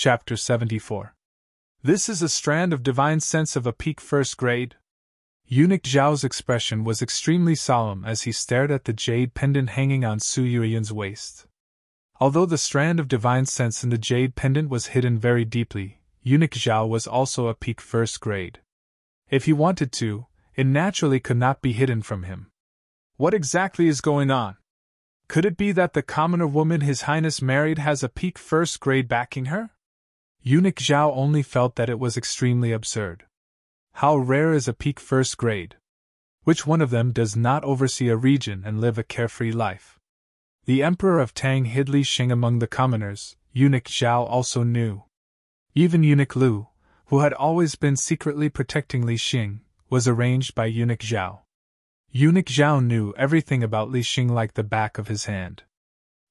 Chapter 74. This is a strand of divine sense of a peak first grade. Eunuch Zhao's expression was extremely solemn as he stared at the jade pendant hanging on Su Yuyan's waist. Although the strand of divine sense in the jade pendant was hidden very deeply, Eunuch Zhao was also a peak first grade. If he wanted to, it naturally could not be hidden from him. What exactly is going on? Could it be that the commoner woman His Highness married has a peak first grade backing her? Eunuch Zhao only felt that it was extremely absurd. How rare is a peak first grade? Which one of them does not oversee a region and live a carefree life? The Emperor of Tang hid Li Xing among the commoners, Eunuch Zhao also knew. Even Eunuch Lu, who had always been secretly protecting Li Xing, was arranged by Eunuch Zhao. Eunuch Zhao knew everything about Li Xing like the back of his hand.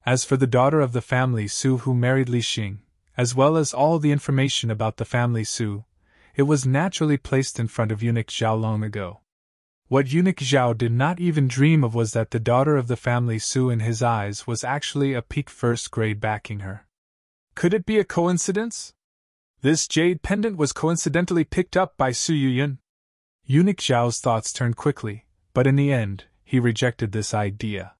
As for the daughter of the family Su who married Li Xing, as well as all the information about the family Su, it was naturally placed in front of Eunuch Zhao long ago. What Eunuch Zhao did not even dream of was that the daughter of the family Su in his eyes was actually a peak first grade backing her. Could it be a coincidence? This jade pendant was coincidentally picked up by Su Yuyan. Eunuch Zhao's thoughts turned quickly, but in the end, he rejected this idea.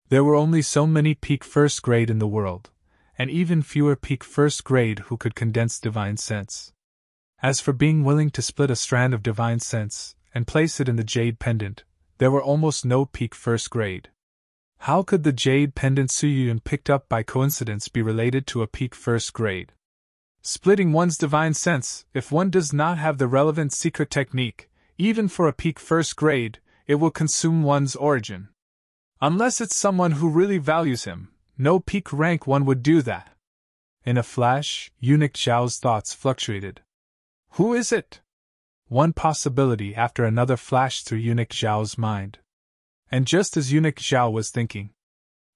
There were only so many peak first grade in the world, and even fewer peak first grade who could condense divine sense. As for being willing to split a strand of divine sense and place it in the jade pendant, there were almost no peak first grade. How could the jade pendant Su Yuyan picked up by coincidence be related to a peak first grade? Splitting one's divine sense, if one does not have the relevant secret technique, even for a peak first grade, it will consume one's origin. Unless it's someone who really values him, no peak rank one would do that. In a flash, Eunuch Zhao's thoughts fluctuated. Who is it? One possibility after another flashed through Eunuch Zhao's mind. And just as Eunuch Zhao was thinking,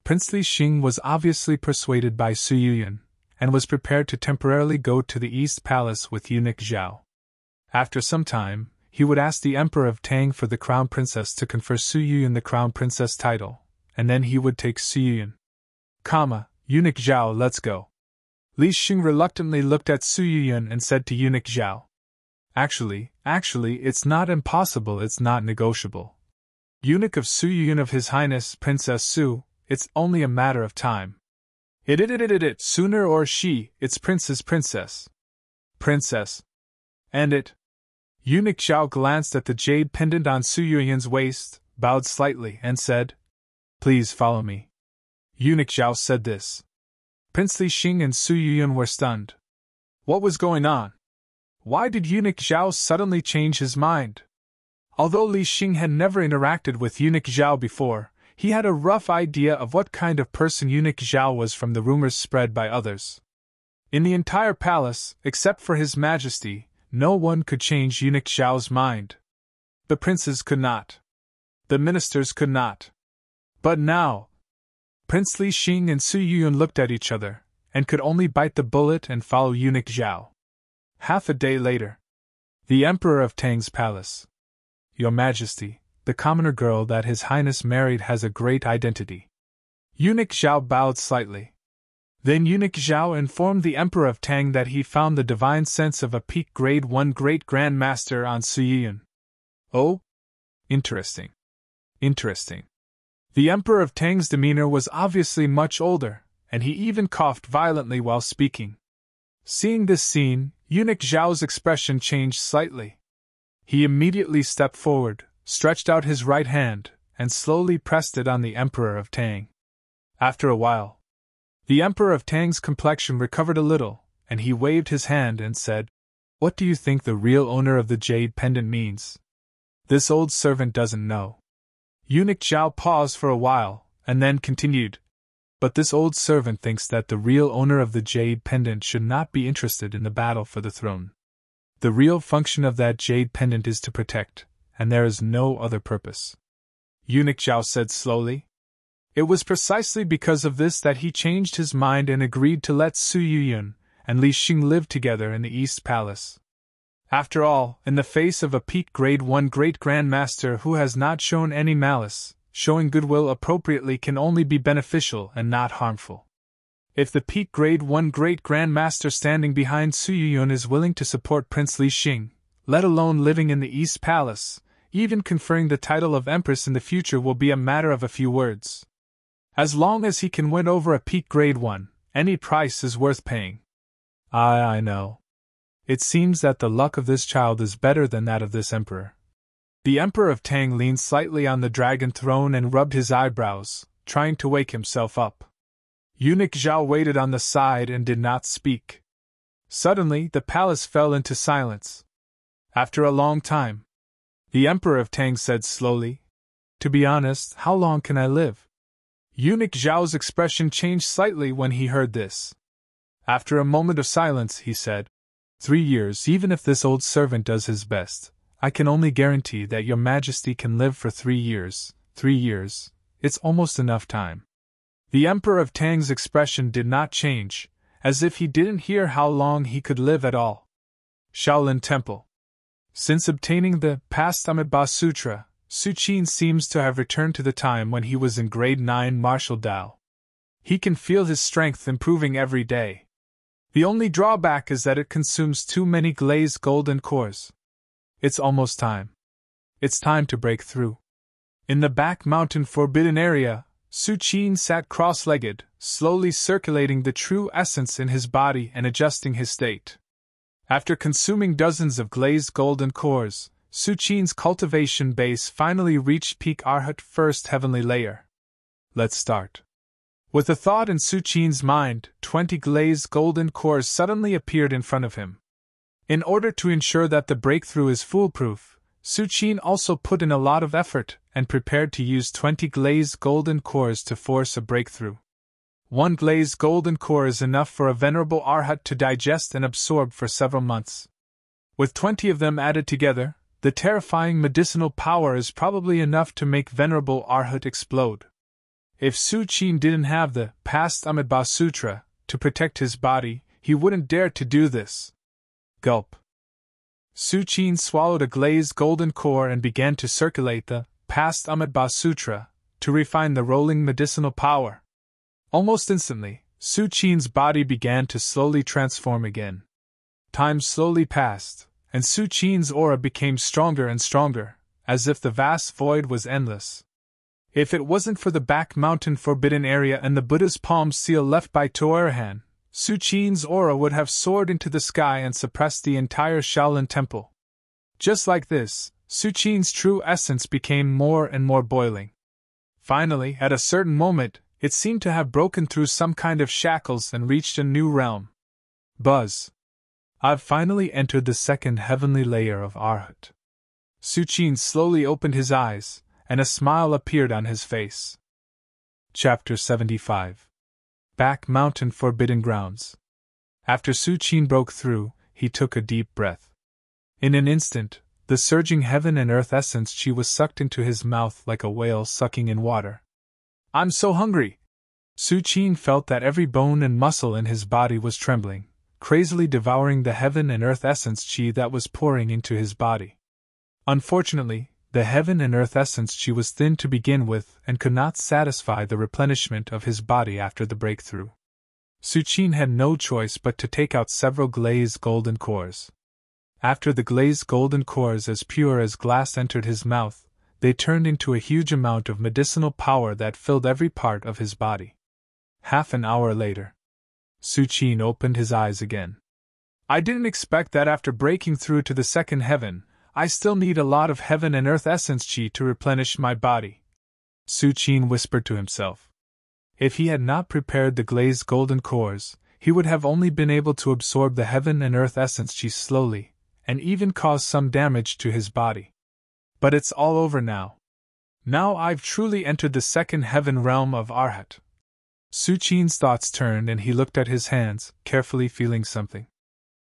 Prince Li Xing was obviously persuaded by Su Yuyan, and was prepared to temporarily go to the East Palace with Eunuch Zhao. After some time, he would ask the Emperor of Tang for the Crown Princess to confer Su Yuyan the Crown Princess title, and then he would take Su Yuyan. Eunuch Zhao, let's go. Li Xing reluctantly looked at Su Yuyan and said to Eunuch Zhao, Actually, it's not impossible, it's not negotiable. Eunuch of Su Yuyan of His Highness Princess Su, it's only a matter of time. Sooner or she, it's princess. Princess. And it. Eunuch Zhao glanced at the jade pendant on Su Yuyan's waist, bowed slightly, and said, Please follow me. Eunuch Zhao said this. Prince Li Xing and Su Yuyan were stunned. What was going on? Why did Eunuch Zhao suddenly change his mind? Although Li Xing had never interacted with Eunuch Zhao before, he had a rough idea of what kind of person Eunuch Zhao was from the rumors spread by others. In the entire palace, except for His Majesty, no one could change Eunuch Zhao's mind. The princes could not. The ministers could not. But now, Prince Li Xing and Su Yuyan looked at each other, and could only bite the bullet and follow Eunuch Zhao. Half a day later, the Emperor of Tang's palace. Your Majesty, the commoner girl that His Highness married has a great identity. Eunuch Zhao bowed slightly. Then Eunuch Zhao informed the Emperor of Tang that he found the divine sense of a peak grade 1 great Grand Master on Su Yuyan. Oh? Interesting. The Emperor of Tang's demeanor was obviously much older, and he even coughed violently while speaking. Seeing this scene, Eunuch Zhao's expression changed slightly. He immediately stepped forward, stretched out his right hand, and slowly pressed it on the Emperor of Tang. After a while, the Emperor of Tang's complexion recovered a little, and he waved his hand and said, What do you think the real owner of the jade pendant means? This old servant doesn't know. Eunuch Zhao paused for a while, and then continued, But this old servant thinks that the real owner of the jade pendant should not be interested in the battle for the throne. The real function of that jade pendant is to protect, and there is no other purpose. Eunuch Zhao said slowly. It was precisely because of this that he changed his mind and agreed to let Su Yuyan and Li Xing live together in the East Palace. After all, in the face of a peak grade 1 great Grand Master who has not shown any malice, showing goodwill appropriately can only be beneficial and not harmful. If the peak grade 1 great grandmaster standing behind Su Yuyun is willing to support Prince Li Xing, let alone living in the East Palace, even conferring the title of Empress in the future will be a matter of a few words. As long as he can win over a peak grade 1, any price is worth paying. I know. It seems that the luck of this child is better than that of this emperor. The Emperor of Tang leaned slightly on the dragon throne and rubbed his eyebrows, trying to wake himself up. Eunuch Zhao waited on the side and did not speak. Suddenly, the palace fell into silence. After a long time, the Emperor of Tang said slowly, "To be honest, how long can I live?" Eunuch Zhao's expression changed slightly when he heard this. After a moment of silence, he said, 3 years. Even if this old servant does his best, I can only guarantee that your Majesty can live for 3 years. 3 years, it's almost enough time." The Emperor of Tang's expression did not change, as if he didn't hear how long he could live at all. Shaolin Temple. Since obtaining the past Amitabha Sutra, Su Qin seems to have returned to the time when he was in grade 9 martial Dao. He can feel his strength improving every day. The only drawback is that it consumes too many glazed golden cores. It's almost time. It's time to break through. In the back mountain forbidden area, Su Qin sat cross-legged, slowly circulating the true essence in his body and adjusting his state. After consuming dozens of glazed golden cores, Su Qin's cultivation base finally reached peak Arhat first heavenly layer. Let's start. With a thought in Su Qin's mind, 20 glazed golden cores suddenly appeared in front of him. In order to ensure that the breakthrough is foolproof, Su Qin also put in a lot of effort and prepared to use 20 glazed golden cores to force a breakthrough. 1 glazed golden core is enough for a venerable Arhat to digest and absorb for several months. With 20 of them added together, the terrifying medicinal power is probably enough to make venerable Arhat explode. If Su Qin didn't have the past Amitabha Sutra to protect his body, he wouldn't dare to do this. Gulp. Su Qin swallowed a glazed golden core and began to circulate the past Amitabha Sutra to refine the rolling medicinal power. Almost instantly, Su Qin's body began to slowly transform again. Time slowly passed, and Su Qin's aura became stronger and stronger, as if the vast void was endless. If it wasn't for the back mountain forbidden area and the Buddha's palm seal left by Toerahan, Su Qin's aura would have soared into the sky and suppressed the entire Shaolin Temple. Just like this, Su Qin's true essence became more and more boiling. Finally, at a certain moment, it seemed to have broken through some kind of shackles and reached a new realm. Buzz. I've finally entered the second heavenly layer of Arhat. Su Qin slowly opened his eyes, and a smile appeared on his face. Chapter 75. Back Mountain Forbidden Grounds. After Su Qin broke through, he took a deep breath. In an instant, the surging heaven and earth essence chi was sucked into his mouth like a whale sucking in water. I'm so hungry! Su Qin felt that every bone and muscle in his body was trembling, crazily devouring the heaven and earth essence chi that was pouring into his body. Unfortunately, the heaven and earth essence chi was thin to begin with and could not satisfy the replenishment of his body after the breakthrough. Su Qin had no choice but to take out several glazed golden cores. After the glazed golden cores as pure as glass entered his mouth, they turned into a huge amount of medicinal power that filled every part of his body. Half an hour later, Su Qin opened his eyes again. I didn't expect that after breaking through to the second heaven, I still need a lot of heaven and earth essence chi to replenish my body. Su Qin whispered to himself. If he had not prepared the glazed golden cores, he would have only been able to absorb the heaven and earth essence chi slowly, and even cause some damage to his body. But it's all over now. Now I've truly entered the second heaven realm of Arhat. Su Qin's thoughts turned and he looked at his hands, carefully feeling something.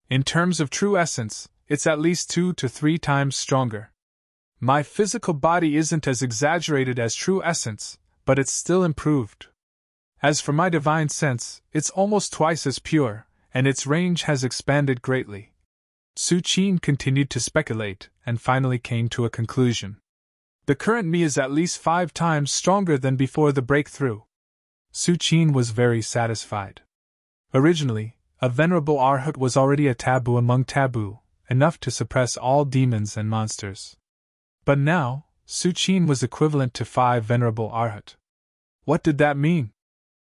In terms of true essence, it's at least 2 to 3 times stronger. My physical body isn't as exaggerated as true essence, but it's still improved. As for my divine sense, it's almost twice as pure, and its range has expanded greatly. Su Qin continued to speculate, and finally came to a conclusion. The current me is at least 5 times stronger than before the breakthrough. Su Qin was very satisfied. Originally, a venerable arhat was already a taboo among taboo, enough to suppress all demons and monsters. But now, Su Qin was equivalent to 5 venerable arhat. What did that mean?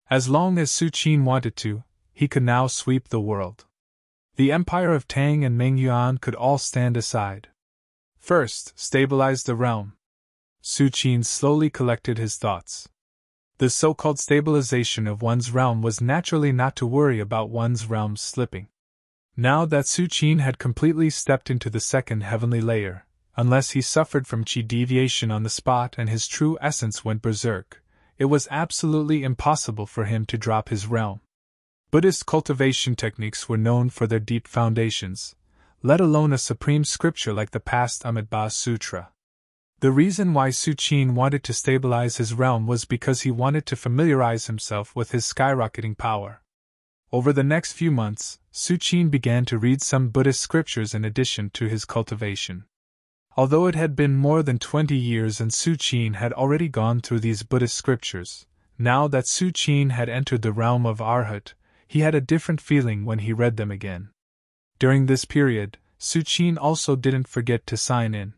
As long as Su Qin wanted to, he could now sweep the world. The empire of Tang and Meng Yuan could all stand aside. First, stabilize the realm. Su Qin slowly collected his thoughts. The so-called stabilization of one's realm was naturally not to worry about one's realm slipping. Now that Su Qin had completely stepped into the second heavenly layer, unless he suffered from qi deviation on the spot and his true essence went berserk, it was absolutely impossible for him to drop his realm. Buddhist cultivation techniques were known for their deep foundations, let alone a supreme scripture like the past Amitabha Sutra. The reason why Su Qin wanted to stabilize his realm was because he wanted to familiarize himself with his skyrocketing power. Over the next few months, Su Qin began to read some Buddhist scriptures in addition to his cultivation. Although it had been more than 20 years and Su Qin had already gone through these Buddhist scriptures, now that Su Qin had entered the realm of Arhat, he had a different feeling when he read them again. During this period, Su Qin also didn't forget to sign in.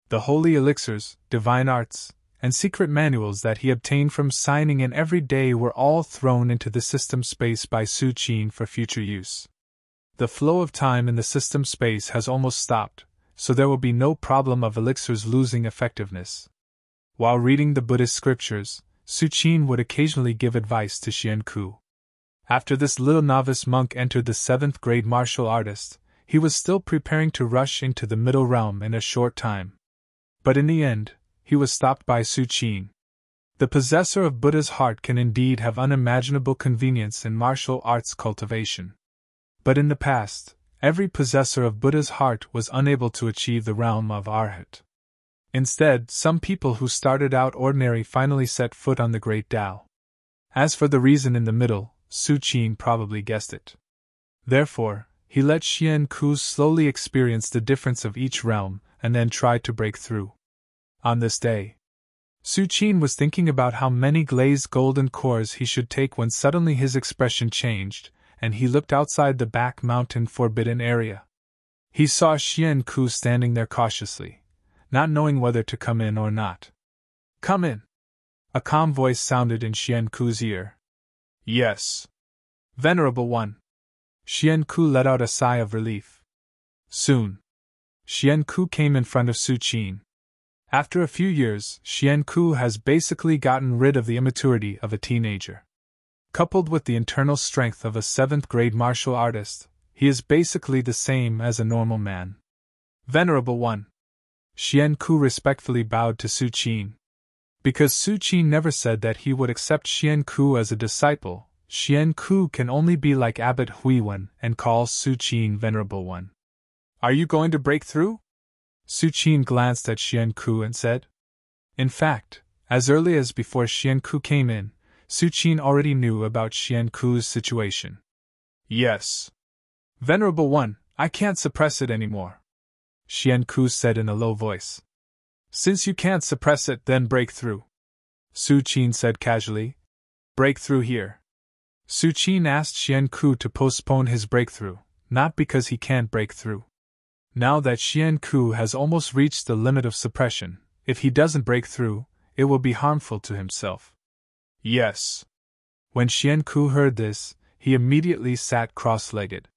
The holy elixirs, divine arts, and secret manuals that he obtained from signing in every day were all thrown into the system space by Su Qin for future use. The flow of time in the system space has almost stopped, so there will be no problem of elixirs losing effectiveness. While reading the Buddhist scriptures, Su Qin would occasionally give advice to Xian Ku. After this little novice monk entered the 7th grade martial artist, he was still preparing to rush into the middle realm in a short time. But in the end, he was stopped by Su Qin. The possessor of Buddha's heart can indeed have unimaginable convenience in martial arts cultivation. But in the past, every possessor of Buddha's heart was unable to achieve the realm of Arhat. Instead, some people who started out ordinary finally set foot on the Great Tao. As for the reason in the middle, Su Qin probably guessed it. Therefore, he let Xian Ku slowly experience the difference of each realm, and then tried to break through. On this day, Su Qin was thinking about how many glazed golden cores he should take when suddenly his expression changed, and he looked outside the back mountain forbidden area. He saw Xian Ku standing there cautiously, not knowing whether to come in or not. "Come in!" A calm voice sounded in Xian Ku's ear. "Yes. Venerable One." Xian Ku let out a sigh of relief. Soon, Xian Ku came in front of Su Qin. After a few years, Xian Ku has basically gotten rid of the immaturity of a teenager. Coupled with the internal strength of a 7th grade martial artist, he is basically the same as a normal man. "Venerable One." Xian Ku respectfully bowed to Su Qin. Because Su Qin never said that he would accept Xian Ku as a disciple, Xian Ku can only be like Abbot Huiwen and call Su Qin Venerable One. "Are you going to break through?" Su Qin glanced at Xian Ku and said. In fact, as early as before Xian Ku came in, Su Qin already knew about Xian Ku's situation. "Yes. Venerable One, I can't suppress it anymore," Xian Ku said in a low voice. "Since you can't suppress it, then break through," Su Qin said casually. "Break through here." Su Qin asked Xian Ku to postpone his breakthrough, not because he can't break through. Now that Xian Ku has almost reached the limit of suppression, if he doesn't break through, it will be harmful to himself. "Yes." When Xian Ku heard this, he immediately sat cross-legged.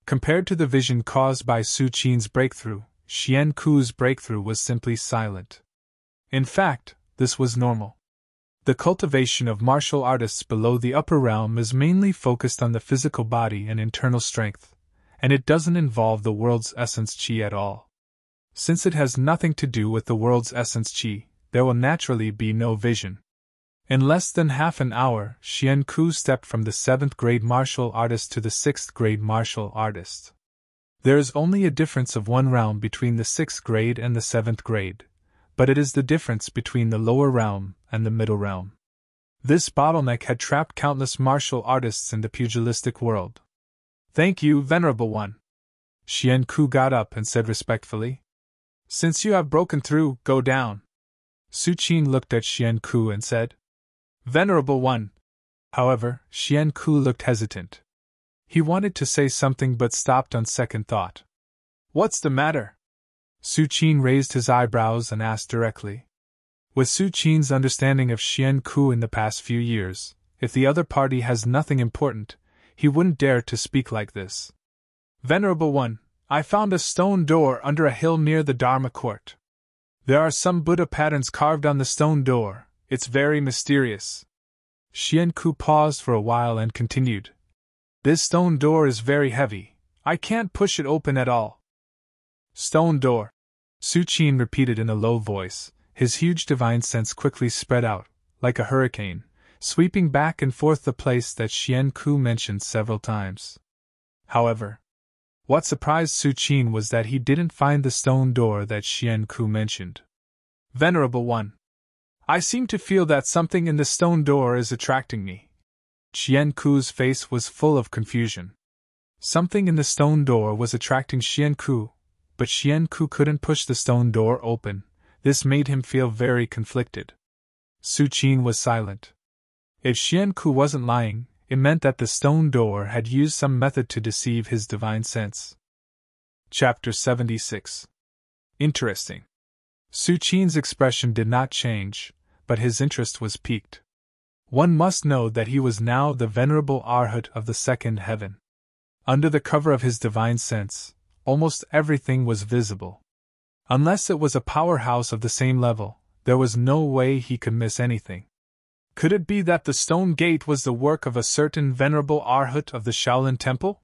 Compared to the vision caused by Su Qin's breakthrough, Xian Ku's breakthrough was simply silent. In fact, this was normal. The cultivation of martial artists below the upper realm is mainly focused on the physical body and internal strength, and it doesn't involve the world's essence qi at all. Since it has nothing to do with the world's essence qi, there will naturally be no vision. In less than half an hour, Xian Ku stepped from the 7th grade martial artist to the 6th grade martial artist. There is only a difference of 1 realm between the 6th grade and the 7th grade, but it is the difference between the lower realm and the middle realm. This bottleneck had trapped countless martial artists in the pugilistic world. "Thank you, Venerable One." Xian Ku got up and said respectfully. "Since you have broken through, go down." Su Qin looked at Xian Ku and said, "Venerable One." However, Xian Ku looked hesitant. He wanted to say something but stopped on second thought. What's the matter? Su Qin raised his eyebrows and asked directly. With Su Qin's understanding of Xian Ku in the past few years, if the other party has nothing important, he wouldn't dare to speak like this. Venerable One, I found a stone door under a hill near the Dharma court. There are some Buddha patterns carved on the stone door. It's very mysterious. Xian Ku paused for a while and continued. This stone door is very heavy. I can't push it open at all. Stone door, Su Qin repeated in a low voice. His huge divine sense quickly spread out, like a hurricane, sweeping back and forth the place that Xian Ku mentioned several times. However, what surprised Su Qin was that he didn't find the stone door that Xian Ku mentioned. Venerable One, I seem to feel that something in the stone door is attracting me. Xian Ku's face was full of confusion. Something in the stone door was attracting Xian Ku, but Xian Ku couldn't push the stone door open. This made him feel very conflicted. Su Qin was silent. If Xian Ku wasn't lying, it meant that the stone door had used some method to deceive his divine sense. Chapter 76. Interesting. Su Qin's expression did not change, but his interest was piqued. One must know that he was now the venerable Arhat of the second heaven. Under the cover of his divine sense, almost everything was visible. Unless it was a powerhouse of the same level, there was no way he could miss anything. Could it be that the stone gate was the work of a certain venerable Arhat of the Shaolin Temple?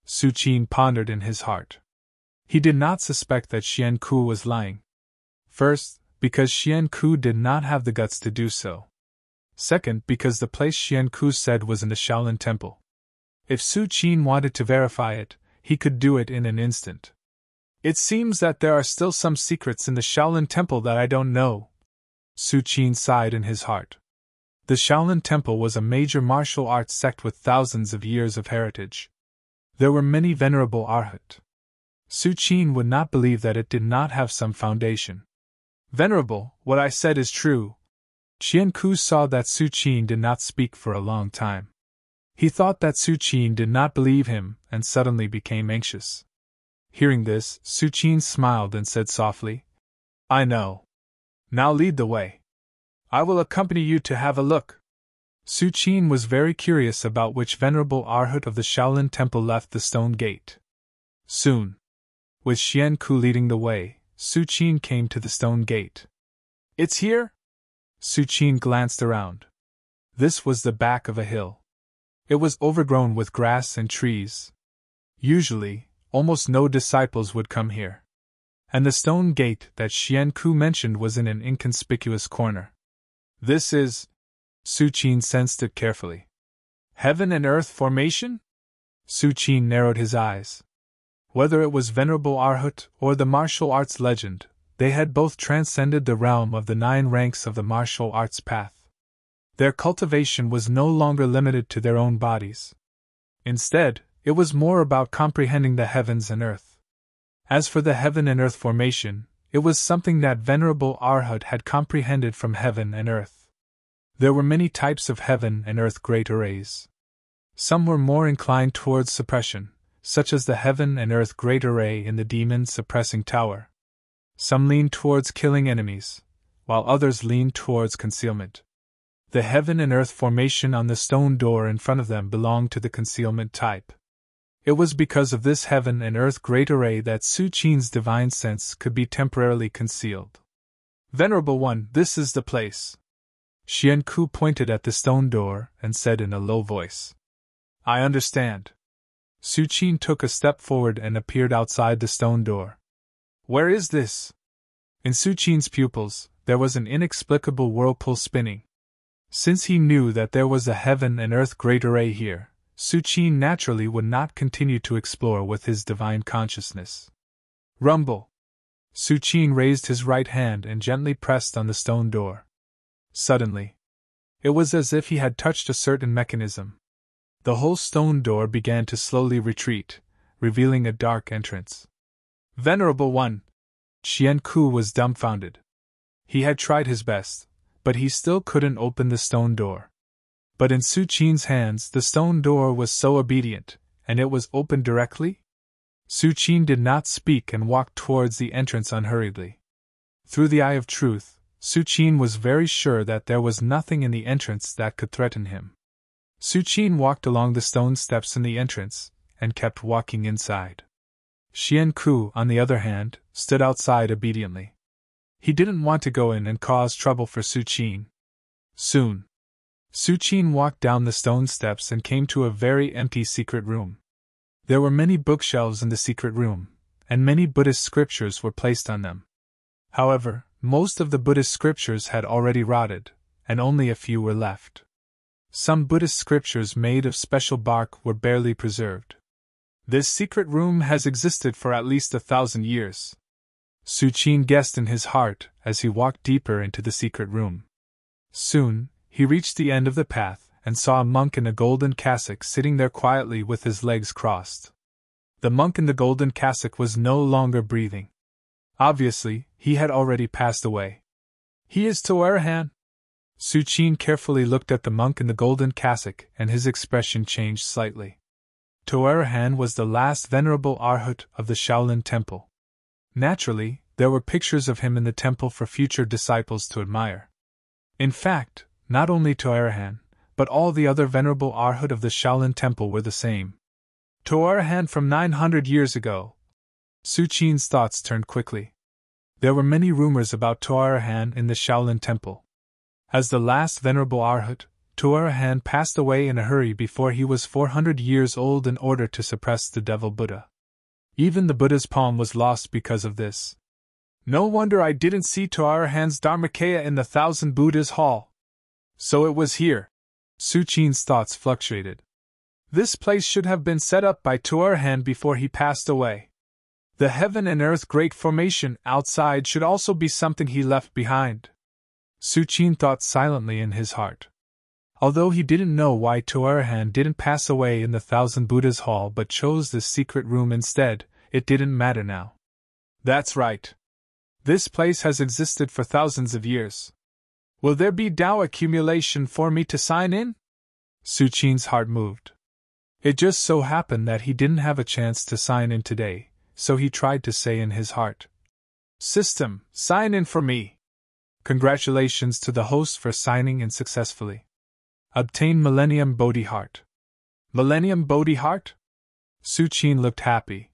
Su Qin pondered in his heart. He did not suspect that Xian Ku was lying. First, because Xian Ku did not have the guts to do so. Second, because the place Xian Ku said was in the Shaolin Temple. If Su Qin wanted to verify it, he could do it in an instant. It seems that there are still some secrets in the Shaolin Temple that I don't know. Su Qin sighed in his heart. The Shaolin Temple was a major martial arts sect with thousands of years of heritage. There were many venerable Arhat. Su Qin would not believe that it did not have some foundation. Venerable, what I said is true. Xian Ku saw that Su Qin did not speak for a long time. He thought that Su Qin did not believe him and suddenly became anxious. Hearing this, Su Qin smiled and said softly, I know. Now lead the way. I will accompany you to have a look. Su Qin was very curious about which venerable Arhat of the Shaolin Temple left the stone gate. Soon, with Xian Ku leading the way, Su Qin came to the stone gate. It's here? Su Qin glanced around. This was the back of a hill. It was overgrown with grass and trees. Usually, almost no disciples would come here. And the stone gate that Xian Ku mentioned was in an inconspicuous corner. This is... Su Qin sensed it carefully. Heaven and earth formation? Su Qin narrowed his eyes. Whether it was Venerable Arhat or the martial arts legend, they had both transcended the realm of the 9 ranks of the martial arts path. Their cultivation was no longer limited to their own bodies. Instead, it was more about comprehending the heavens and earth. As for the heaven and earth formation, it was something that Venerable Arhat had comprehended from heaven and earth. There were many types of heaven and earth great arrays. Some were more inclined towards suppression, such as the heaven and earth great array in the demon suppressing tower. Some leaned towards killing enemies, while others leaned towards concealment. The heaven and earth formation on the stone door in front of them belonged to the concealment type. It was because of this heaven and earth great array that Su Qin's divine sense could be temporarily concealed. Venerable One, this is the place. Xian Ku pointed at the stone door and said in a low voice. I understand. Su Qin took a step forward and appeared outside the stone door. Where is this? In Su Qin's pupils, there was an inexplicable whirlpool spinning. Since he knew that there was a heaven and earth great array here, Su Qin naturally would not continue to explore with his divine consciousness. Rumble! Su Qin raised his right hand and gently pressed on the stone door. Suddenly, it was as if he had touched a certain mechanism. The whole stone door began to slowly retreat, revealing a dark entrance. Venerable One! Xian Ku was dumbfounded. He had tried his best, but he still couldn't open the stone door. But in Su Qin's hands the stone door was so obedient, and it was opened directly? Su Qin did not speak and walked towards the entrance unhurriedly. Through the eye of truth, Su Qin was very sure that there was nothing in the entrance that could threaten him. Su Qin walked along the stone steps in the entrance, and kept walking inside. Xian Ku, on the other hand, stood outside obediently. He didn't want to go in and cause trouble for Su Qin. Soon, Su Qin walked down the stone steps and came to a very empty secret room. There were many bookshelves in the secret room, and many Buddhist scriptures were placed on them. However, most of the Buddhist scriptures had already rotted, and only a few were left. Some Buddhist scriptures made of special bark were barely preserved. This secret room has existed for at least 1,000 years. Su Qin guessed in his heart as he walked deeper into the secret room. Soon, he reached the end of the path and saw a monk in a golden cassock sitting there quietly with his legs crossed. The monk in the golden cassock was no longer breathing. Obviously, he had already passed away. He is Tuarahan. Su Qin carefully looked at the monk in the golden cassock and his expression changed slightly. Tuarahan was the last venerable arhat of the Shaolin Temple. Naturally, there were pictures of him in the temple for future disciples to admire. In fact, not only Tuarahan, but all the other venerable arhat of the Shaolin Temple were the same. Tuarahan from 900 years ago. Su Qin's thoughts turned quickly. There were many rumors about Tuarahan in the Shaolin Temple. As the last venerable arhat, Tuarahan passed away in a hurry before he was 400 years old in order to suppress the devil Buddha. Even the Buddha's palm was lost because of this. No wonder I didn't see Tuarahan's Dharmakaya in the 1,000 Buddhas hall. So it was here. Su Qin's thoughts fluctuated. This place should have been set up by Tuarahan before he passed away. The heaven and earth great formation outside should also be something he left behind. Su Qin thought silently in his heart. Although he didn't know why Tuarahan didn't pass away in the 1,000 Buddhas hall but chose this secret room instead, it didn't matter now. That's right. This place has existed for thousands of years. Will there be Tao accumulation for me to sign in? Su Qin's heart moved. It just so happened that he didn't have a chance to sign in today, so he tried to say in his heart, "System, sign in for me." Congratulations to the host for signing in successfully. Obtain Millennium Bodhi Heart. Millennium Bodhi Heart? Su Qin looked happy.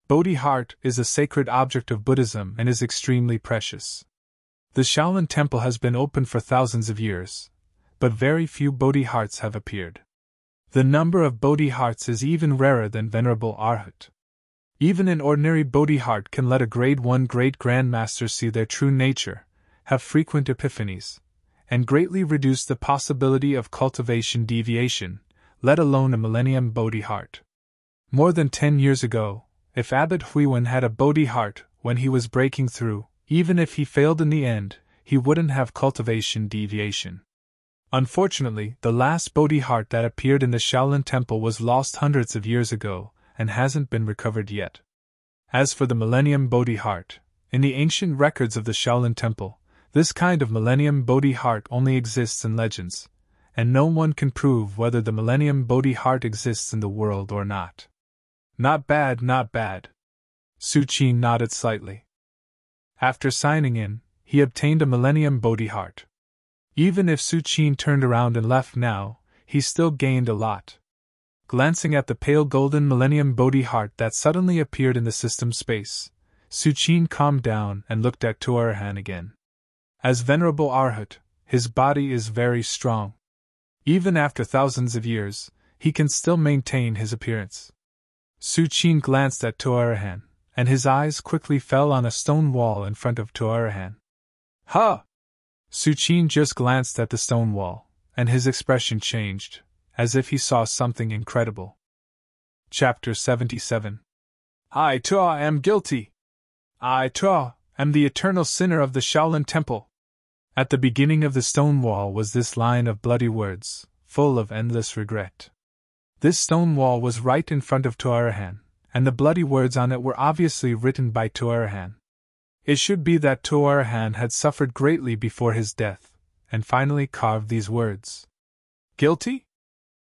Bodhi Heart is a sacred object of Buddhism and is extremely precious. The Shaolin Temple has been open for thousands of years, but very few Bodhi Hearts have appeared. The number of Bodhi Hearts is even rarer than Venerable Arhat. Even an ordinary Bodhi Heart can let a Grade 1 Great Grandmaster see their true nature, have frequent epiphanies, and greatly reduce the possibility of cultivation deviation, let alone a Millennium Bodhi Heart. More than 10 years ago, if Abbot Huiwen had a Bodhi Heart when he was breaking through, even if he failed in the end, he wouldn't have cultivation deviation. Unfortunately, the last Bodhi Heart that appeared in the Shaolin Temple was lost hundreds of years ago, and hasn't been recovered yet. As for the Millennium Bodhi Heart, in the ancient records of the Shaolin Temple, this kind of Millennium Bodhi Heart only exists in legends, and no one can prove whether the Millennium Bodhi Heart exists in the world or not. Not bad, not bad. Su Qin nodded slightly. After signing in, he obtained a Millennium Bodhi Heart. Even if Su Qin turned around and left now, he still gained a lot. Glancing at the pale golden Millennium Bodhi Heart that suddenly appeared in the system space, Su Qin calmed down and looked at Tuarahan again. As Venerable Arhat, his body is very strong. Even after thousands of years, he can still maintain his appearance. Su Qin glanced at Tuarahan, and his eyes quickly fell on a stone wall in front of Tuarahan. Ha! Su Qin just glanced at the stone wall, and his expression changed, as if he saw something incredible. Chapter 77. I too am guilty. I too am the eternal sinner of the Shaolin Temple. At the beginning of the stone wall was this line of bloody words, full of endless regret. This stone wall was right in front of Tuarahan, and the bloody words on it were obviously written by Tuarahan. It should be that Tuarahan had suffered greatly before his death, and finally carved these words. Guilty?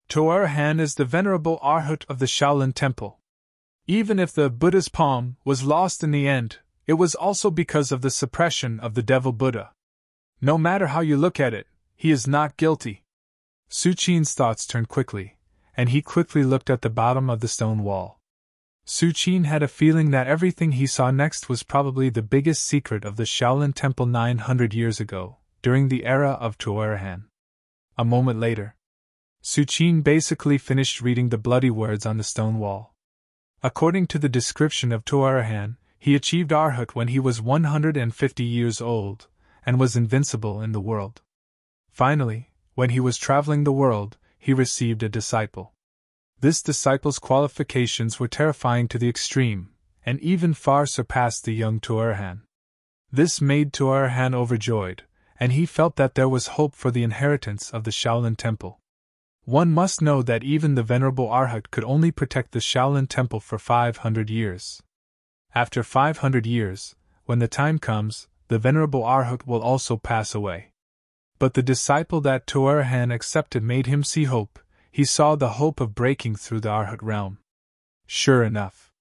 Toarahan is the venerable arhat of the Shaolin Temple. Even if the Buddha's palm was lost in the end, it was also because of the suppression of the devil Buddha. No matter how you look at it, he is not guilty. Su Qin's thoughts turned quickly, and he quickly looked at the bottom of the stone wall. Su Qin had a feeling that everything he saw next was probably the biggest secret of the Shaolin Temple 900 years ago, during the era of Toarahan. A moment later, Su Qin basically finished reading the bloody words on the stone wall. According to the description of Toarahan, he achieved arhat when he was 150 years old, and was invincible in the world. Finally, when he was traveling the world, he received a disciple. This disciple's qualifications were terrifying to the extreme, and even far surpassed the young Toarahan. This made Toarahan overjoyed, and he felt that there was hope for the inheritance of the Shaolin Temple. One must know that even the Venerable Arhat could only protect the Shaolin Temple for 500 years. After 500 years, when the time comes, the Venerable Arhat will also pass away. But the disciple that Toarahan accepted made him see hope. He saw the hope of breaking through the Arhat realm. Sure enough,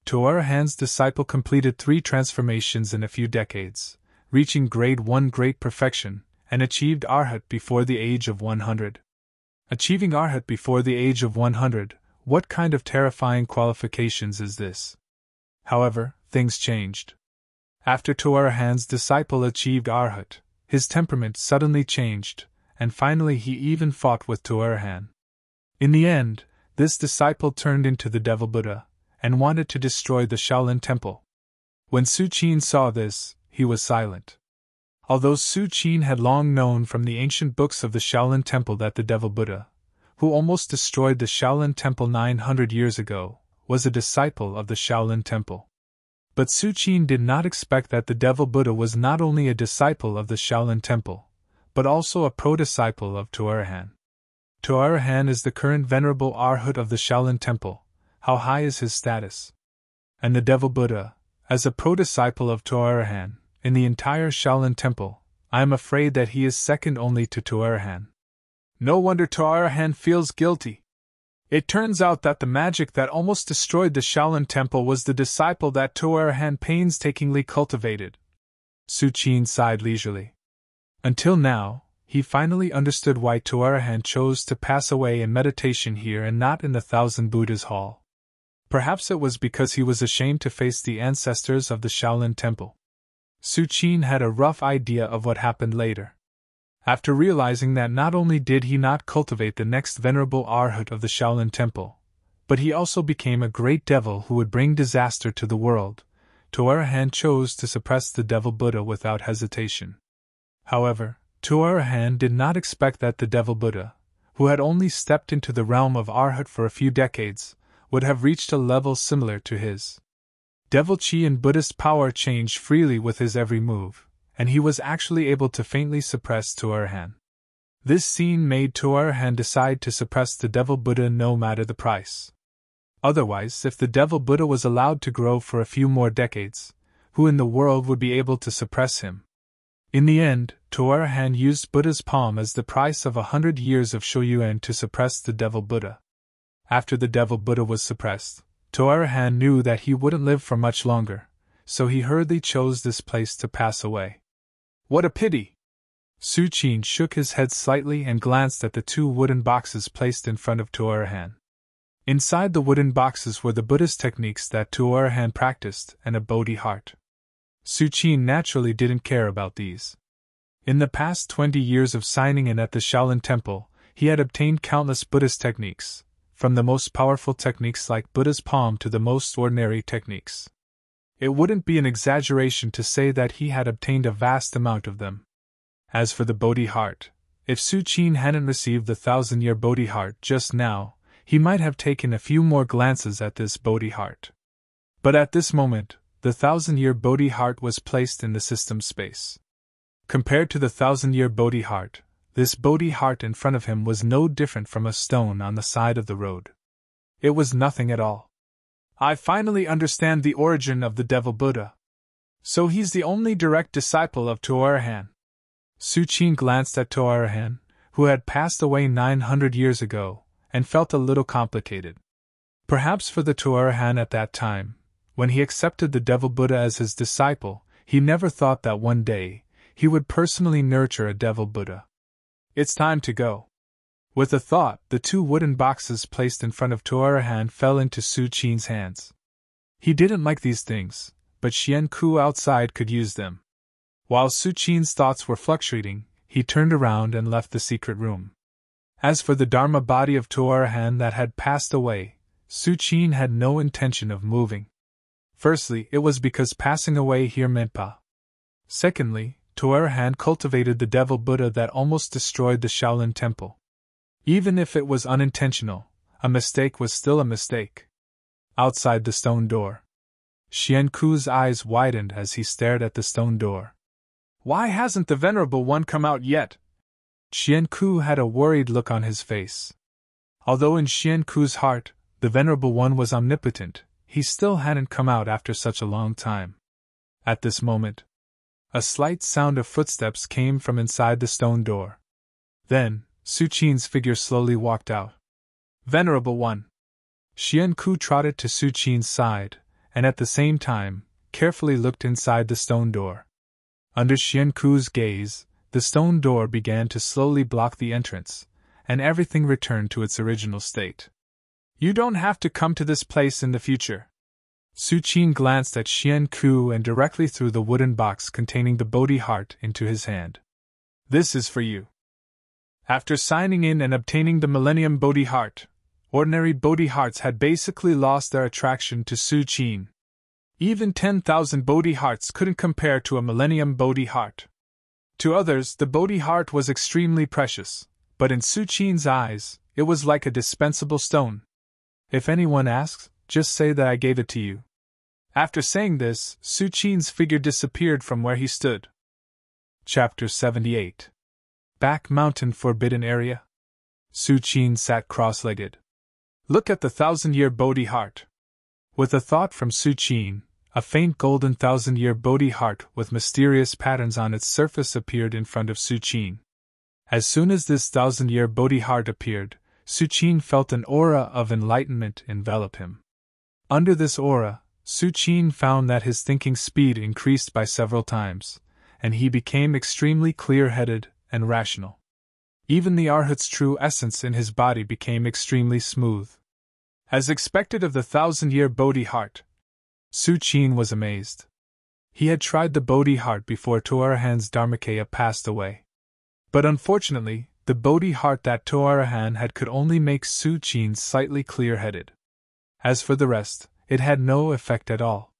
Toarahan's disciple completed 3 transformations in a few decades, reaching grade 1 great perfection, and achieved Arhat before the age of 100. Achieving Arhat before the age of 100, what kind of terrifying qualifications is this? However, things changed. After Toarahan's disciple achieved Arhat, his temperament suddenly changed, and finally he even fought with Toarahan. In the end, this disciple turned into the devil Buddha, and wanted to destroy the Shaolin Temple. When Su Qin saw this, he was silent. Although Su Qin had long known from the ancient books of the Shaolin Temple that the devil Buddha, who almost destroyed the Shaolin Temple 900 years ago, was a disciple of the Shaolin Temple. But Su Qin did not expect that the devil Buddha was not only a disciple of the Shaolin Temple, but also a pro-disciple of Toarahan. Toarahan is the current venerable arhat of the Shaolin Temple. How high is his status? And the devil Buddha, as a pro-disciple of Toarahan, in the entire Shaolin Temple, I am afraid that he is second only to Toarahan. No wonder Toarahan feels guilty. It turns out that the magic that almost destroyed the Shaolin Temple was the disciple that Toarahan painstakingly cultivated. Su Qin sighed leisurely. Until now, he finally understood why Toarahan chose to pass away in meditation here and not in the Thousand Buddhas Hall. Perhaps it was because he was ashamed to face the ancestors of the Shaolin Temple. Su Qin had a rough idea of what happened later. After realizing that not only did he not cultivate the next venerable arhat of the Shaolin Temple, but he also became a great devil who would bring disaster to the world, Toarahan chose to suppress the devil Buddha without hesitation. However, Toarahan did not expect that the devil Buddha, who had only stepped into the realm of arhat for a few decades, would have reached a level similar to his. Devil Chi and Buddhist power changed freely with his every move, and he was actually able to faintly suppress Toarahan. This scene made Toarahan decide to suppress the devil Buddha no matter the price. Otherwise, if the devil Buddha was allowed to grow for a few more decades, who in the world would be able to suppress him? In the end, Toarahan used Buddha's palm as the price of 100 years of Shoyuan to suppress the devil Buddha. After the devil Buddha was suppressed, Toarahan knew that he wouldn't live for much longer, so he hurriedly chose this place to pass away. What a pity! Su Qin shook his head slightly and glanced at the 2 wooden boxes placed in front of Toarahan. Inside the wooden boxes were the Buddhist techniques that Toarahan practiced and a Bodhi heart. Su Qin naturally didn't care about these. In the past 20 years of signing in at the Shaolin Temple, he had obtained countless Buddhist techniques, from the most powerful techniques like Buddha's palm to the most ordinary techniques. It wouldn't be an exaggeration to say that he had obtained a vast amount of them. As for the Bodhi heart, if Su Qin hadn't received the 1,000-year Bodhi heart just now, he might have taken a few more glances at this Bodhi heart. But at this moment, the 1,000-year Bodhi heart was placed in the system space. Compared to the 1,000-year Bodhi heart, this Bodhi heart in front of him was no different from a stone on the side of the road. It was nothing at all. I finally understand the origin of the devil Buddha. So he's the only direct disciple of Toarahan. Su Qin glanced at Toarahan, who had passed away 900 years ago, and felt a little complicated. Perhaps for the Tuarahan at that time, when he accepted the Devil Buddha as his disciple, he never thought that one day he would personally nurture a Devil Buddha. It's time to go. With a thought, the 2 wooden boxes placed in front of Tuarahan fell into Su Qin's hands. He didn't like these things, but Xian Ku outside could use them. While Su Qin's thoughts were fluctuating, he turned around and left the secret room. As for the Dharma body of Tuarahan that had passed away, Su Qin had no intention of moving. Firstly, it was because passing away here meant pa. Secondly, Tuarahan cultivated the Devil Buddha that almost destroyed the Shaolin Temple. Even if it was unintentional, a mistake was still a mistake. Outside the stone door, Xian Ku's eyes widened as he stared at the stone door. Why hasn't the Venerable One come out yet? Xian Ku had a worried look on his face. Although in Xian Ku's heart, the Venerable One was omnipotent, he still hadn't come out after such a long time. At this moment, a slight sound of footsteps came from inside the stone door. Then, Su Qin's figure slowly walked out. Venerable One! Xian Ku trotted to Su Qin's side, and at the same time, carefully looked inside the stone door. Under Xian Ku's gaze, the stone door began to slowly block the entrance, and everything returned to its original state. You don't have to come to this place in the future. Su Qin glanced at Xian Ku and directly threw the wooden box containing the Bodhi heart into his hand. This is for you. After signing in and obtaining the Millennium Bodhi heart, ordinary Bodhi hearts had basically lost their attraction to Su Qin. Even 10,000 Bodhi hearts couldn't compare to a Millennium Bodhi heart. To others, the Bodhi heart was extremely precious, but in Su Qin's eyes, it was like a dispensable stone. If anyone asks, just say that I gave it to you. After saying this, Su Qin's figure disappeared from where he stood. Chapter 78. Back Mountain Forbidden Area. Su Qin sat cross-legged. Look at the 1,000-year Bodhi heart. With a thought from Su Qin, a faint golden 1,000-year Bodhi heart with mysterious patterns on its surface appeared in front of Su Qin. As soon as this 1,000-year Bodhi heart appeared, Su Qin felt an aura of enlightenment envelop him. Under this aura, Su Qin found that his thinking speed increased by several times, and he became extremely clear-headed and rational. Even the Arhat's true essence in his body became extremely smooth. As expected of the 1,000-year Bodhi heart, Su Qin was amazed. He had tried the Bodhi heart before Tuarahan's Dharmakaya passed away. But unfortunately, the Bodhi heart that Tuarahan had could only make Su Qin slightly clear-headed. As for the rest, it had no effect at all.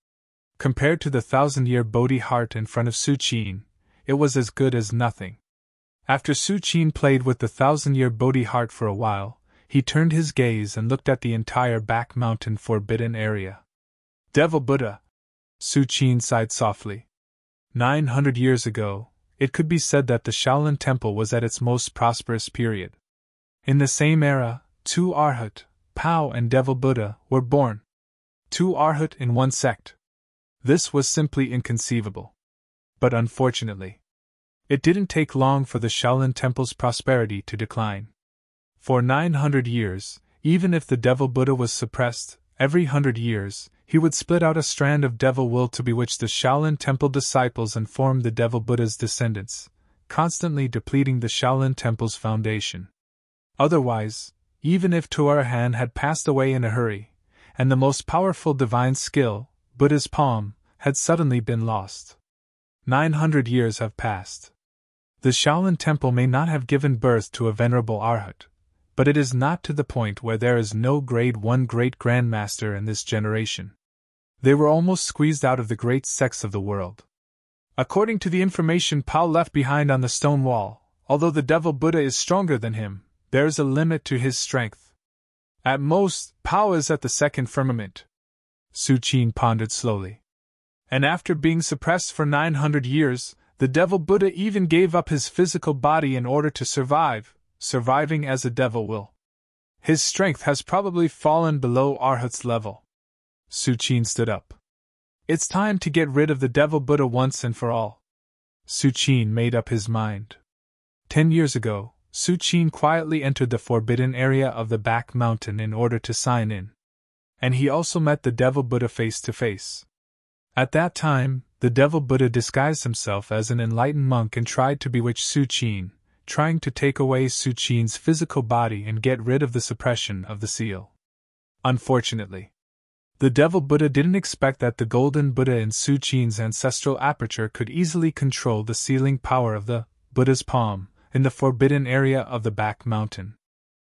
Compared to the 1,000-year Bodhi heart in front of Su Qin, it was as good as nothing. After Su Qin played with the 1,000-year Bodhi heart for a while, he turned his gaze and looked at the entire Back Mountain Forbidden Area. Devil Buddha! Su Qin sighed softly. 900 years ago, it could be said that the Shaolin Temple was at its most prosperous period. In the same era, 2 Arhat, Pao and Devil Buddha, were born. 2 Arhat in one sect. This was simply inconceivable. But unfortunately, it didn't take long for the Shaolin Temple's prosperity to decline. For 900 years, even if the Devil Buddha was suppressed, every 100 years, he would split out a strand of devil will to bewitch the Shaolin Temple disciples and form the Devil Buddha's descendants, constantly depleting the Shaolin Temple's foundation. Otherwise, even if Tuarahan had passed away in a hurry, and the most powerful divine skill, Buddha's palm, had suddenly been lost. 900 years have passed. The Shaolin Temple may not have given birth to a venerable Arhat, but it is not to the point where there is no grade 1 great grandmaster in this generation. They were almost squeezed out of the great sects of the world. According to the information Pao left behind on the stone wall, although the Devil Buddha is stronger than him, there is a limit to his strength. At most, Pao is at the 2nd firmament. Su Qin pondered slowly. And after being suppressed for 900 years, the Devil Buddha even gave up his physical body in order to survive, surviving as a devil will. His strength has probably fallen below Arhat's level. Su Qin stood up. It's time to get rid of the Devil Buddha once and for all. Su Qin made up his mind. 10 years ago, Su Qin quietly entered the forbidden area of the back mountain in order to sign in. And he also met the Devil Buddha face to face. At that time, the Devil Buddha disguised himself as an enlightened monk and tried to bewitch Su Qin, trying to take away Su Qin's physical body and get rid of the suppression of the seal. Unfortunately, the Devil Buddha didn't expect that the Golden Buddha in Su Qin's ancestral aperture could easily control the sealing power of the Buddha's palm in the forbidden area of the back mountain.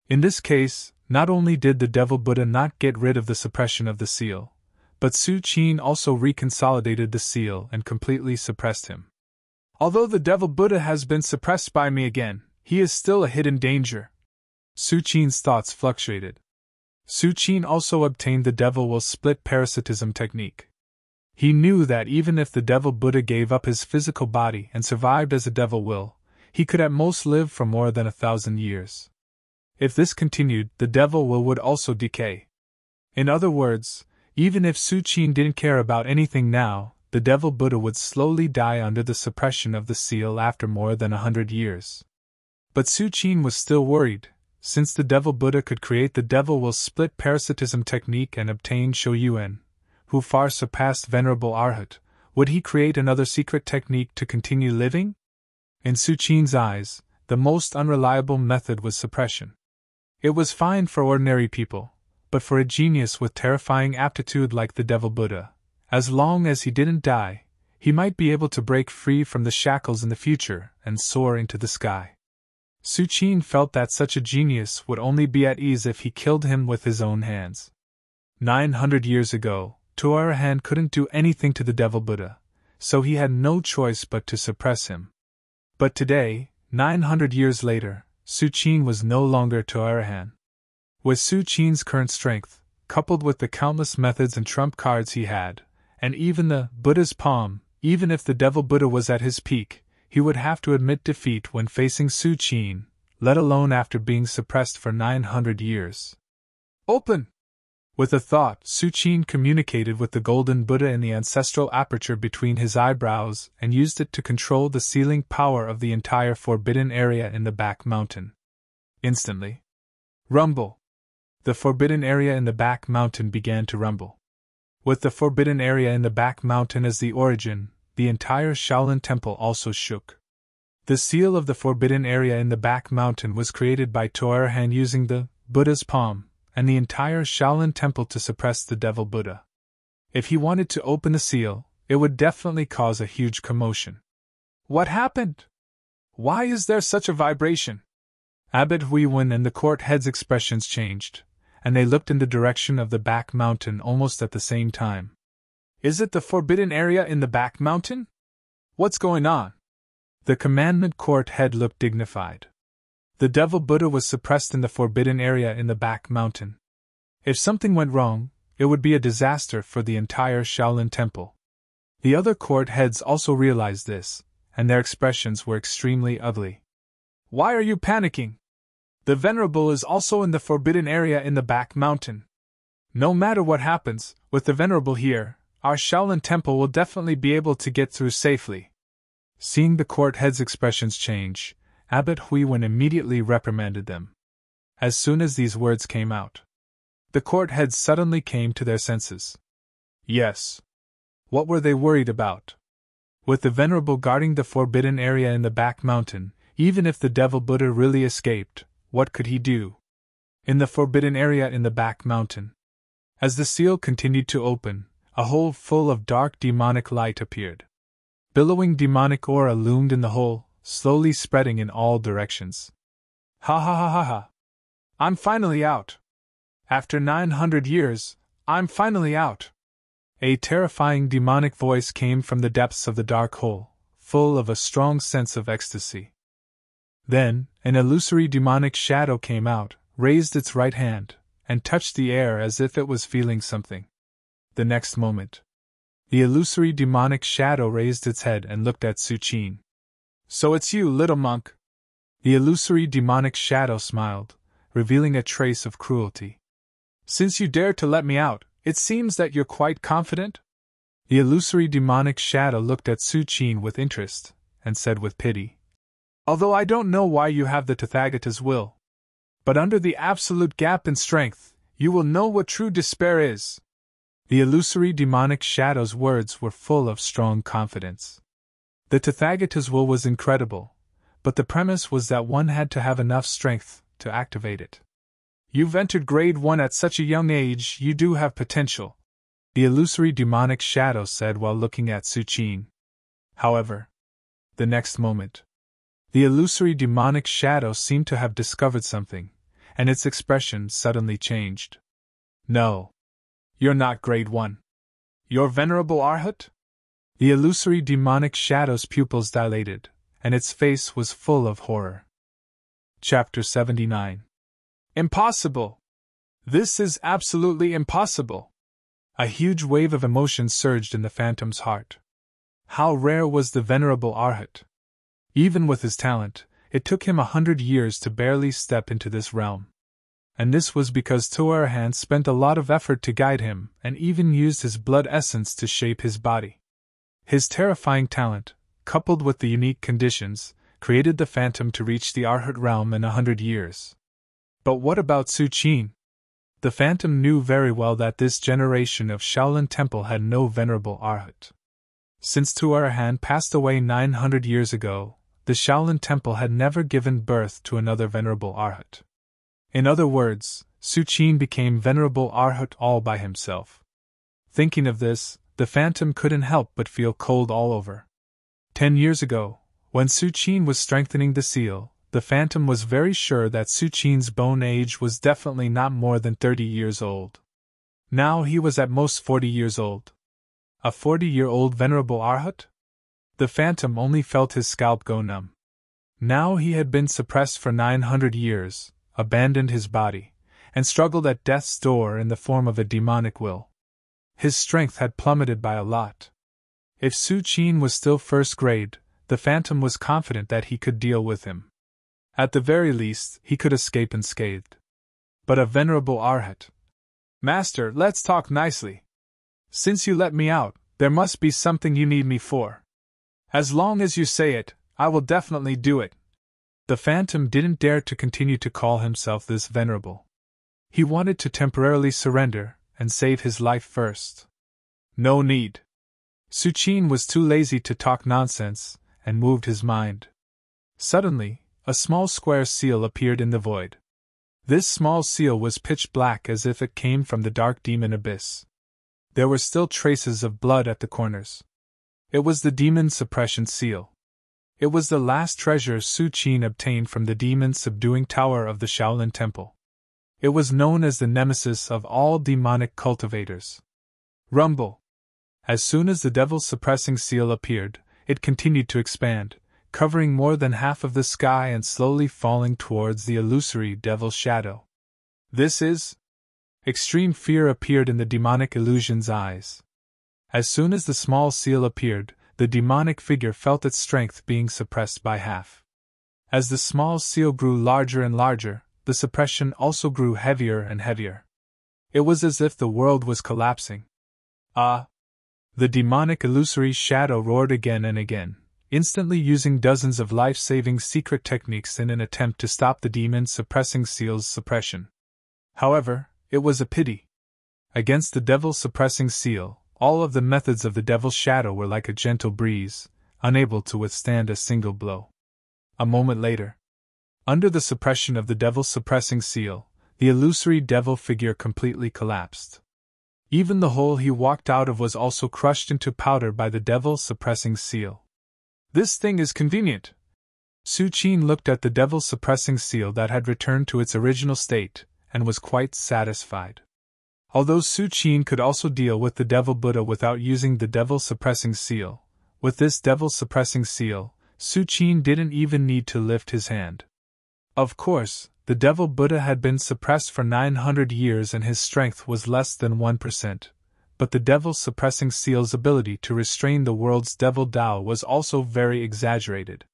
In this case, not only did the Devil Buddha not get rid of the suppression of the seal, but Su Qin also reconsolidated the seal and completely suppressed him. Although the Devil Buddha has been suppressed by me again, he is still a hidden danger. Su Qin's thoughts fluctuated. Su Qin also obtained the Devil Will Split parasitism technique. He knew that even if the Devil Buddha gave up his physical body and survived as a Devil Will, he could at most live for more than 1,000 years. If this continued, the Devil Will would also decay. In other words, even if Su Qin didn't care about anything now, the Devil Buddha would slowly die under the suppression of the seal after more than 100 years. But Su Qin was still worried. Since the Devil Buddha could create the Devil Will Split parasitism technique and obtain Shoyuan, who far surpassed Venerable Arhat, would he create another secret technique to continue living? In Su Qin's eyes, the most unreliable method was suppression. It was fine for ordinary people, but for a genius with terrifying aptitude like the Devil Buddha, as long as he didn't die, he might be able to break free from the shackles in the future and soar into the sky. Su Qin felt that such a genius would only be at ease if he killed him with his own hands. 900 years ago, Toarahan couldn't do anything to the Devil Buddha, so he had no choice but to suppress him. But today, 900 years later, Su Qin was no longer Toarahan. With Su Qin's current strength, coupled with the countless methods and trump cards he had, and even the Buddha's palm, even if the Devil Buddha was at his peak, he would have to admit defeat when facing Su Qin, let alone after being suppressed for 900 years. Open! With a thought, Su Qin communicated with the Golden Buddha in the ancestral aperture between his eyebrows and used it to control the sealing power of the entire forbidden area in the back mountain. Instantly. Rumble! The forbidden area in the back mountain began to rumble. With the forbidden area in the back mountain as the origin, the entire Shaolin Temple also shook. The seal of the forbidden area in the back mountain was created by Toarahan using the Buddha's palm and the entire Shaolin Temple to suppress the Devil Buddha. If he wanted to open the seal, it would definitely cause a huge commotion. What happened? Why is there such a vibration? Abbot Huiwen and the court heads' expressions changed, and they looked in the direction of the back mountain almost at the same time. Is it the forbidden area in the back mountain? What's going on? The commandment court head looked dignified. The Devil Buddha was suppressed in the forbidden area in the back mountain. If something went wrong, it would be a disaster for the entire Shaolin Temple. The other court heads also realized this, and their expressions were extremely ugly. Why are you panicking? The Venerable is also in the forbidden area in the back mountain. No matter what happens, with the Venerable here, our Shaolin Temple will definitely be able to get through safely. Seeing the court heads' expressions change, Abbot Huiwen immediately reprimanded them. As soon as these words came out, the court heads suddenly came to their senses. Yes. What were they worried about? With the Venerable guarding the forbidden area in the back mountain, even if the Devil Buddha really escaped, what could he do? In the forbidden area in the back mountain, as the seal continued to open, a hole full of dark demonic light appeared. Billowing demonic aura loomed in the hole, slowly spreading in all directions. Ha ha ha ha ha! I'm finally out! After 900 years, I'm finally out! A terrifying demonic voice came from the depths of the dark hole, full of a strong sense of ecstasy. Then, an illusory demonic shadow came out, raised its right hand, and touched the air as if it was feeling something. The next moment, the illusory demonic shadow raised its head and looked at Su Qin. So it's you, little monk. The illusory demonic shadow smiled, revealing a trace of cruelty. Since you dared to let me out, it seems that you're quite confident? The illusory demonic shadow looked at Su Qin with interest, and said with pity, Although I don't know why you have the Tathagata's will. But under the absolute gap in strength, you will know what true despair is. The illusory demonic shadow's words were full of strong confidence. The Tathagata's will was incredible, but the premise was that one had to have enough strength to activate it. You've entered grade 1 at such a young age, you do have potential, the illusory demonic shadow said while looking at Suchin. However, the next moment, the illusory demonic shadow seemed to have discovered something, and its expression suddenly changed. No. You're not grade 1. You're Venerable Arhat? The illusory demonic shadow's pupils dilated, and its face was full of horror. Chapter 79. Impossible! This is absolutely impossible! A huge wave of emotion surged in the phantom's heart. How rare was the Venerable Arhat! Even with his talent, it took him 100 years to barely step into this realm. And this was because Tuarahan spent a lot of effort to guide him and even used his blood essence to shape his body. His terrifying talent, coupled with the unique conditions, created the phantom to reach the Arhat realm in 100 years. But what about Suchin? The phantom knew very well that this generation of Shaolin Temple had no Venerable Arhat. Since Tuarahan passed away 900 years ago, the Shaolin Temple had never given birth to another Venerable Arhat. In other words, Suchin became Venerable Arhat all by himself. Thinking of this, the phantom couldn't help but feel cold all over. 10 years ago, when Suchin was strengthening the seal, the phantom was very sure that Suchin's bone age was definitely not more than 30 years old. Now he was at most 40 years old. A 40-year-old Venerable Arhat? The phantom only felt his scalp go numb. Now he had been suppressed for 900 years, abandoned his body, and struggled at death's door in the form of a demonic will. His strength had plummeted by a lot. If Suchin was still first grade, the phantom was confident that he could deal with him. At the very least, he could escape unscathed. But a Venerable Arhat. Master, let's talk nicely. Since you let me out, there must be something you need me for. As long as you say it, I will definitely do it. The phantom didn't dare to continue to call himself this venerable. He wanted to temporarily surrender and save his life first. No need. Suchin was too lazy to talk nonsense and moved his mind. Suddenly, a small square seal appeared in the void. This small seal was pitch black as if it came from the dark demon abyss. There were still traces of blood at the corners. It was the demon suppression seal. It was the last treasure Suchin obtained from the demon-subduing tower of the Shaolin Temple. It was known as the nemesis of all demonic cultivators. Rumble! As soon as the devil-suppressing seal appeared, it continued to expand, covering more than half of the sky and slowly falling towards the illusory devil's shadow. This is... Extreme fear appeared in the demonic illusion's eyes. As soon as the small seal appeared, the demonic figure felt its strength being suppressed by half. As the small seal grew larger and larger, the suppression also grew heavier and heavier. It was as if the world was collapsing. Ah! The demonic illusory shadow roared again and again, instantly using dozens of life-saving secret techniques in an attempt to stop the demon-suppressing seal's suppression. However, it was a pity. Against the devil-suppressing seal, all of the methods of the devil's shadow were like a gentle breeze, unable to withstand a single blow. A moment later, under the suppression of the devil-suppressing seal, the illusory devil figure completely collapsed. Even the hole he walked out of was also crushed into powder by the devil-suppressing seal. This thing is convenient. Suchin looked at the devil-suppressing seal that had returned to its original state, and was quite satisfied. Although Suchin could also deal with the Devil Buddha without using the devil-suppressing seal, with this devil-suppressing seal, Suchin didn't even need to lift his hand. Of course, the Devil Buddha had been suppressed for 900 years and his strength was less than 1%, but the devil-suppressing seal's ability to restrain the world's Devil Tao was also very exaggerated.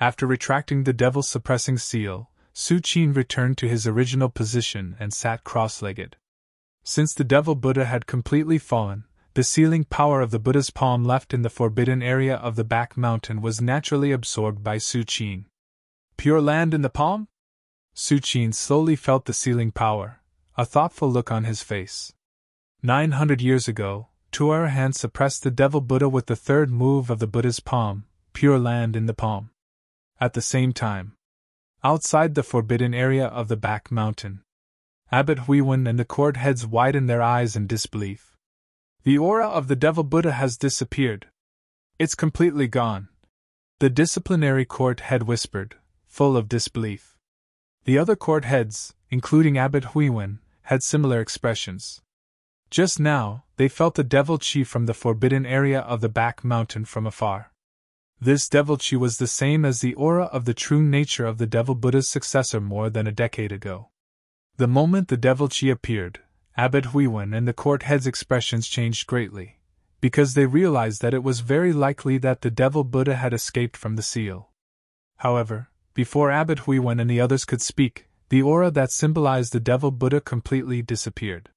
After retracting the devil-suppressing seal, Suchin returned to his original position and sat cross-legged. Since the Devil Buddha had completely fallen, the sealing power of the Buddha's palm left in the forbidden area of the back mountain was naturally absorbed by Suchin. Pure land in the palm? Su Qin slowly felt the sealing power, a thoughtful look on his face. 900 years ago, Tuarahan suppressed the devil Buddha with the third move of the Buddha's palm, pure land in the palm. At the same time, outside the forbidden area of the back mountain, Abbot Huiwen and the court heads widened their eyes in disbelief. The aura of the devil Buddha has disappeared. It's completely gone, the disciplinary court head whispered, full of disbelief. The other court heads, including Abbot Huiwen, had similar expressions. Just now, they felt the devil chi from the forbidden area of the back mountain from afar. This devil chi was the same as the aura of the true nature of the devil Buddha's successor more than a decade ago. The moment the devil chi appeared, Abbot Huiwen and the court heads' expressions changed greatly, because they realized that it was very likely that the devil Buddha had escaped from the seal. However, before Abbot Huiwen and the others could speak, the aura that symbolized the devil Buddha completely disappeared.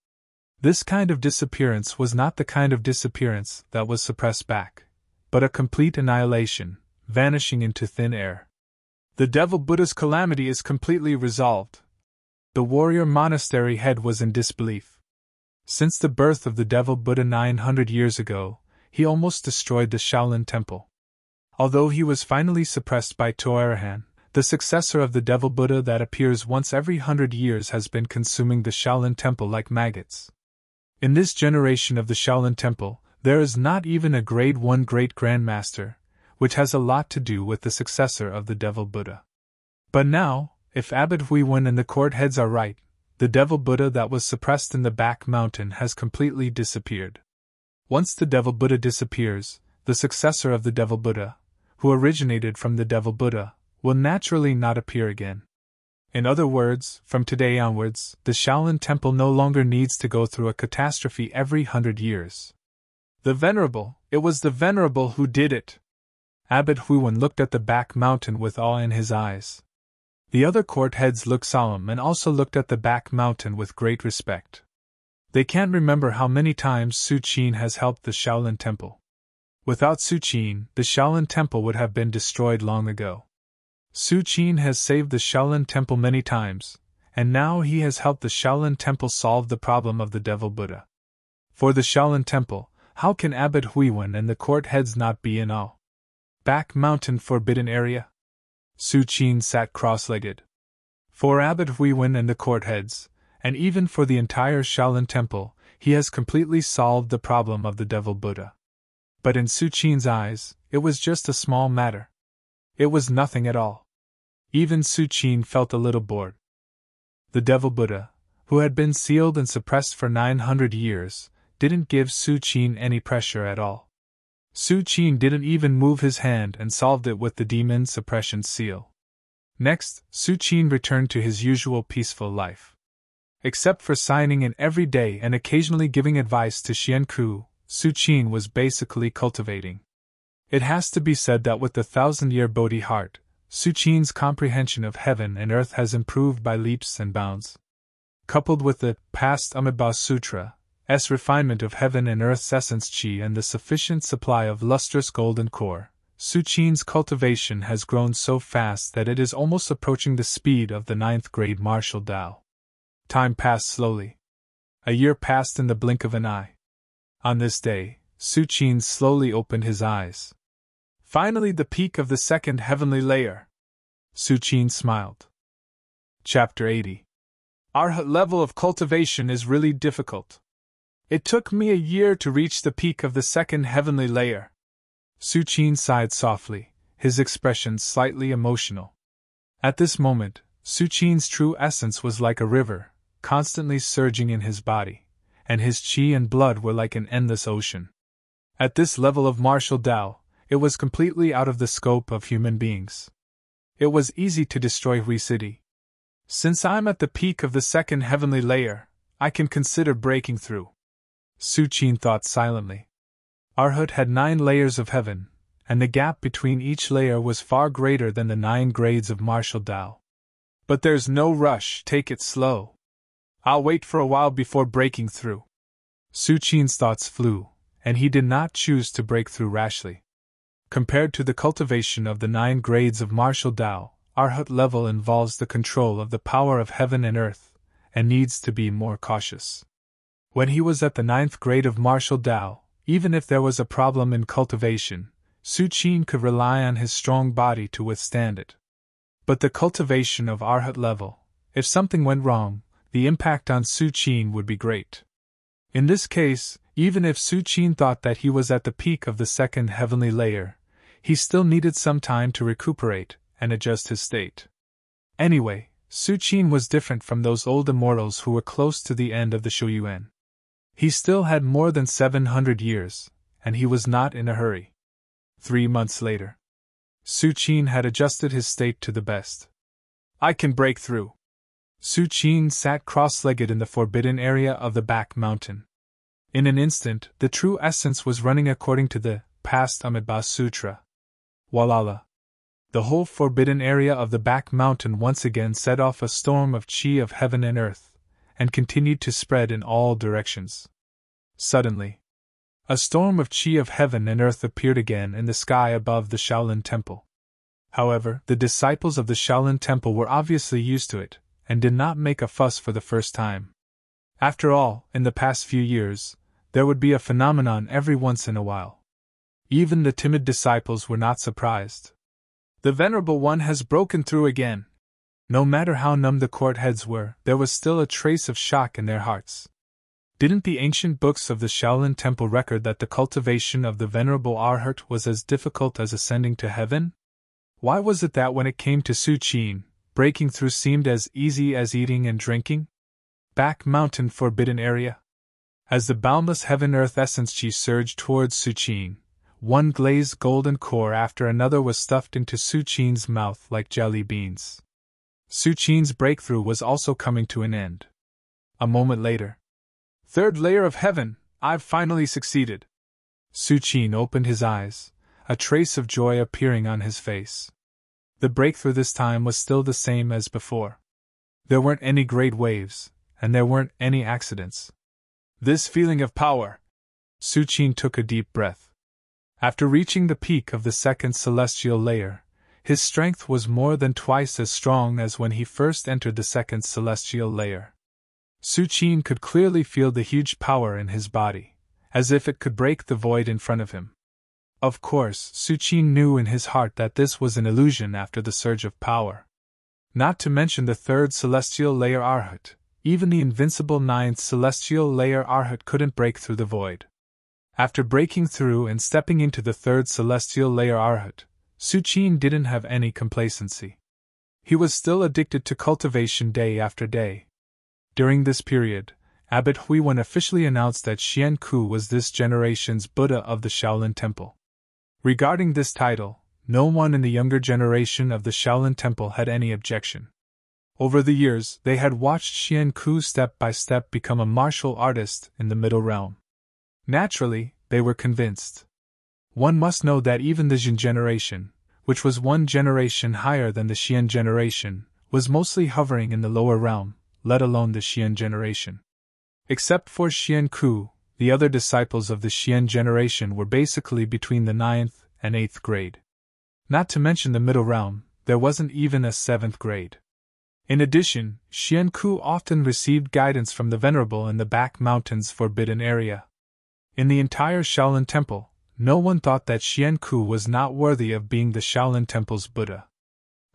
This kind of disappearance was not the kind of disappearance that was suppressed back, but a complete annihilation, vanishing into thin air. The devil Buddha's calamity is completely resolved. The warrior monastery head was in disbelief. Since the birth of the devil Buddha 900 years ago, he almost destroyed the Shaolin Temple. Although he was finally suppressed by Tuarahan, the successor of the devil Buddha that appears once every 100 years has been consuming the Shaolin Temple like maggots. In this generation of the Shaolin Temple, there is not even a Grade 1 Great Grandmaster, which has a lot to do with the successor of the devil Buddha. But now, if Abbot Huiwen and the court heads are right, the devil Buddha that was suppressed in the back mountain has completely disappeared. Once the devil Buddha disappears, the successor of the devil Buddha, who originated from the devil Buddha, will naturally not appear again. In other words, from today onwards, the Shaolin Temple no longer needs to go through a catastrophe every 100 years. It was the Venerable who did it! Abbot Huiwen looked at the back mountain with awe in his eyes. The other court heads looked solemn and also looked at the back mountain with great respect. They can't remember how many times Su Qin has helped the Shaolin Temple. Without Su Qin, the Shaolin Temple would have been destroyed long ago. Su Qin has saved the Shaolin Temple many times, and now he has helped the Shaolin Temple solve the problem of the devil Buddha. For the Shaolin Temple, how can Abbot Huiwen and the court heads not be in awe? Back mountain forbidden area? Su Qin sat cross-legged. For Abbot Huiwen and the court heads, and even for the entire Shaolin Temple, he has completely solved the problem of the devil Buddha. But in Su Qin's eyes, it was just a small matter. It was nothing at all. Even Su Qin felt a little bored. The devil Buddha, who had been sealed and suppressed for 900 years, didn't give Su Qin any pressure at all. Su Qin didn't even move his hand and solved it with the demon suppression seal. Next, Su Qin returned to his usual peaceful life. Except for signing in every day and occasionally giving advice to Xian Ku, Su Qin was basically cultivating. It has to be said that with the 1,000-year Bodhi heart, Su Qin's comprehension of heaven and earth has improved by leaps and bounds. Coupled with the past Amitabha Sutra's refinement of heaven and earth's essence chi and the sufficient supply of lustrous golden core, Su Qin's cultivation has grown so fast that it is almost approaching the speed of the 9th grade martial Tao. Time passed slowly. A year passed in the blink of an eye. On this day, Su Qin slowly opened his eyes. Finally, the peak of the second heavenly layer. Su Qin smiled. Chapter 80. Our level of cultivation is really difficult. It took me a year to reach the peak of the second heavenly layer. Su Qin sighed softly, his expression slightly emotional. At this moment, Su Qin's true essence was like a river, constantly surging in his body, and his qi and blood were like an endless ocean. At this level of martial Tao, it was completely out of the scope of human beings. It was easy to destroy Hui City. Since I'm at the peak of the second heavenly layer, I can consider breaking through. Su Qin thought silently. Arhat had 9 layers of heaven, and the gap between each layer was far greater than the 9 grades of martial Tao. But there's no rush, take it slow. I'll wait for a while before breaking through. Su Qin's thoughts flew, and he did not choose to break through rashly. Compared to the cultivation of the 9 grades of martial Tao, Arhat level involves the control of the power of heaven and earth, and needs to be more cautious. When he was at the 9th grade of martial Tao, even if there was a problem in cultivation, Su Qin could rely on his strong body to withstand it. But the cultivation of Arhat level, if something went wrong, the impact on Su Qin would be great. In this case, even if Su Qin thought that he was at the peak of the 2nd heavenly layer, he still needed some time to recuperate and adjust his state. Anyway, Su Qin was different from those old immortals who were close to the end of the Shouyuan. He still had more than 700 years, and he was not in a hurry. 3 months later, Su Qin had adjusted his state to the best. I can break through. Su Qin sat cross-legged in the forbidden area of the back mountain. In an instant, the true essence was running according to the past Amitabha Sutra. Walala. The whole forbidden area of the back mountain once again set off a storm of qi of heaven and earth, and continued to spread in all directions. Suddenly, a storm of qi of heaven and earth appeared again in the sky above the Shaolin Temple. However, the disciples of the Shaolin Temple were obviously used to it, and did not make a fuss for the first time. After all, in the past few years, there would be a phenomenon every once in a while. Even the timid disciples were not surprised. The Venerable One has broken through again. No matter how numb the court heads were, there was still a trace of shock in their hearts. Didn't the ancient books of the Shaolin Temple record that the cultivation of the Venerable Arhat was as difficult as ascending to heaven? Why was it that when it came to Su Qin, breaking through seemed as easy as eating and drinking? Back mountain forbidden area. As the boundless heaven-earth essence qi surged towards Su Qin, one glazed golden core after another was stuffed into Su Qin's mouth like jelly beans. Su Qin's breakthrough was also coming to an end. A moment later. 3rd layer of heaven, I've finally succeeded. Su Qin opened his eyes, a trace of joy appearing on his face. The breakthrough this time was still the same as before. There weren't any great waves, and there weren't any accidents. This feeling of power. Su Qin took a deep breath. After reaching the peak of the 2nd celestial layer, his strength was more than twice as strong as when he first entered the 2nd celestial layer. Su Qin could clearly feel the huge power in his body, as if it could break the void in front of him. Of course, Su Qin knew in his heart that this was an illusion after the surge of power. Not to mention the 3rd celestial layer Arhat, even the invincible 9th celestial layer Arhat couldn't break through the void. After breaking through and stepping into the 3rd celestial layer Arhat, Su Qin didn't have any complacency. He was still addicted to cultivation day after day. During this period, Abbot Huiwen officially announced that Xian Ku was this generation's Buddha of the Shaolin Temple. Regarding this title, no one in the younger generation of the Shaolin Temple had any objection. Over the years, they had watched Xian Ku step by step become a martial artist in the Middle Realm. Naturally, they were convinced. One must know that even the Jin generation, which was one generation higher than the Xian generation, was mostly hovering in the lower realm, let alone the Xian generation. Except for Xian Ku, the other disciples of the Xian generation were basically between the 9th and 8th grade. Not to mention the middle realm, there wasn't even a 7th grade. In addition, Xian Ku often received guidance from the Venerable in the back mountains forbidden area. In the entire Shaolin Temple, no one thought that Xian Ku was not worthy of being the Shaolin Temple's Buddha.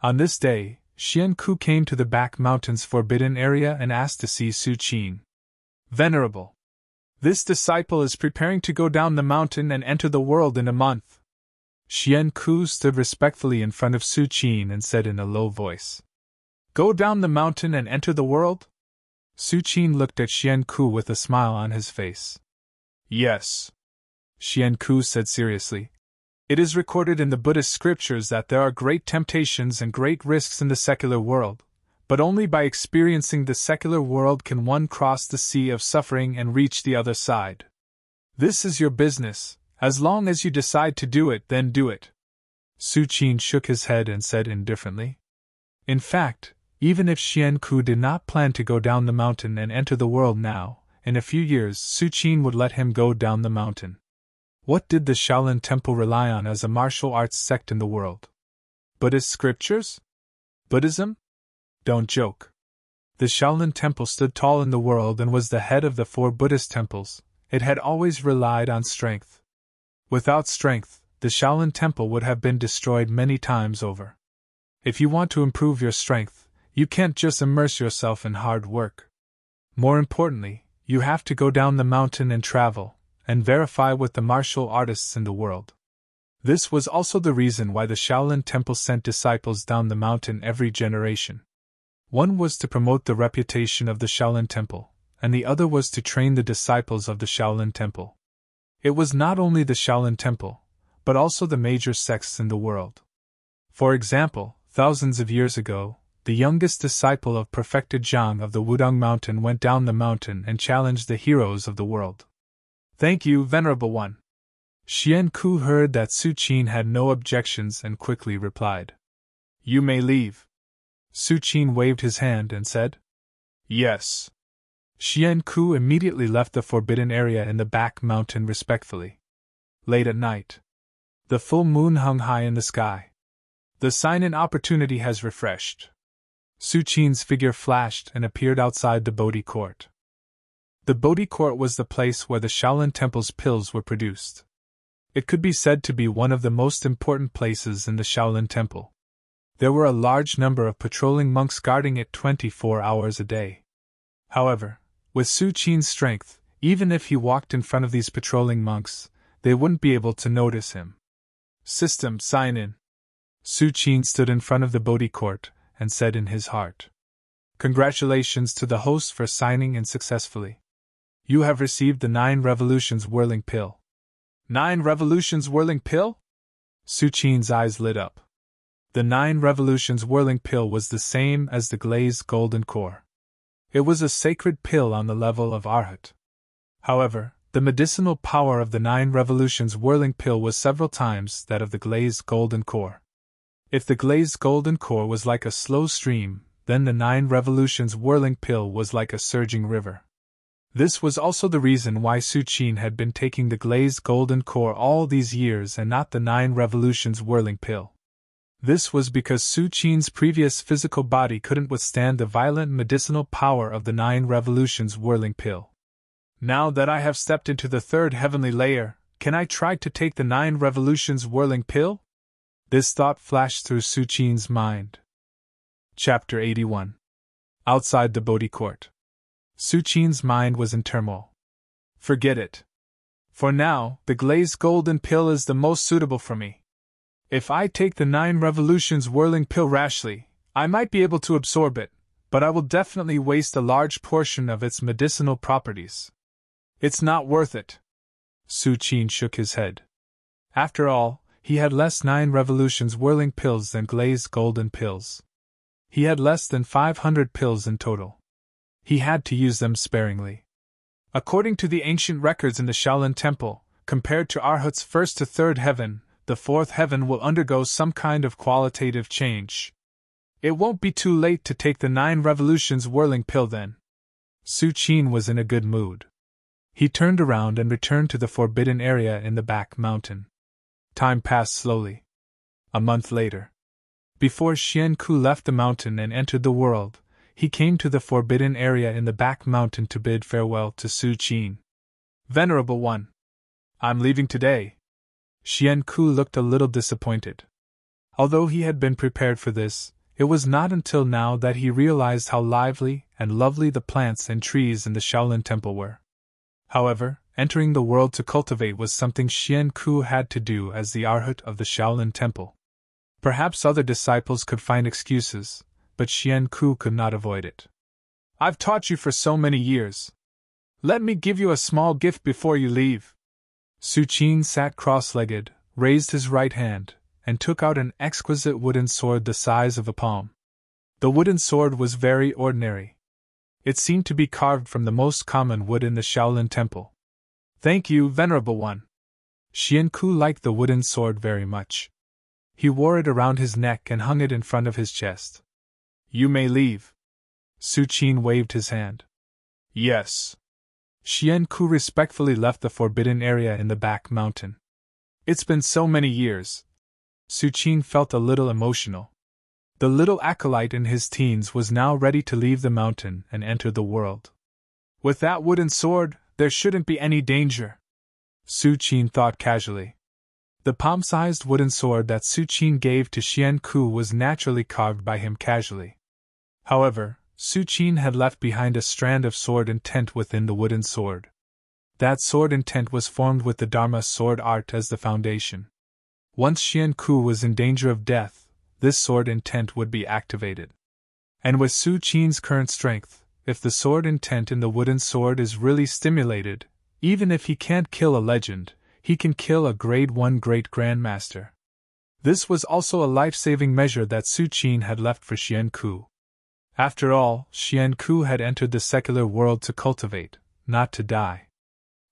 On this day, Xian Ku came to the back mountains forbidden area and asked to see Su Qin. Venerable, this disciple is preparing to go down the mountain and enter the world in a month. Xian Ku stood respectfully in front of Su Qin and said in a low voice, Go down the mountain and enter the world? Su Qin looked at Xian Ku with a smile on his face. Yes. Xian Ku said seriously. It is recorded in the Buddhist scriptures that there are great temptations and great risks in the secular world, but only by experiencing the secular world can one cross the sea of suffering and reach the other side. This is your business. As long as you decide to do it, then do it. Su Qin shook his head and said indifferently. In fact, even if Xian Ku did not plan to go down the mountain and enter the world now, in a few years Su Qin would let him go down the mountain. What did the Shaolin Temple rely on as a martial arts sect in the world? Buddhist scriptures? Buddhism? Don't joke. The Shaolin Temple stood tall in the world and was the head of the 4 Buddhist temples. It had always relied on strength. Without strength, the Shaolin Temple would have been destroyed many times over. If you want to improve your strength, you can't just immerse yourself in hard work. More importantly, you have to go down the mountain and travel, and verify with the martial artists in the world. This was also the reason why the Shaolin Temple sent disciples down the mountain every generation. One was to promote the reputation of the Shaolin Temple, and the other was to train the disciples of the Shaolin Temple. It was not only the Shaolin Temple, but also the major sects in the world. For example, thousands of years ago, the youngest disciple of perfected Zhang of the Wudang Mountain went down the mountain and challenged the heroes of the world. Thank you, Venerable One. Xian Ku heard that Su Qin had no objections and quickly replied. You may leave. Su Qin waved his hand and said, Yes. Xian Ku immediately left the forbidden area in the back mountain respectfully. Late at night. The full moon hung high in the sky. The sign and opportunity has refreshed. Su Qin's figure flashed and appeared outside the Bodhi Court. The Bodhi Court was the place where the Shaolin Temple's pills were produced. It could be said to be one of the most important places in the Shaolin Temple. There were a large number of patrolling monks guarding it 24 hours a day. However, with Su Qin's strength, even if he walked in front of these patrolling monks, they wouldn't be able to notice him. System sign in. Su Qin stood in front of the Bodhi Court and said in his heart, Congratulations to the host for signing in successfully. You have received the 9 Revolutions Whirling Pill. 9 Revolutions Whirling Pill? Su Qin's eyes lit up. The 9 Revolutions Whirling Pill was the same as the glazed golden core. It was a sacred pill on the level of Arhat. However, the medicinal power of the 9 Revolutions Whirling Pill was several times that of the glazed golden core. If the glazed golden core was like a slow stream, then the 9 Revolutions Whirling Pill was like a surging river. This was also the reason why Su Qin had been taking the glazed golden core all these years and not the 9 Revolutions Whirling Pill. This was because Su Qin's previous physical body couldn't withstand the violent medicinal power of the 9 Revolutions Whirling Pill. Now that I have stepped into the 3rd heavenly layer, can I try to take the 9 Revolutions Whirling Pill? This thought flashed through Su Qin's mind. Chapter 81. Outside the Bodhi Court. Su Qin's mind was in turmoil. Forget it. For now, the glazed golden pill is the most suitable for me. If I take the 9 Revolutions Whirling Pill rashly, I might be able to absorb it, but I will definitely waste a large portion of its medicinal properties. It's not worth it. Su Qin shook his head. After all, he had less 9 Revolutions Whirling Pills than glazed golden pills. He had less than 500 pills in total. He had to use them sparingly. According to the ancient records in the Shaolin Temple, compared to Arhat's 1st to 3rd heaven, the 4th heaven will undergo some kind of qualitative change. It won't be too late to take the 9 Revolutions Whirling Pill then. Su Qin was in a good mood. He turned around and returned to the forbidden area in the back mountain. Time passed slowly. A month later. Before Xian Ku left the mountain and entered the world, he came to the forbidden area in the back mountain to bid farewell to Su Qin. Venerable One, I'm leaving today. Xian Ku looked a little disappointed. Although he had been prepared for this, it was not until now that he realized how lively and lovely the plants and trees in the Shaolin Temple were. However, entering the world to cultivate was something Xian Ku had to do as the Arhat of the Shaolin Temple. Perhaps other disciples could find excuses, but Xian Ku could not avoid it. I've taught you for so many years. Let me give you a small gift before you leave. Su Qin sat cross-legged, raised his right hand, and took out an exquisite wooden sword the size of a palm. The wooden sword was very ordinary. It seemed to be carved from the most common wood in the Shaolin Temple. Thank you, Venerable One. Xian Ku liked the wooden sword very much. He wore it around his neck and hung it in front of his chest. You may leave. Su Qin waved his hand. Yes. Xian Ku respectfully left the forbidden area in the back mountain. It's been so many years. Su Qin felt a little emotional. The little acolyte in his teens was now ready to leave the mountain and enter the world. With that wooden sword, there shouldn't be any danger, Su Qin thought casually. The palm-sized wooden sword that Su Qin gave to Xian Ku was naturally carved by him casually. However, Su Qin had left behind a strand of sword intent within the wooden sword. That sword intent was formed with the Dharma sword art as the foundation. Once Xian Ku was in danger of death, this sword intent would be activated. And with Su Qin's current strength, if the sword intent in the wooden sword is really stimulated, even if he can't kill a legend, he can kill a grade 1 great grandmaster. This was also a life-saving measure that Su Qin had left for Xian Ku. After all, Xian Ku had entered the secular world to cultivate, not to die.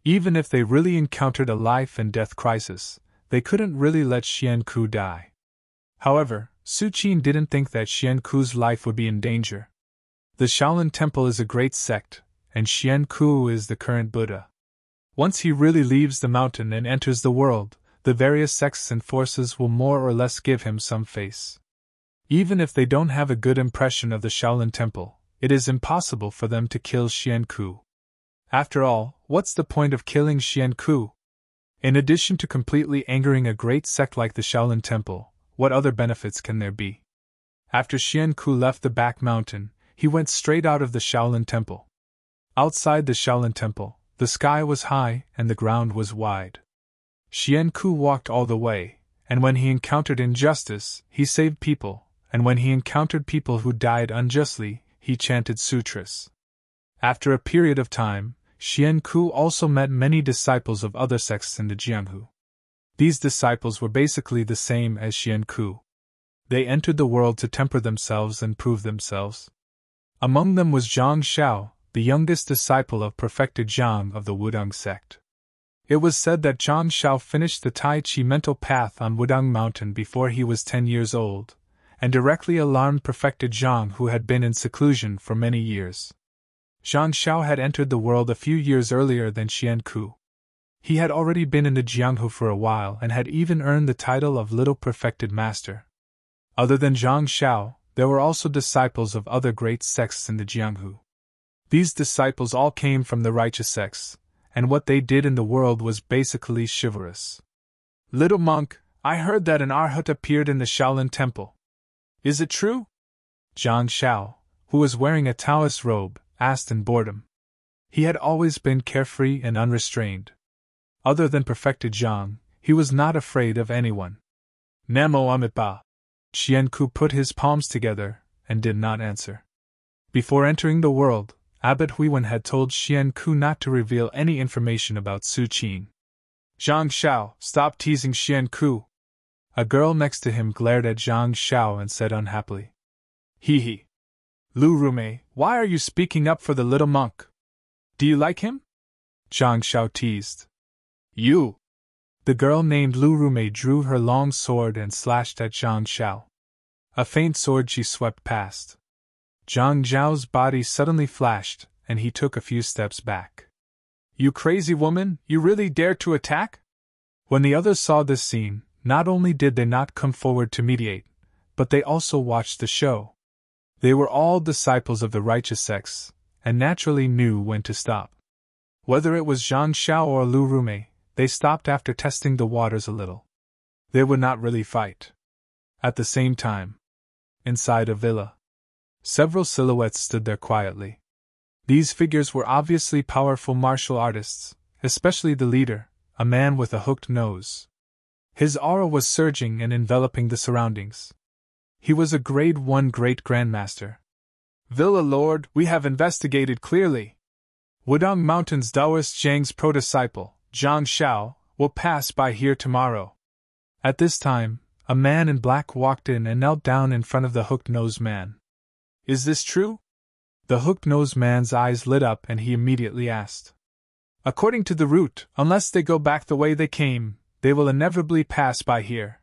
Even if they really encountered a life and death crisis, they couldn't really let Xian Ku die. However, Su Qin didn't think that Xian Ku's life would be in danger. The Shaolin Temple is a great sect, and Xian Ku is the current Buddha. Once he really leaves the mountain and enters the world, the various sects and forces will more or less give him some face. Even if they don't have a good impression of the Shaolin Temple, it is impossible for them to kill Xian Ku. After all, what's the point of killing Xian Ku? In addition to completely angering a great sect like the Shaolin Temple, what other benefits can there be? After Xian Ku left the back mountain, he went straight out of the Shaolin Temple. Outside the Shaolin Temple, the sky was high and the ground was wide. Xian Ku walked all the way, and when he encountered injustice, he saved people, and when he encountered people who died unjustly, he chanted sutras. After a period of time, Xian Ku also met many disciples of other sects in the Jianghu. These disciples were basically the same as Xian Ku. They entered the world to temper themselves and prove themselves. Among them was Zhang Xiao, the youngest disciple of perfected Zhang of the Wudang sect. It was said that Zhang Xiao finished the Tai Chi mental path on Wudang Mountain before he was 10 years old, and directly alarmed perfected Zhang, who had been in seclusion for many years. Zhang Xiao had entered the world a few years earlier than Xian Ku. He had already been in the Jianghu for a while and had even earned the title of Little Perfected Master. Other than Zhang Xiao, there were also disciples of other great sects in the Jianghu. These disciples all came from the righteous sects, and what they did in the world was basically chivalrous. "Little monk, I heard that an Arhat appeared in the Shaolin Temple. Is it true?" Zhang Xiao, who was wearing a Taoist robe, asked in boredom. He had always been carefree and unrestrained. Other than perfected Zhang, he was not afraid of anyone. "Namo Amitabha." Xian Ku put his palms together and did not answer. Before entering the world, Abbot Huiwen had told Xian Ku not to reveal any information about Su Qin. "Zhang Xiao, stop teasing Xian Ku." A girl next to him glared at Zhang Xiao and said unhappily, "Hee hee. Lu Rumei, why are you speaking up for the little monk? Do you like him?" Zhang Xiao teased. "You!" The girl named Lu Rumei drew her long sword and slashed at Zhang Xiao. A faint sword she swept past. Zhang Xiao's body suddenly flashed, and he took a few steps back. "You crazy woman, you really dared to attack?" When the others saw this scene, not only did they not come forward to mediate, but they also watched the show. They were all disciples of the righteous sects, and naturally knew when to stop. Whether it was Zhang Xiao or Lu Rumei, they stopped after testing the waters a little. They would not really fight. At the same time, inside a villa, several silhouettes stood there quietly. These figures were obviously powerful martial artists, especially the leader, a man with a hooked nose. His aura was surging and enveloping the surroundings. He was a grade 1 great grandmaster. "Villa Lord, we have investigated clearly. Wudang Mountain's Taoist Zhang's pro-disciple, Zhang Xiao, will pass by here tomorrow." At this time, a man in black walked in and knelt down in front of the hooked-nosed man. "Is this true?" The hooked-nosed man's eyes lit up and he immediately asked. "According to the route, unless they go back the way they came, they will inevitably pass by here,"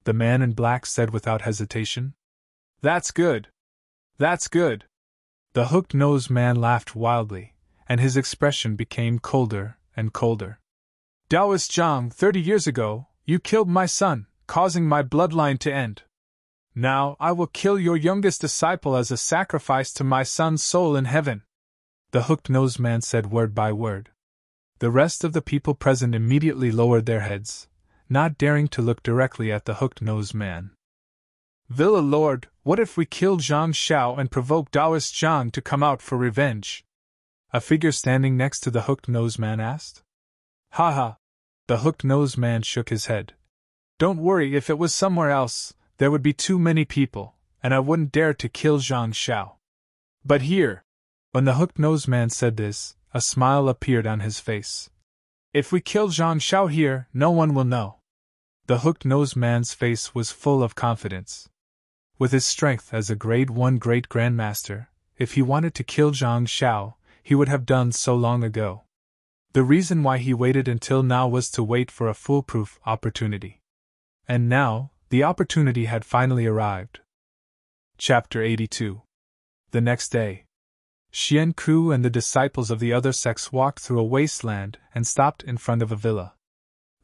the man in black said without hesitation. "That's good. That's good." The hooked-nosed man laughed wildly, and his expression became colder and colder. "Taoist Zhang, 30 years ago, you killed my son, causing my bloodline to end. Now I will kill your youngest disciple as a sacrifice to my son's soul in heaven, the hooked-nosed man said word by word. The rest of the people present immediately lowered their heads, not daring to look directly at the hooked-nosed man. Villa Lord, what if we kill Zhang Xiao and provoke Taoist Zhang to come out for revenge? A figure standing next to the hooked-nosed man asked. Ha ha! The hooked-nosed man shook his head. Don't worry, if it was somewhere else, there would be too many people, and I wouldn't dare to kill Zhang Xiao. But here… When the hooked-nosed man said this, a smile appeared on his face. If we kill Zhang Xiao here, no one will know. The hooked-nosed man's face was full of confidence. With his strength as a Grade 1 Great Grandmaster, if he wanted to kill Zhang Xiao, he would have done so long ago. The reason why he waited until now was to wait for a foolproof opportunity. And now, the opportunity had finally arrived. Chapter 82. The next day, Xian Ku and the disciples of the other sects walked through a wasteland and stopped in front of a villa.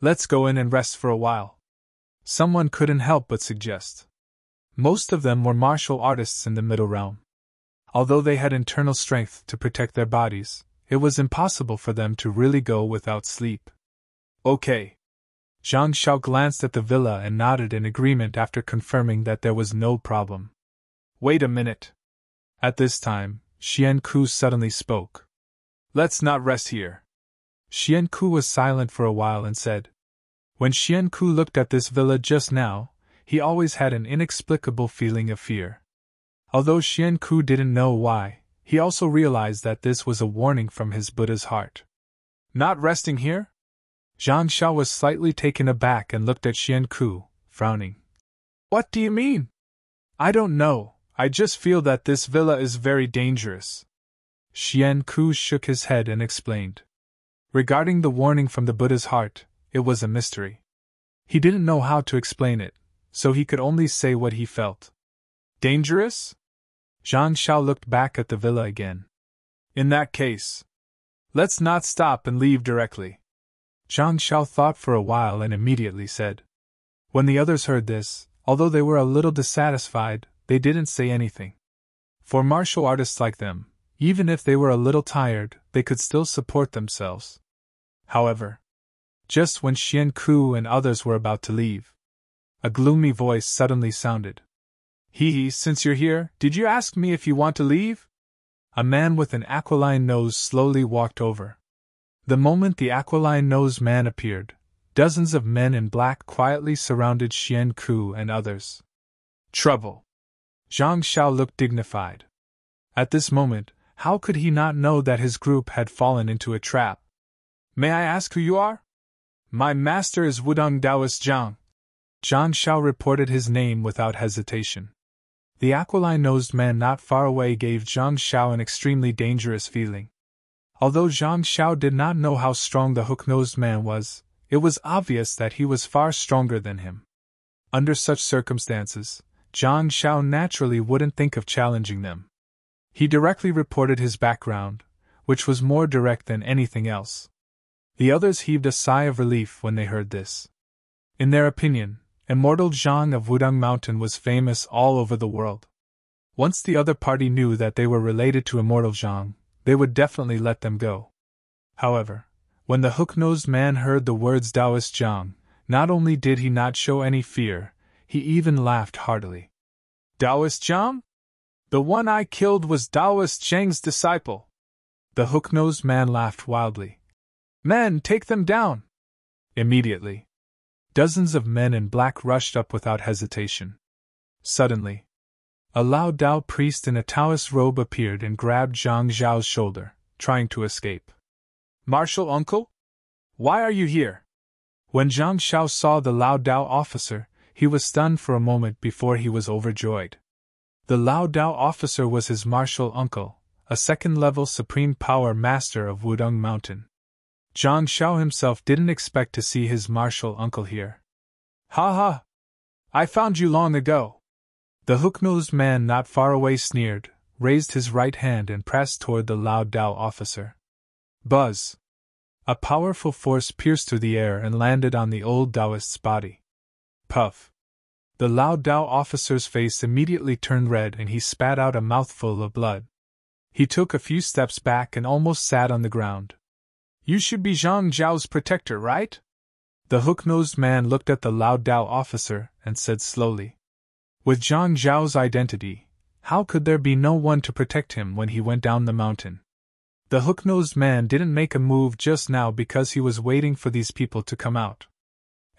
Let's go in and rest for a while, someone couldn't help but suggest. Most of them were martial artists in the Middle Realm. Although they had internal strength to protect their bodies, it was impossible for them to really go without sleep. Okay. Zhang Xiao glanced at the villa and nodded in agreement after confirming that there was no problem. Wait a minute. At this time, Xian Ku suddenly spoke. Let's not rest here. Xian Ku was silent for a while and said. When Xian Ku looked at this villa just now, he always had an inexplicable feeling of fear. Although Xian Ku didn't know why, he also realized that this was a warning from his Buddha's heart. Not resting here? Zhang Xiao was slightly taken aback and looked at Xian Ku, frowning. What do you mean? I don't know, I just feel that this villa is very dangerous. Xian Ku shook his head and explained. Regarding the warning from the Buddha's heart, it was a mystery. He didn't know how to explain it, so he could only say what he felt. Dangerous? Zhang Xiao looked back at the villa again. In that case, let's not stop and leave directly. Zhang Xiao thought for a while and immediately said. When the others heard this, although they were a little dissatisfied, they didn't say anything. For martial artists like them, even if they were a little tired, they could still support themselves. However, just when Xian Ku and others were about to leave, a gloomy voice suddenly sounded. Hee, since you're here, did you ask me if you want to leave? A man with an aquiline nose slowly walked over. The moment the aquiline-nosed man appeared, dozens of men in black quietly surrounded Xian Ku and others. Trouble. Zhang Xiao looked dignified. At this moment, how could he not know that his group had fallen into a trap? May I ask who you are? My master is Wudong Taoist Zhang. Zhang Xiao reported his name without hesitation. The aquiline-nosed man not far away gave Zhang Xiao an extremely dangerous feeling. Although Zhang Xiao did not know how strong the hook-nosed man was, it was obvious that he was far stronger than him. Under such circumstances, Zhang Xiao naturally wouldn't think of challenging them. He directly reported his background, which was more direct than anything else. The others heaved a sigh of relief when they heard this. In their opinion, Immortal Zhang of Wudong Mountain was famous all over the world. Once the other party knew that they were related to Immortal Zhang, they would definitely let them go. However, when the hook-nosed man heard the words Taoist Zhang, not only did he not show any fear, he even laughed heartily. Taoist Zhang? The one I killed was Taoist Zhang's disciple. The hook-nosed man laughed wildly. Men, take them down! Immediately, dozens of men in black rushed up without hesitation. Suddenly, a Lao Dao priest in a Taoist robe appeared and grabbed Zhang Zhao's shoulder, trying to escape. Martial uncle? Why are you here? When Zhang Xiao saw the Lao Dao officer, he was stunned for a moment before he was overjoyed. The Lao Dao officer was his martial uncle, a second-level supreme power master of Wudong Mountain. Zhang Xiao himself didn't expect to see his martial uncle here. Ha ha! I found you long ago. The hook-nosed man not far away sneered, raised his right hand and pressed toward the Lao Dao officer. Buzz! A powerful force pierced through the air and landed on the old Taoist's body. Puff! The Lao Dao officer's face immediately turned red and he spat out a mouthful of blood. He took a few steps back and almost sat on the ground. You should be Zhang Zhao's protector, right? The hook-nosed man looked at the Lao Dao officer and said slowly. With Zhang Zhao's identity, how could there be no one to protect him when he went down the mountain? The hook-nosed man didn't make a move just now because he was waiting for these people to come out.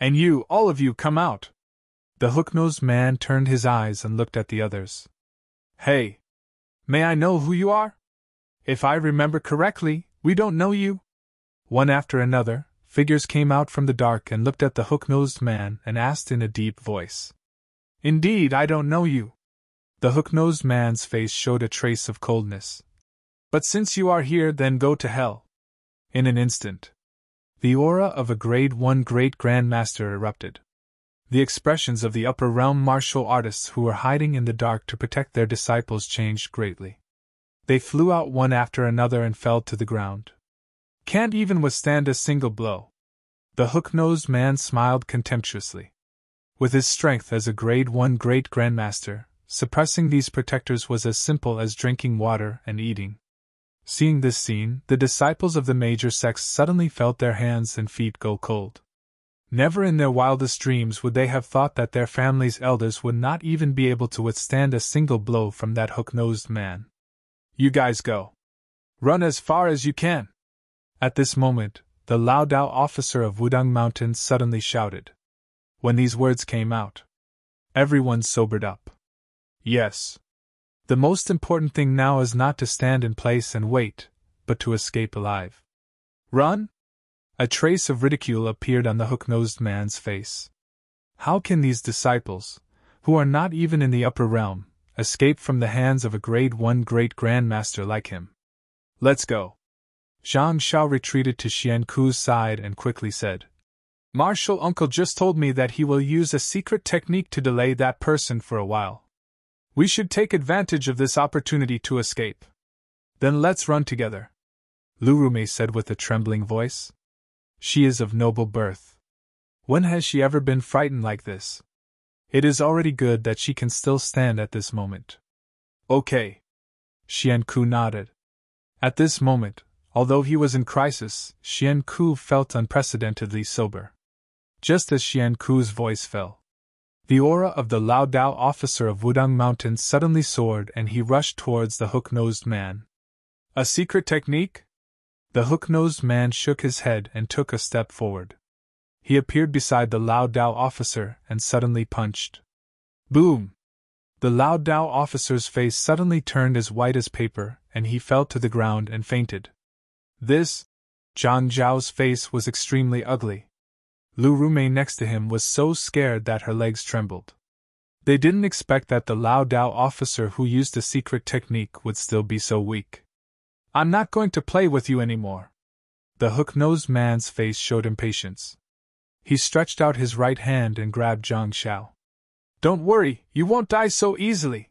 And you, all of you, come out! The hook-nosed man turned his eyes and looked at the others. Hey! May I know who you are? If I remember correctly, we don't know you. One after another, figures came out from the dark and looked at the hook-nosed man and asked in a deep voice. Indeed, I don't know you. The hook-nosed man's face showed a trace of coldness. But since you are here, then go to hell. In an instant, the aura of a Grade 1 Great Grandmaster erupted. The expressions of the upper realm martial artists who were hiding in the dark to protect their disciples changed greatly. They flew out one after another and fell to the ground. Can't even withstand a single blow. The hook-nosed man smiled contemptuously. With his strength as a Grade 1 Great Grandmaster, suppressing these protectors was as simple as drinking water and eating. Seeing this scene, the disciples of the major sects suddenly felt their hands and feet go cold. Never in their wildest dreams would they have thought that their family's elders would not even be able to withstand a single blow from that hook-nosed man. You guys go. Run as far as you can. At this moment, the Lao Dao officer of Wudang Mountain suddenly shouted. When these words came out, everyone sobered up. Yes. The most important thing now is not to stand in place and wait, but to escape alive. Run? A trace of ridicule appeared on the hook-nosed man's face. How can these disciples, who are not even in the upper realm, escape from the hands of a Grade 1 Great Grandmaster like him? Let's go. Zhang Zhao retreated to Xian Ku's side and quickly said, Martial Uncle just told me that he will use a secret technique to delay that person for a while. We should take advantage of this opportunity to escape. Then let's run together. Lu Rumei said with a trembling voice. She is of noble birth. When has she ever been frightened like this? It is already good that she can still stand at this moment. Okay. Xian Ku nodded. At this moment, although he was in crisis, Xian Ku felt unprecedentedly sober. Just as Xian Ku's voice fell, the aura of the Lao Dao officer of Wudang Mountain suddenly soared and he rushed towards the hook-nosed man. A secret technique? The hook-nosed man shook his head and took a step forward. He appeared beside the Lao Dao officer and suddenly punched. Boom! The Lao Dao officer's face suddenly turned as white as paper and he fell to the ground and fainted. This, Zhang Zhao's face was extremely ugly. Lu Rumei next to him was so scared that her legs trembled. They didn't expect that the Lao Dao officer who used a secret technique would still be so weak. I'm not going to play with you anymore. The hook-nosed man's face showed impatience. He stretched out his right hand and grabbed Zhang Zhao. Don't worry, you won't die so easily.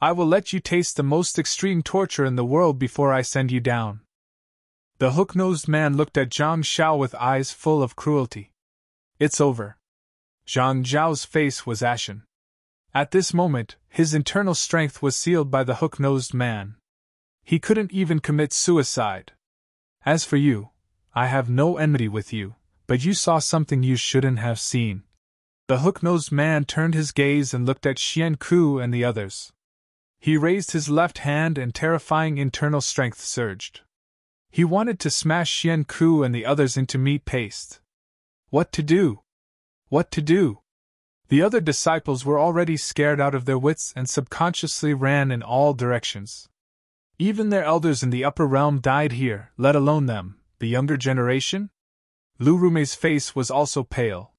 I will let you taste the most extreme torture in the world before I send you down. The hook-nosed man looked at Zhang Zhao with eyes full of cruelty. It's over. Zhang Zhao's face was ashen. At this moment, his internal strength was sealed by the hook-nosed man. He couldn't even commit suicide. As for you, I have no enmity with you, but you saw something you shouldn't have seen. The hook-nosed man turned his gaze and looked at Xian Ku and the others. He raised his left hand and terrifying internal strength surged. He wanted to smash Xian Ku and the others into meat paste. What to do? What to do? The other disciples were already scared out of their wits and subconsciously ran in all directions. Even their elders in the upper realm died here, let alone them, the younger generation? Lu Rumei's face was also pale.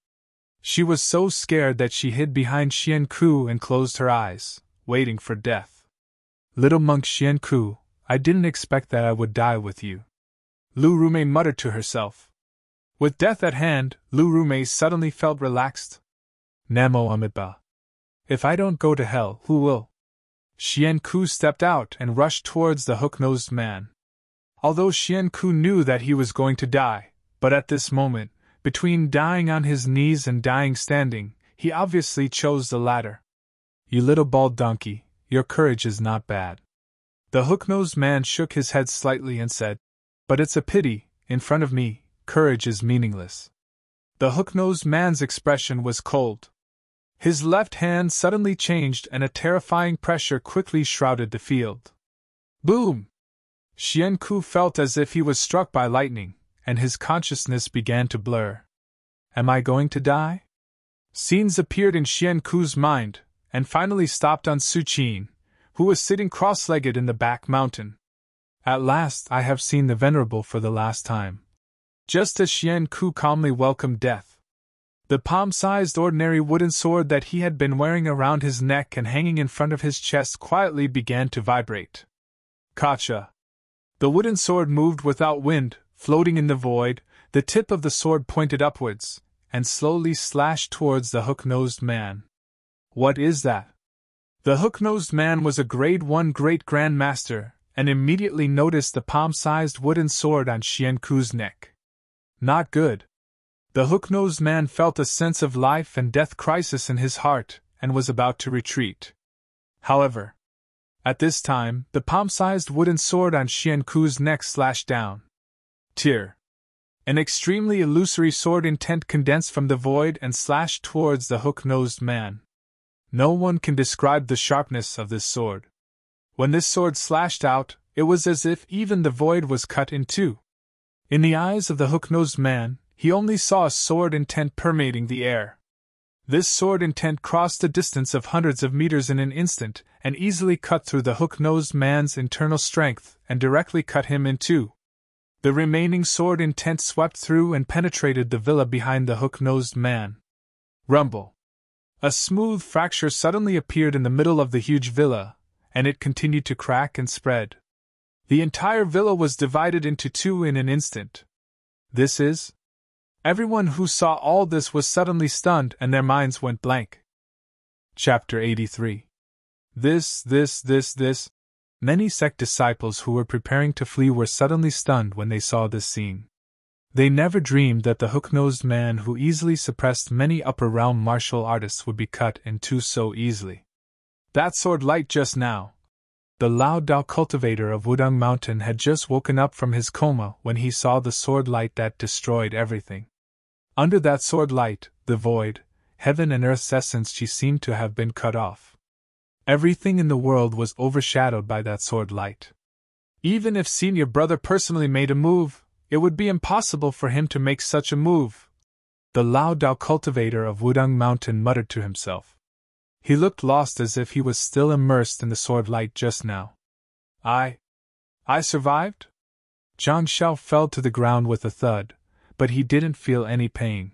She was so scared that she hid behind Xian Ku and closed her eyes, waiting for death. Little monk Xian Ku, I didn't expect that I would die with you. Lu Rumei muttered to herself. With death at hand, Lu Rumei suddenly felt relaxed. Namo Amidba. If I don't go to hell, who will? Xian Ku stepped out and rushed towards the hook-nosed man. Although Xian Ku knew that he was going to die, but at this moment, between dying on his knees and dying standing, he obviously chose the latter. "You little bald donkey, your courage is not bad." The hook-nosed man shook his head slightly and said, "But it's a pity, in front of me, courage is meaningless." The hook-nosed man's expression was cold. His left hand suddenly changed and a terrifying pressure quickly shrouded the field. Boom! Xianku felt as if he was struck by lightning, and his consciousness began to blur. Am I going to die? Scenes appeared in Xianku's mind, and finally stopped on Su Qin, who was sitting cross-legged in the back mountain. At last I have seen the Venerable for the last time. Just as Xianku calmly welcomed death, the palm-sized ordinary wooden sword that he had been wearing around his neck and hanging in front of his chest quietly began to vibrate. Kacha! The wooden sword moved without wind, floating in the void, the tip of the sword pointed upwards, and slowly slashed towards the hook-nosed man. What is that? The hook-nosed man was a Grade 1 Great Grand Master, and immediately noticed the palm-sized wooden sword on Xianku's neck. Not good. The hook-nosed man felt a sense of life and death crisis in his heart, and was about to retreat. However, at this time, the palm-sized wooden sword on Xianku's neck slashed down. Tear. An extremely illusory sword intent condensed from the void and slashed towards the hook-nosed man. No one can describe the sharpness of this sword. When this sword slashed out, it was as if even the void was cut in two. In the eyes of the hook-nosed man, he only saw a sword intent permeating the air. This sword intent crossed a distance of hundreds of meters in an instant, and easily cut through the hook-nosed man's internal strength, and directly cut him in two. The remaining sword intent swept through and penetrated the villa behind the hook-nosed man. Rumble! A smooth fracture suddenly appeared in the middle of the huge villa, and it continued to crack and spread. The entire villa was divided into two in an instant. This is? Everyone who saw all this was suddenly stunned and their minds went blank. Chapter 83. This. Many sect disciples who were preparing to flee were suddenly stunned when they saw this scene. They never dreamed that the hook-nosed man who easily suppressed many upper-realm martial artists would be cut in two so easily. That sword light just now. The Lao Dao cultivator of Wudang Mountain had just woken up from his coma when he saw the sword light that destroyed everything. Under that sword light, the void, heaven and earth's essence seemed to have been cut off. Everything in the world was overshadowed by that sword light. Even if Senior Brother personally made a move, it would be impossible for him to make such a move. The Lao Dao cultivator of Wudang Mountain muttered to himself. He looked lost as if he was still immersed in the sword light just now. I survived? Zhang Xiao fell to the ground with a thud, but he didn't feel any pain.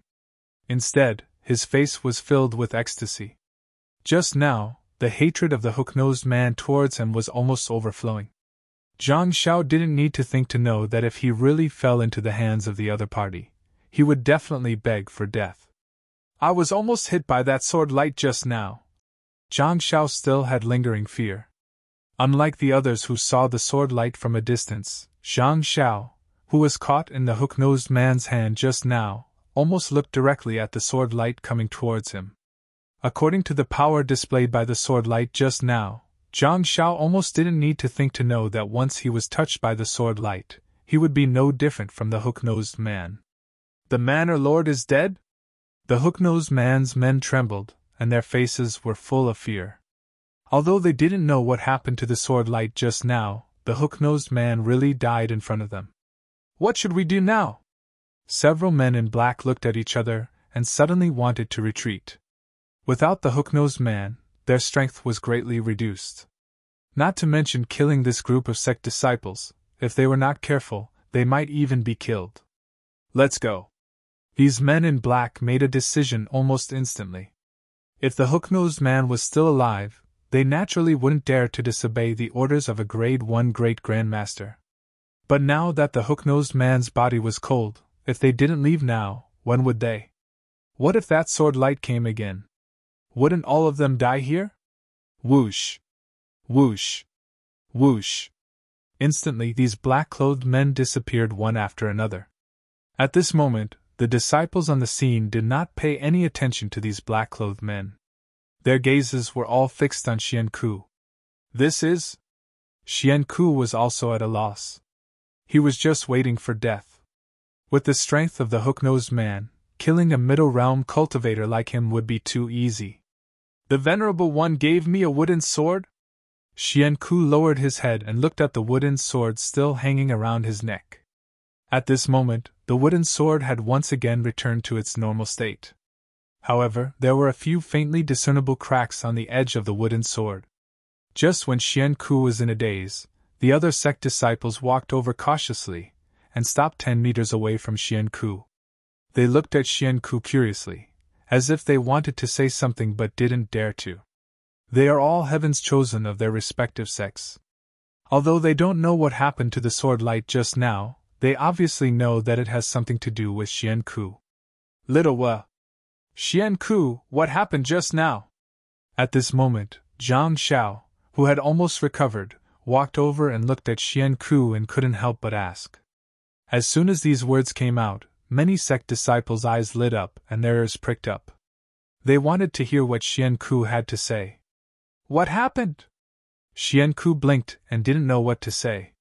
Instead, his face was filled with ecstasy. Just now, the hatred of the hook-nosed man towards him was almost overflowing. Zhang Xiao didn't need to think to know that if he really fell into the hands of the other party, he would definitely beg for death. I was almost hit by that sword light just now. Zhang Xiao still had lingering fear. Unlike the others who saw the sword light from a distance, Zhang Xiao, who was caught in the hook-nosed man's hand just now, almost looked directly at the sword light coming towards him. According to the power displayed by the sword light just now, Zhang Xiao almost didn't need to think to know that once he was touched by the sword light, he would be no different from the hook-nosed man. The Manor Lord is dead? The hook-nosed man's men trembled, and their faces were full of fear. Although they didn't know what happened to the sword light just now, the hook-nosed man really died in front of them. What should we do now? Several men in black looked at each other, and suddenly wanted to retreat. Without the hook-nosed man, their strength was greatly reduced. Not to mention killing this group of sect disciples, if they were not careful, they might even be killed. Let's go. These men in black made a decision almost instantly. If the hook-nosed man was still alive, they naturally wouldn't dare to disobey the orders of a Grade 1 Great Grandmaster. But now that the hook-nosed man's body was cold, if they didn't leave now, when would they? What if that sword light came again? Wouldn't all of them die here? Whoosh! Whoosh! Whoosh! Instantly these black-clothed men disappeared one after another. At this moment, The disciples on the scene did not pay any attention to these black-clothed men. Their gazes were all fixed on Xianku. This is? Xianku was also at a loss. He was just waiting for death. With the strength of the hook-nosed man, killing a middle-realm cultivator like him would be too easy. The Venerable One gave me a wooden sword? Xianku lowered his head and looked at the wooden sword still hanging around his neck. At this moment, the wooden sword had once again returned to its normal state. However, there were a few faintly discernible cracks on the edge of the wooden sword. Just when Xianku was in a daze, the other sect disciples walked over cautiously and stopped 10 meters away from Xianku. They looked at Xianku curiously, as if they wanted to say something but didn't dare to. They are all heaven's chosen of their respective sects. Although they don't know what happened to the sword light just now, they obviously know that it has something to do with Xianku. Little Xianku, what happened just now? At this moment, Zhang Xiao, who had almost recovered, walked over and looked at Xianku and couldn't help but ask. As soon as these words came out, many sect disciples' eyes lit up and their ears pricked up. They wanted to hear what Xianku had to say. What happened? Xianku blinked and didn't know what to say.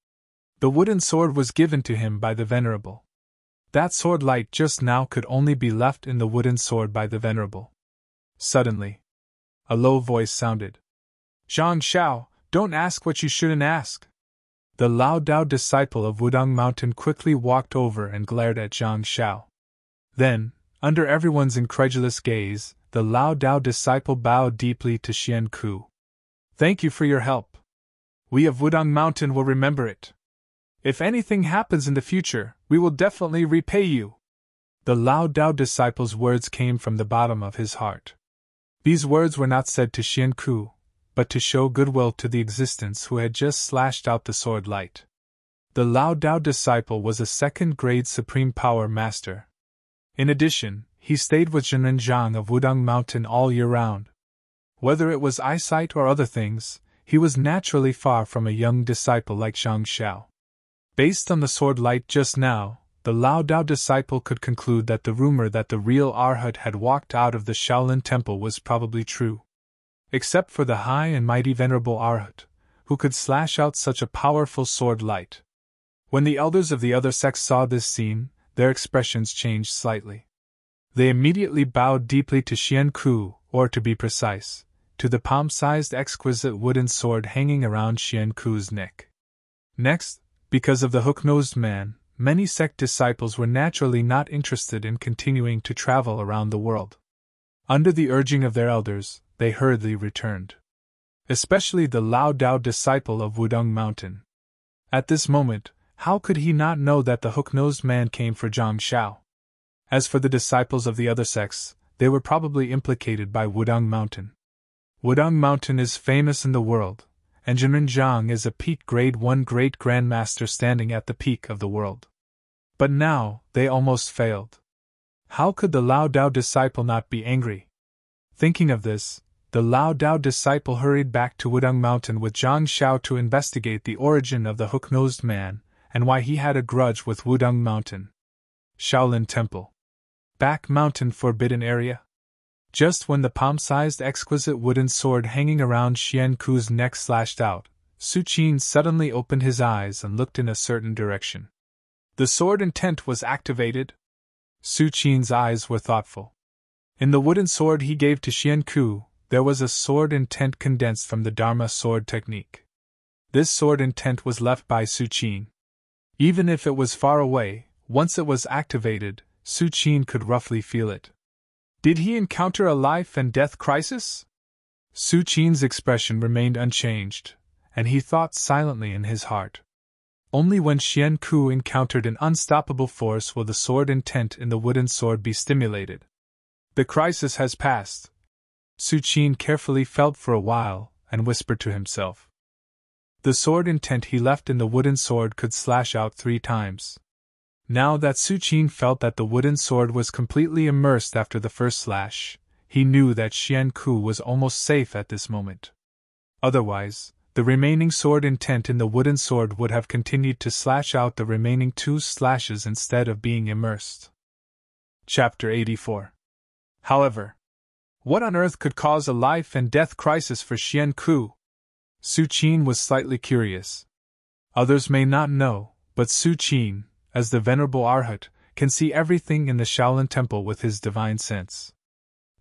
The wooden sword was given to him by the Venerable. That sword light just now could only be left in the wooden sword by the Venerable. Suddenly, a low voice sounded. Zhang Xiao, don't ask what you shouldn't ask. The Lao Dao disciple of Wudang Mountain quickly walked over and glared at Zhang Xiao. Then, under everyone's incredulous gaze, the Lao Dao disciple bowed deeply to Xianku. Thank you for your help. We of Wudang Mountain will remember it. If anything happens in the future, we will definitely repay you. The Lao Dao disciple's words came from the bottom of his heart. These words were not said to Xianku, but to show goodwill to the existence who had just slashed out the sword light. The Lao Dao disciple was a second-grade Supreme Power Master. In addition, he stayed with Zhenren Zhang of Wudang Mountain all year round. Whether it was eyesight or other things, he was naturally far from a young disciple like Zhang Xiao. Based on the sword light just now, the Lao Dao disciple could conclude that the rumor that the real Arhat had walked out of the Shaolin Temple was probably true. Except for the high and mighty Venerable Arhat, who could slash out such a powerful sword light. When the elders of the other sects saw this scene, their expressions changed slightly. They immediately bowed deeply to Xianku, or to be precise, to the palm-sized exquisite wooden sword hanging around Xianku's neck. Next, because of the hook-nosed man, many sect disciples were naturally not interested in continuing to travel around the world. Under the urging of their elders, they hurriedly returned. Especially the Lao Dao disciple of Wudang Mountain. At this moment, how could he not know that the hook-nosed man came for Zhang Xiao? As for the disciples of the other sects, they were probably implicated by Wudang Mountain. Wudang Mountain is famous in the world, and Zhenren Zhang is a peak grade 1 great grandmaster standing at the peak of the world. But now, they almost failed. How could the Lao Dao disciple not be angry? Thinking of this, the Lao Dao disciple hurried back to Wudang Mountain with Zhang Xiao to investigate the origin of the hook-nosed man, and why he had a grudge with Wudang Mountain. Shaolin Temple. Back Mountain Forbidden Area. Just when the palm-sized exquisite wooden sword hanging around Xianku's neck slashed out, Su Qin suddenly opened his eyes and looked in a certain direction. The sword intent was activated. Su Qin's eyes were thoughtful. In the wooden sword he gave to Xianku, there was a sword intent condensed from the Dharma sword technique. This sword intent was left by Su Qin. Even if it was far away, once it was activated, Su Qin could roughly feel it. Did he encounter a life and death crisis? Su Qin's expression remained unchanged, and he thought silently in his heart. Only when Xianku encountered an unstoppable force will the sword intent in the wooden sword be stimulated. The crisis has passed. Su Qin carefully felt for a while, and whispered to himself. The sword intent he left in the wooden sword could slash out 3 times. Now that Su Qin felt that the wooden sword was completely immersed after the first slash, he knew that Xianku was almost safe at this moment. Otherwise, the remaining sword intent in the wooden sword would have continued to slash out the remaining 2 slashes instead of being immersed. Chapter 84. However, what on earth could cause a life and death crisis for Xian Ku? Su Qin was slightly curious. Others may not know, but Su Qin, as the Venerable Arhat, can see everything in the Shaolin Temple with his divine sense.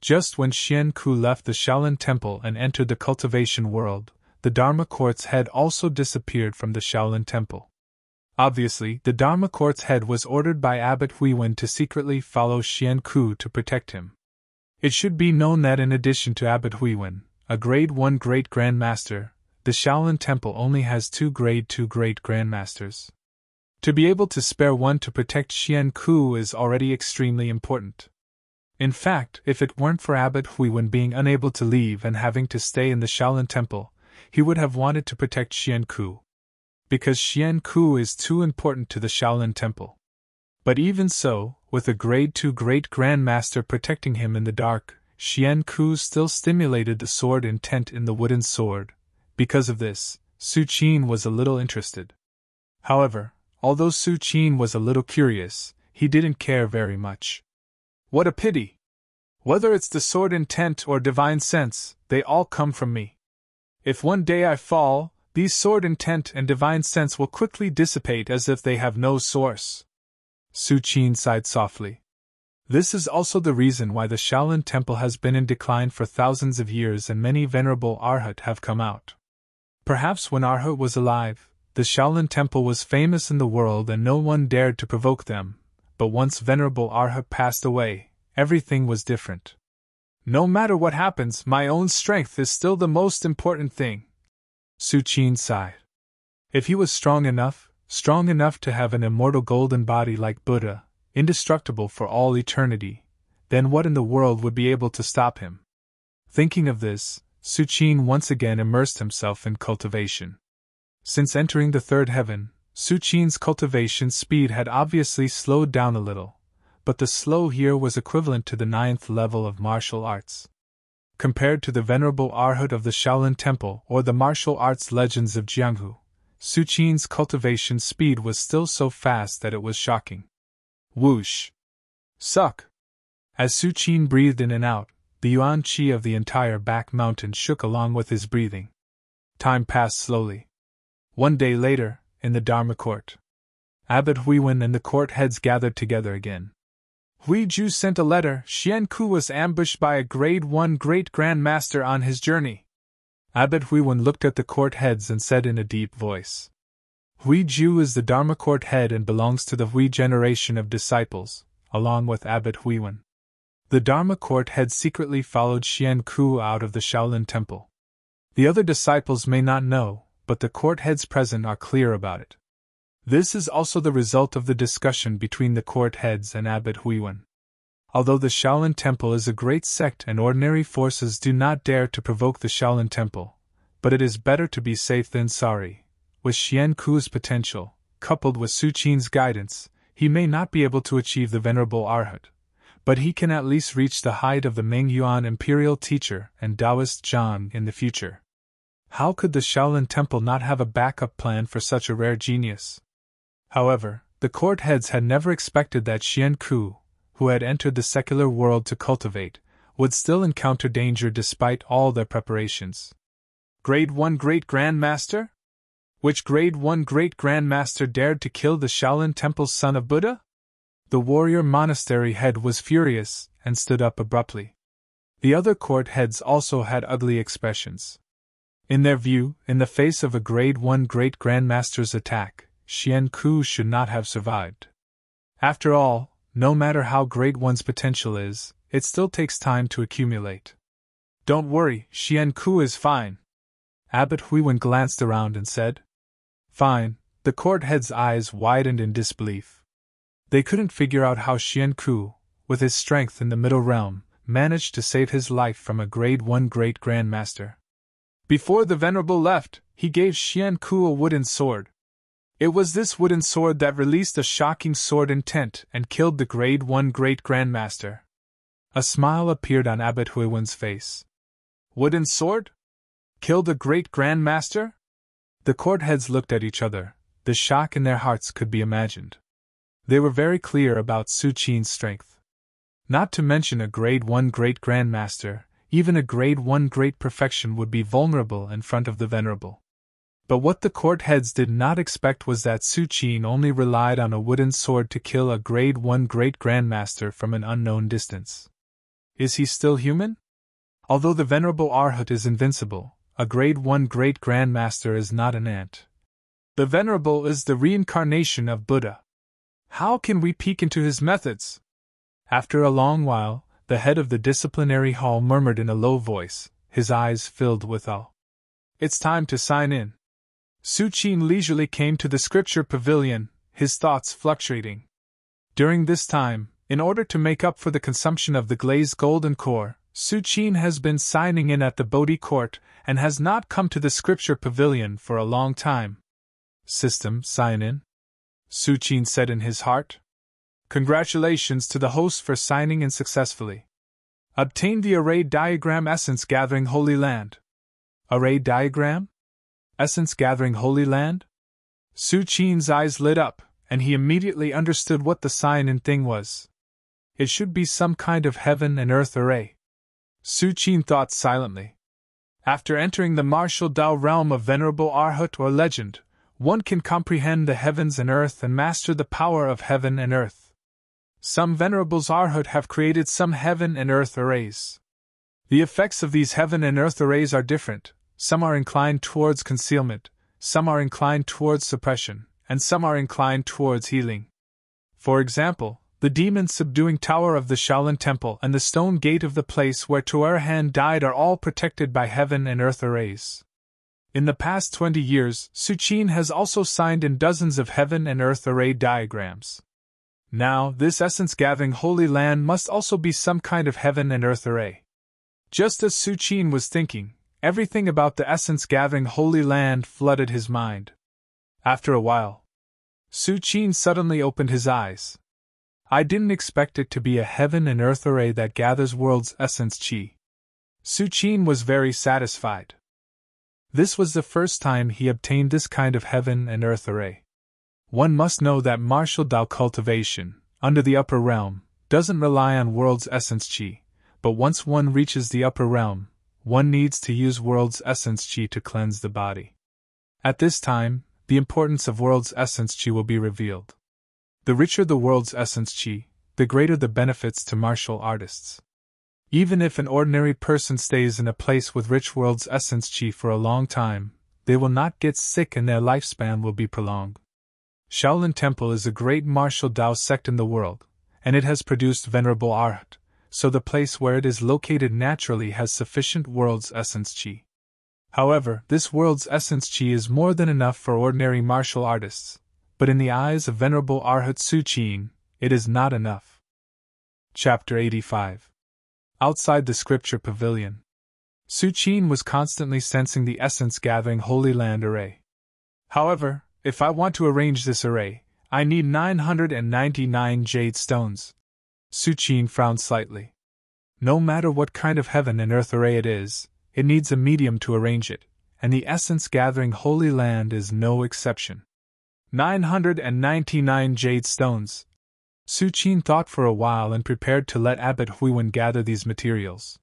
Just when Xian Ku left the Shaolin Temple and entered the cultivation world, the Dharma Court's head also disappeared from the Shaolin Temple. Obviously, the Dharma Court's head was ordered by Abbot Huiwen to secretly follow Xian Ku to protect him. It should be known that in addition to Abbot Huiwen, a Grade 1 Great Grand Master, the Shaolin Temple only has 2 Grade 2 Great Grand Masters. To be able to spare one to protect Xian Ku is already extremely important. In fact, if it weren't for Abbot Huiwen being unable to leave and having to stay in the Shaolin Temple, he would have wanted to protect Xian Ku. Because Xian Ku is too important to the Shaolin Temple. But even so, with a Grade 2 Great Grand Master protecting him in the dark, Xian Ku still stimulated the sword intent in the wooden sword. Because of this, Su Qin was a little interested. However, although Su Qin was a little curious, he didn't care very much. What a pity! Whether it's the sword intent or divine sense, they all come from me. If one day I fall, these sword intent and divine sense will quickly dissipate as if they have no source. Su Qin sighed softly. This is also the reason why the Shaolin Temple has been in decline for thousands of years and many venerable Arhat have come out. Perhaps when Arhat was alive, the Shaolin Temple was famous in the world and no one dared to provoke them, but once venerable Arhat passed away, everything was different. No matter what happens, my own strength is still the most important thing. Su Qin sighed. If he was strong enough to have an immortal golden body like Buddha, indestructible for all eternity, then what in the world would be able to stop him? Thinking of this, Su Qin once again immersed himself in cultivation. Since entering the third heaven, Su Qin's cultivation speed had obviously slowed down a little, but the slow here was equivalent to the 9th level of martial arts. Compared to the venerable Arhat of the Shaolin Temple or the martial arts legends of Jianghu, Su Qin's cultivation speed was still so fast that it was shocking. Whoosh! Suck! As Su Qin breathed in and out, the yuan qi of the entire back mountain shook along with his breathing. Time passed slowly. One day later, in the Dharma Court, Abbot Huiwen and the court heads gathered together again. Huiju sent a letter. Xian Ku was ambushed by a Grade 1 Great Grand Master on his journey. Abbot Huiwen looked at the court heads and said in a deep voice. Huiju is the Dharma Court head and belongs to the Hui generation of disciples, along with Abbot Huiwen. The Dharma Court head secretly followed Xian Ku out of the Shaolin Temple. The other disciples may not know, but the court heads present are clear about it. This is also the result of the discussion between the court heads and Abbot Huiwen. Although the Shaolin Temple is a great sect and ordinary forces do not dare to provoke the Shaolin Temple, but it is better to be safe than sorry. With Xian Ku's potential, coupled with Su Qin's guidance, he may not be able to achieve the Venerable Arhat, but he can at least reach the height of the Ming Yuan Imperial Teacher and Taoist Zhang in the future. How could the Shaolin Temple not have a backup plan for such a rare genius? However, the court heads had never expected that Xian Ku, who had entered the secular world to cultivate, would still encounter danger despite all their preparations. Grade 1 Great Grand Master? Which Grade 1 Great Grand Master dared to kill the Shaolin Temple's son of Buddha? The warrior monastery head was furious and stood up abruptly. The other court heads also had ugly expressions. In their view, in the face of a Grade 1 Great Grand Master's attack, Xian Ku should not have survived. After all, no matter how great one's potential is, it still takes time to accumulate. Don't worry, Xian Ku is fine. Abbot Huiwen glanced around and said. Fine. The court heads' eyes widened in disbelief. They couldn't figure out how Xian Ku, with his strength in the middle realm, managed to save his life from a Grade 1 Great Grand Master. Before the Venerable left, he gave Xian Ku a wooden sword. It was this wooden sword that released a shocking sword intent and killed the Grade 1 Great Grand Master. A smile appeared on Abbot Huiwen's face. Wooden sword? Killed a Great Grand Master? The court heads looked at each other. The shock in their hearts could be imagined. They were very clear about Su Qin's strength. Not to mention a Grade 1 Great Grandmaster, even a Grade 1 Great Perfection would be vulnerable in front of the Venerable. But what the court heads did not expect was that Su Qin only relied on a wooden sword to kill a Grade 1 Great Grandmaster from an unknown distance. Is he still human? Although the Venerable Arhat is invincible, a Grade 1 Great Grandmaster is not an ant. The Venerable is the reincarnation of Buddha. How can we peek into his methods? After a long while, the head of the disciplinary hall murmured in a low voice, his eyes filled with awe. It's time to sign in. Su Qin leisurely came to the scripture pavilion, his thoughts fluctuating. During this time, in order to make up for the consumption of the glazed golden core, Su Qin has been signing in at the Bodhi court and has not come to the scripture pavilion for a long time. System sign in? Su Qin said in his heart. Congratulations to the host for signing in successfully. Obtained the array diagram essence gathering Holy Land. Array diagram? Essence gathering Holy Land? Su Qin's eyes lit up, and he immediately understood what the sign-in thing was. It should be some kind of heaven and earth array. Su Qin thought silently. After entering the martial Tao realm of Venerable Arhat or legend, one can comprehend the heavens and earth and master the power of heaven and earth. Some Venerables Arhat have created some heaven and earth arrays. The effects of these heaven and earth arrays are different. Some are inclined towards concealment, some are inclined towards suppression, and some are inclined towards healing. For example, the demon-subduing tower of the Shaolin Temple and the stone gate of the place where Tuerhan died are all protected by heaven and earth arrays. In the past 20 years, Su Qin has also signed in dozens of heaven and earth array diagrams. Now, this essence-gathering Holy Land must also be some kind of heaven and earth array. Just as Su Qin was thinking, everything about the essence-gathering Holy Land flooded his mind. After a while, Su Qin suddenly opened his eyes. I didn't expect it to be a heaven and earth array that gathers world's essence chi. Su Qin was very satisfied. This was the first time he obtained this kind of heaven and earth array. One must know that martial Tao cultivation, under the upper realm, doesn't rely on world's essence chi, but once one reaches the upper realm, one needs to use world's essence chi to cleanse the body. At this time, the importance of world's essence chi will be revealed. The richer the world's essence chi, the greater the benefits to martial artists. Even if an ordinary person stays in a place with rich world's essence chi for a long time, they will not get sick and their lifespan will be prolonged. Shaolin Temple is a great martial Tao sect in the world, and it has produced Venerable Arhat, so the place where it is located naturally has sufficient world's essence chi. However, this world's essence chi is more than enough for ordinary martial artists, but in the eyes of Venerable Arhat Su Qin, it is not enough. Chapter 85. Outside the scripture pavilion, Su Qin was constantly sensing the essence-gathering Holy Land array. However, if I want to arrange this array, I need 999 jade stones. Su Qin frowned slightly. No matter what kind of heaven and earth array it is, it needs a medium to arrange it, and the essence-gathering Holy Land is no exception. 999 jade stones. Su Qin thought for a while and prepared to let Abbot Huiwen gather these materials.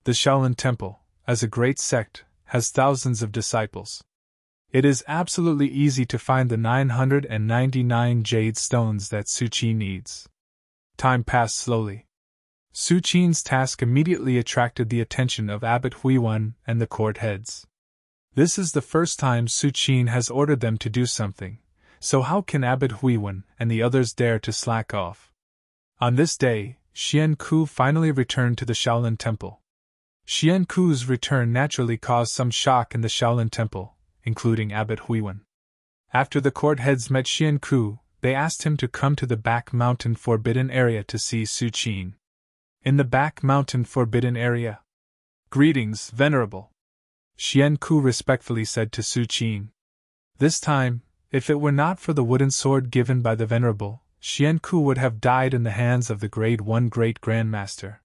The Shaolin Temple, as a great sect, has thousands of disciples. It is absolutely easy to find the 999 jade stones that Su Qin needs. Time passed slowly. Su Qin's task immediately attracted the attention of Abbot Huiwen and the court heads. This is the first time Su Qin has ordered them to do something, so how can Abbot Huiwen and the others dare to slack off? On this day, Xian Ku finally returned to the Shaolin Temple. Xian Ku's return naturally caused some shock in the Shaolin Temple, including Abbot Huiwen. After the court heads met Xian Ku, they asked him to come to the back mountain forbidden area to see Su Qin. In the back mountain forbidden area. Greetings, Venerable. Xian Ku respectfully said to Su Qin. This time, if it were not for the wooden sword given by the Venerable, Xian Ku would have died in the hands of the Grade 1 Great Grandmaster.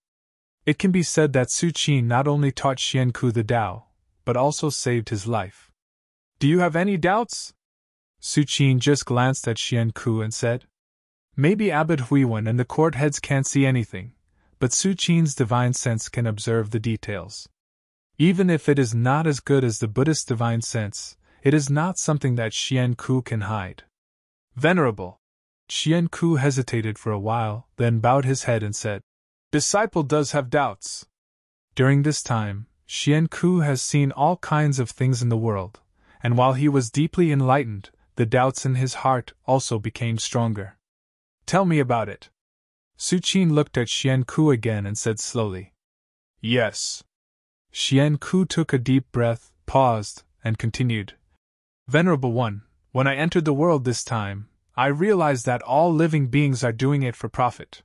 It can be said that Su Qin not only taught Xian Ku the Tao, but also saved his life. Do you have any doubts? Su Qin just glanced at Xian Ku and said. Maybe Abbot Huiwen and the court heads can't see anything, but Su Qin's divine sense can observe the details. Even if it is not as good as the Buddhist divine sense, it is not something that Xian Ku can hide. Venerable. Xian Ku hesitated for a while, then bowed his head and said, Disciple does have doubts. During this time, Xian Ku has seen all kinds of things in the world, and while he was deeply enlightened, the doubts in his heart also became stronger. Tell me about it. Su Qin looked at Xian Ku again and said slowly, Yes. Xian Ku took a deep breath, paused, and continued, Venerable One, when I entered the world this time, I realized that all living beings are doing it for profit.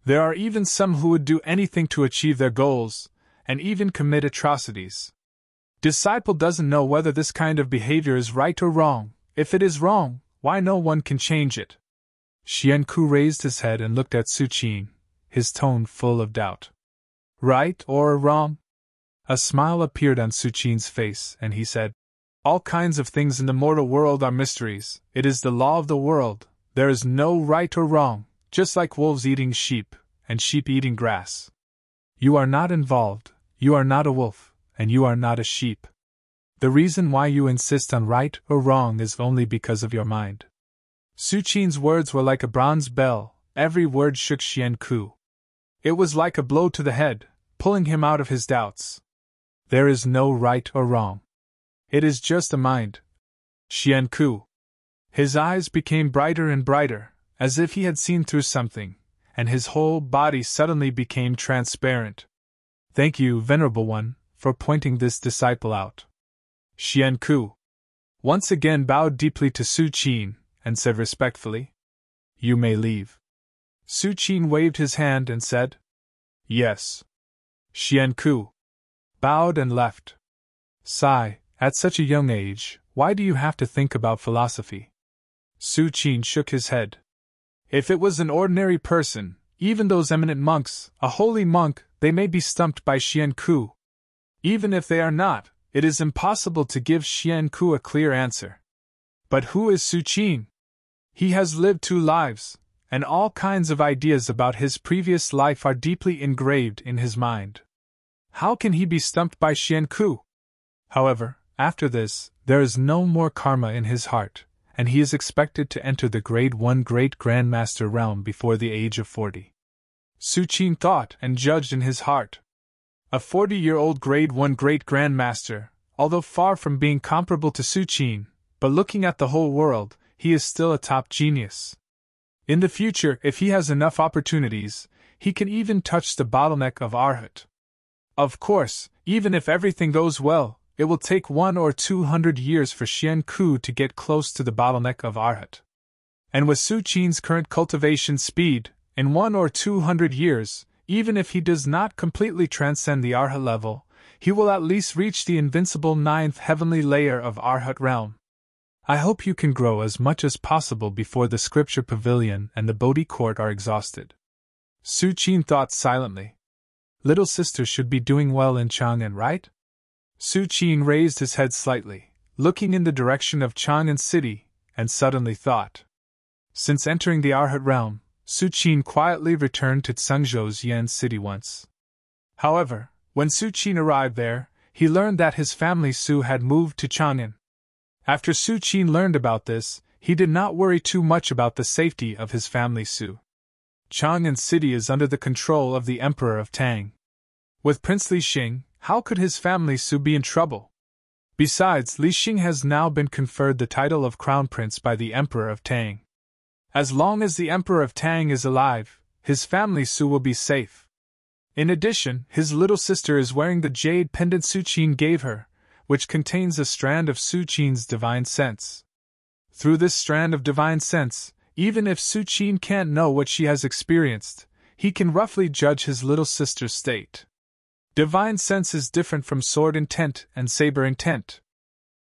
There are even some who would do anything to achieve their goals, and even commit atrocities. Disciple doesn't know whether this kind of behavior is right or wrong. If it is wrong, why no one can change it? Xian Ku raised his head and looked at Su Qin, his tone full of doubt. Right or wrong? A smile appeared on Su Qin's face, and he said, All kinds of things in the mortal world are mysteries. It is the law of the world. There is no right or wrong, just like wolves eating sheep, and sheep eating grass. You are not involved, you are not a wolf, and you are not a sheep. The reason why you insist on right or wrong is only because of your mind. Su Qin's words were like a bronze bell. Every word shook Xian Ku. It was like a blow to the head, pulling him out of his doubts. There is no right or wrong. It is just a mind. Xian Ku. His eyes became brighter and brighter, as if he had seen through something, and his whole body suddenly became transparent. Thank you, Venerable One, for pointing this disciple out. Xian Ku once again bowed deeply to Su Qin, and said respectfully, You may leave. Su Qin waved his hand and said, Yes. Xian Ku bowed and left. Sigh, at such a young age, why do you have to think about philosophy? Su Qin shook his head. If it was an ordinary person, even those eminent monks, a holy monk, they may be stumped by Xian Ku. Even if they are not, it is impossible to give Xian Ku a clear answer. But who is Su Qin? He has lived 2 lives, and all kinds of ideas about his previous life are deeply engraved in his mind. How can he be stumped by Xian Ku? However, after this, there is no more karma in his heart, and he is expected to enter the Grade 1 Great Grandmaster realm before the age of 40. Su Qin thought and judged in his heart. A 40-year-old Grade 1 Great Grandmaster, although far from being comparable to Su Qin, but looking at the whole world, he is still a top genius. In the future, if he has enough opportunities, he can even touch the bottleneck of Arhat. Of course, even if everything goes well, it will take 100 or 200 years for Xian Ku to get close to the bottleneck of Arhat. And with Su Qin's current cultivation speed, in 100 or 200 years, even if he does not completely transcend the Arhat level, he will at least reach the invincible 9th heavenly layer of Arhat realm. I hope you can grow as much as possible before the scripture pavilion and the Bodhi court are exhausted. Su Qin thought silently. Little sister should be doing well in Chang'an, right? Su Qin raised his head slightly, looking in the direction of Chang'an city, and suddenly thought. Since entering the Arhat realm, Su Qin quietly returned to Tsangzhou's Yan city once. However, when Su Qin arrived there, he learned that his family Su had moved to Chang'an. After Su Qin learned about this, he did not worry too much about the safety of his family Su. Chang'an city is under the control of the Emperor of Tang. With Prince Li Xing, how could his family Su be in trouble? Besides, Li Xing has now been conferred the title of Crown Prince by the Emperor of Tang. As long as the Emperor of Tang is alive, his family Su will be safe. In addition, his little sister is wearing the jade pendant Su Qin gave her, which contains a strand of Su Qin's divine sense. Through this strand of divine sense, even if Su Qin can't know what she has experienced, he can roughly judge his little sister's state. Divine sense is different from sword intent and saber intent.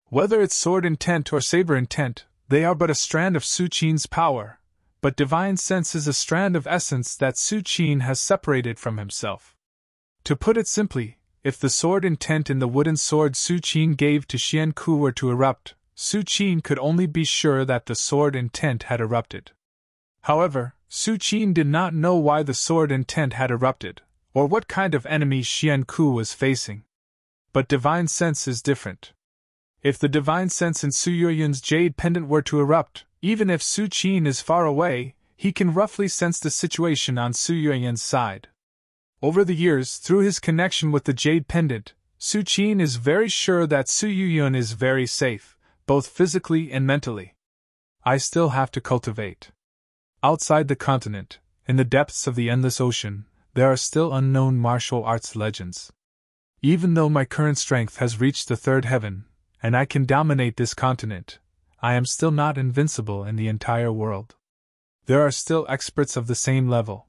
Whether it's sword intent or saber intent, they are but a strand of Su Qin's power, but divine sense is a strand of essence that Su Qin has separated from himself. To put it simply, if the sword intent in the wooden sword Su Qin gave to Xian Ku were to erupt, Su Qin could only be sure that the sword intent had erupted. However, Su Qin did not know why the sword intent had erupted, or what kind of enemy Xian Ku was facing. But divine sense is different. If the divine sense in Su Yuyan's jade pendant were to erupt, even if Su Qin is far away, he can roughly sense the situation on Su Yuyan's side. Over the years, through his connection with the jade pendant, Su Qin is very sure that Su Yuyan is very safe, both physically and mentally. I still have to cultivate. Outside the continent, in the depths of the endless ocean, there are still unknown martial arts legends. Even though my current strength has reached the third heaven, and I can dominate this continent, I am still not invincible in the entire world. There are still experts of the same level.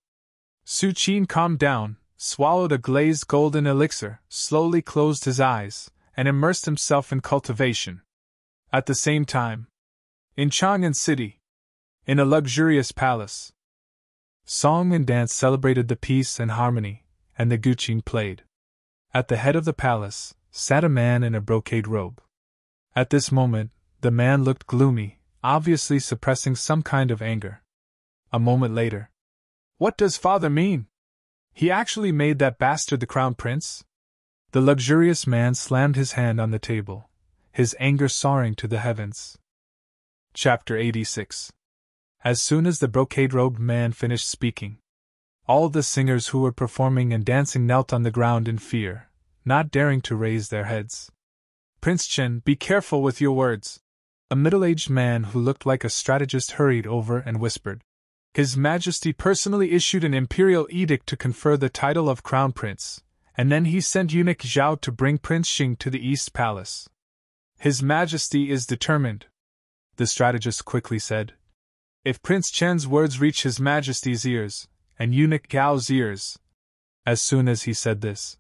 Su Qin calmed down, swallowed a glazed golden elixir, slowly closed his eyes, and immersed himself in cultivation. At the same time, in Chang'an City, in a luxurious palace, song and dance celebrated the peace and harmony, and the guqin played. At the head of the palace sat a man in a brocade robe. At this moment, the man looked gloomy, obviously suppressing some kind of anger. A moment later, "What does father mean? He actually made that bastard the crown prince?" The luxurious man slammed his hand on the table, his anger soaring to the heavens. Chapter 86. As soon as the brocade-robed man finished speaking, all the singers who were performing and dancing knelt on the ground in fear, not daring to raise their heads. "Prince Chen, be careful with your words." A middle-aged man who looked like a strategist hurried over and whispered. His Majesty personally issued an imperial edict to confer the title of Crown Prince, and then he sent eunuch Zhao to bring Prince Xing to the East Palace. His Majesty is determined, the strategist quickly said. If Prince Chen's words reach His Majesty's ears, and eunuch Gao's ears. As soon as he said this,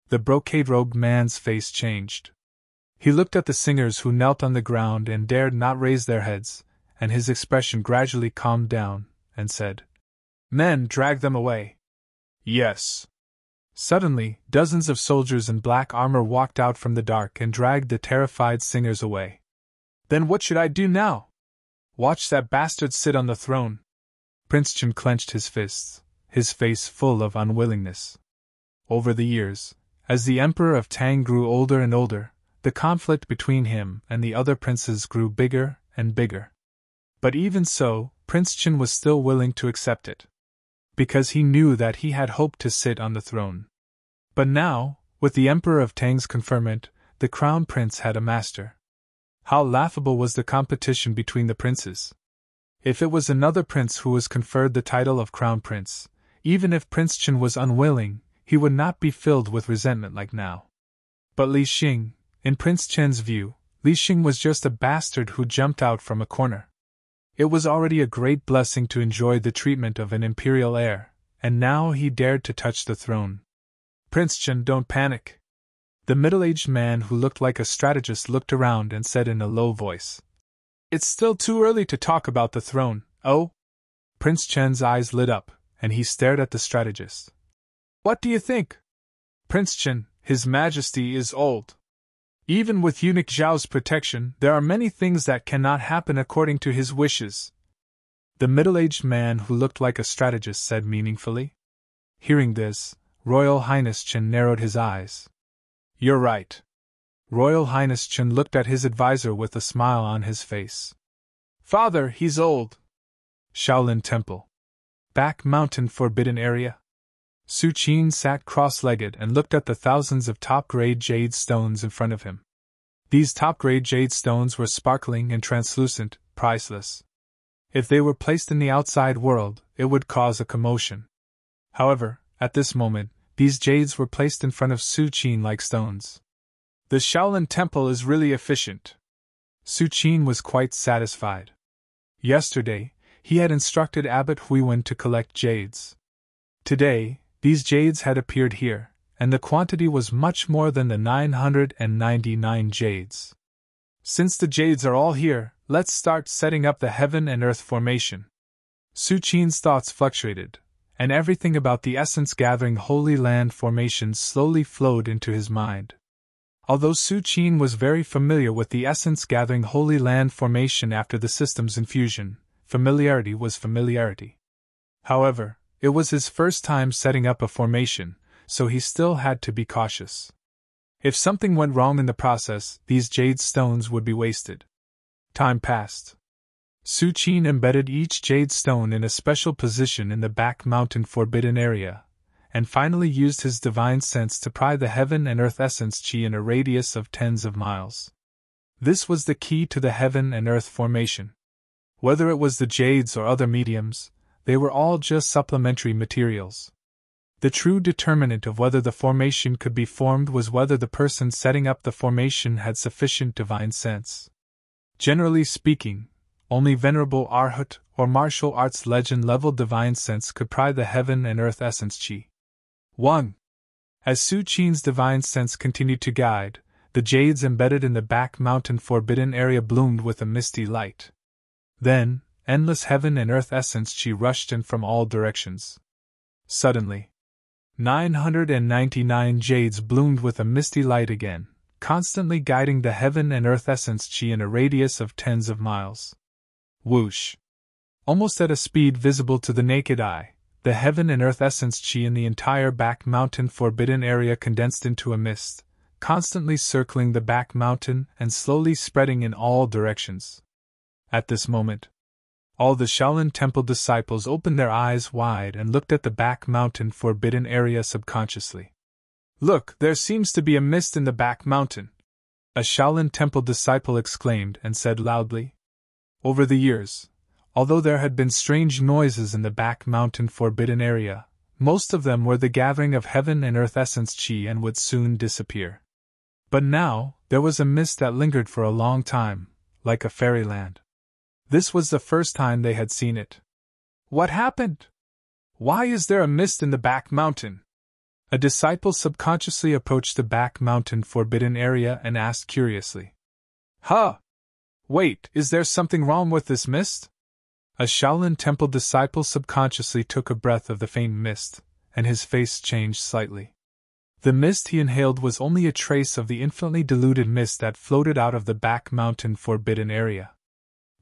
the brocade-robed man's face changed. He looked at the singers who knelt on the ground and dared not raise their heads, and his expression gradually calmed down, and said, "Men, drag them away." "Yes." Suddenly, dozens of soldiers in black armor walked out from the dark and dragged the terrified singers away. "Then what should I do now?" "Watch that bastard sit on the throne." Prince Chen clenched his fists, his face full of unwillingness. Over the years, as the Emperor of Tang grew older and older, the conflict between him and the other princes grew bigger and bigger. But even so, Prince Chen was still willing to accept it, because he knew that he had hoped to sit on the throne. But now, with the Emperor of Tang's conferment, the Crown Prince had a master. How laughable was the competition between the princes! If it was another prince who was conferred the title of Crown Prince, even if Prince Chen was unwilling, he would not be filled with resentment like now. But Li Xing, in Prince Chen's view, Li Xing was just a bastard who jumped out from a corner. It was already a great blessing to enjoy the treatment of an imperial heir, and now he dared to touch the throne. "Prince Chen, don't panic." The middle-aged man who looked like a strategist looked around and said in a low voice, "It's still too early to talk about the throne, oh?" Prince Chen's eyes lit up, and he stared at the strategist. "What do you think?" "Prince Chen, His Majesty is old. Even with eunuch Zhao's protection, there are many things that cannot happen according to his wishes," the middle-aged man who looked like a strategist said meaningfully. Hearing this, Royal Highness Chen narrowed his eyes. "You're right." Royal Highness Chen looked at his advisor with a smile on his face. "Father, he's old." Shaolin Temple. Back Mountain Forbidden Area. Su Qin sat cross-legged and looked at the thousands of top-grade jade stones in front of him. These top-grade jade stones were sparkling and translucent, priceless. If they were placed in the outside world, it would cause a commotion. However, at this moment, these jades were placed in front of Su Qin like stones. The Shaolin Temple is really efficient. Su Qin was quite satisfied. Yesterday, he had instructed Abbot Huiwen to collect jades. Today, these jades had appeared here, and the quantity was much more than the 999 jades. Since the jades are all here, let's start setting up the heaven and earth formation. Su Qin's thoughts fluctuated, and everything about the essence gathering Holy Land formation slowly flowed into his mind. Although Su Qin was very familiar with the essence gathering Holy Land formation after the system's infusion, familiarity was familiarity. However, it was his first time setting up a formation, so he still had to be cautious. If something went wrong in the process, these jade stones would be wasted. Time passed. Su Qin embedded each jade stone in a special position in the back mountain forbidden area, and finally used his divine sense to pry the heaven and earth essence chi in a radius of tens of miles. This was the key to the heaven and earth formation. Whether it was the jades or other mediums, they were all just supplementary materials. The true determinant of whether the formation could be formed was whether the person setting up the formation had sufficient divine sense. Generally speaking, only Venerable Arhat or martial arts legend-level divine sense could pry the heaven and earth essence chi. 1. As Su Qin's divine sense continued to guide, the jades embedded in the back mountain forbidden area bloomed with a misty light. Then, endless heaven and earth essence chi rushed in from all directions. Suddenly, 999 jades bloomed with a misty light again, constantly guiding the heaven and earth essence chi in a radius of tens of miles. Whoosh! Almost at a speed visible to the naked eye, the heaven and earth essence chi in the entire back mountain forbidden area condensed into a mist, constantly circling the back mountain and slowly spreading in all directions. At this moment, all the Shaolin Temple disciples opened their eyes wide and looked at the back mountain forbidden area subconsciously. "Look, there seems to be a mist in the back mountain," a Shaolin Temple disciple exclaimed and said loudly. Over the years, although there had been strange noises in the back mountain forbidden area, most of them were the gathering of heaven and earth essence chi and would soon disappear. But now, there was a mist that lingered for a long time, like a fairyland. This was the first time they had seen it. "What happened? Why is there a mist in the back mountain?" A disciple subconsciously approached the back mountain forbidden area and asked curiously. "Huh! Wait, is there something wrong with this mist?" A Shaolin Temple disciple subconsciously took a breath of the faint mist, and his face changed slightly. The mist he inhaled was only a trace of the infinitely diluted mist that floated out of the back mountain forbidden area.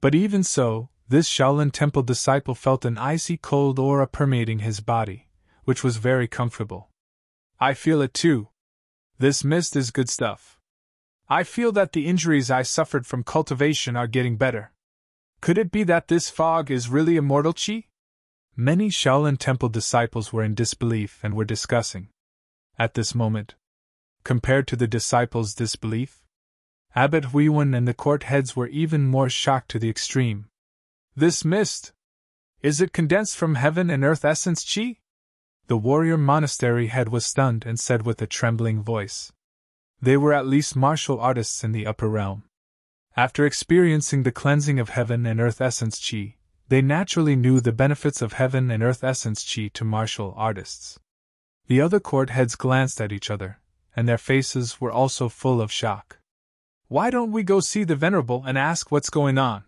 But even so, this Shaolin Temple disciple felt an icy cold aura permeating his body, which was very comfortable. "I feel it too. This mist is good stuff. I feel that the injuries I suffered from cultivation are getting better. Could it be that this fog is really immortal chi?" Many Shaolin Temple disciples were in disbelief and were discussing. At this moment, compared to the disciples' disbelief, Abbot Huiwen and the court heads were even more shocked to the extreme. "This mist? Is it condensed from heaven and earth essence chi?" The warrior monastery head was stunned and said with a trembling voice. They were at least martial artists in the upper realm. After experiencing the cleansing of heaven and earth essence chi, they naturally knew the benefits of heaven and earth essence chi to martial artists. The other court heads glanced at each other, and their faces were also full of shock. "Why don't we go see the Venerable and ask what's going on?"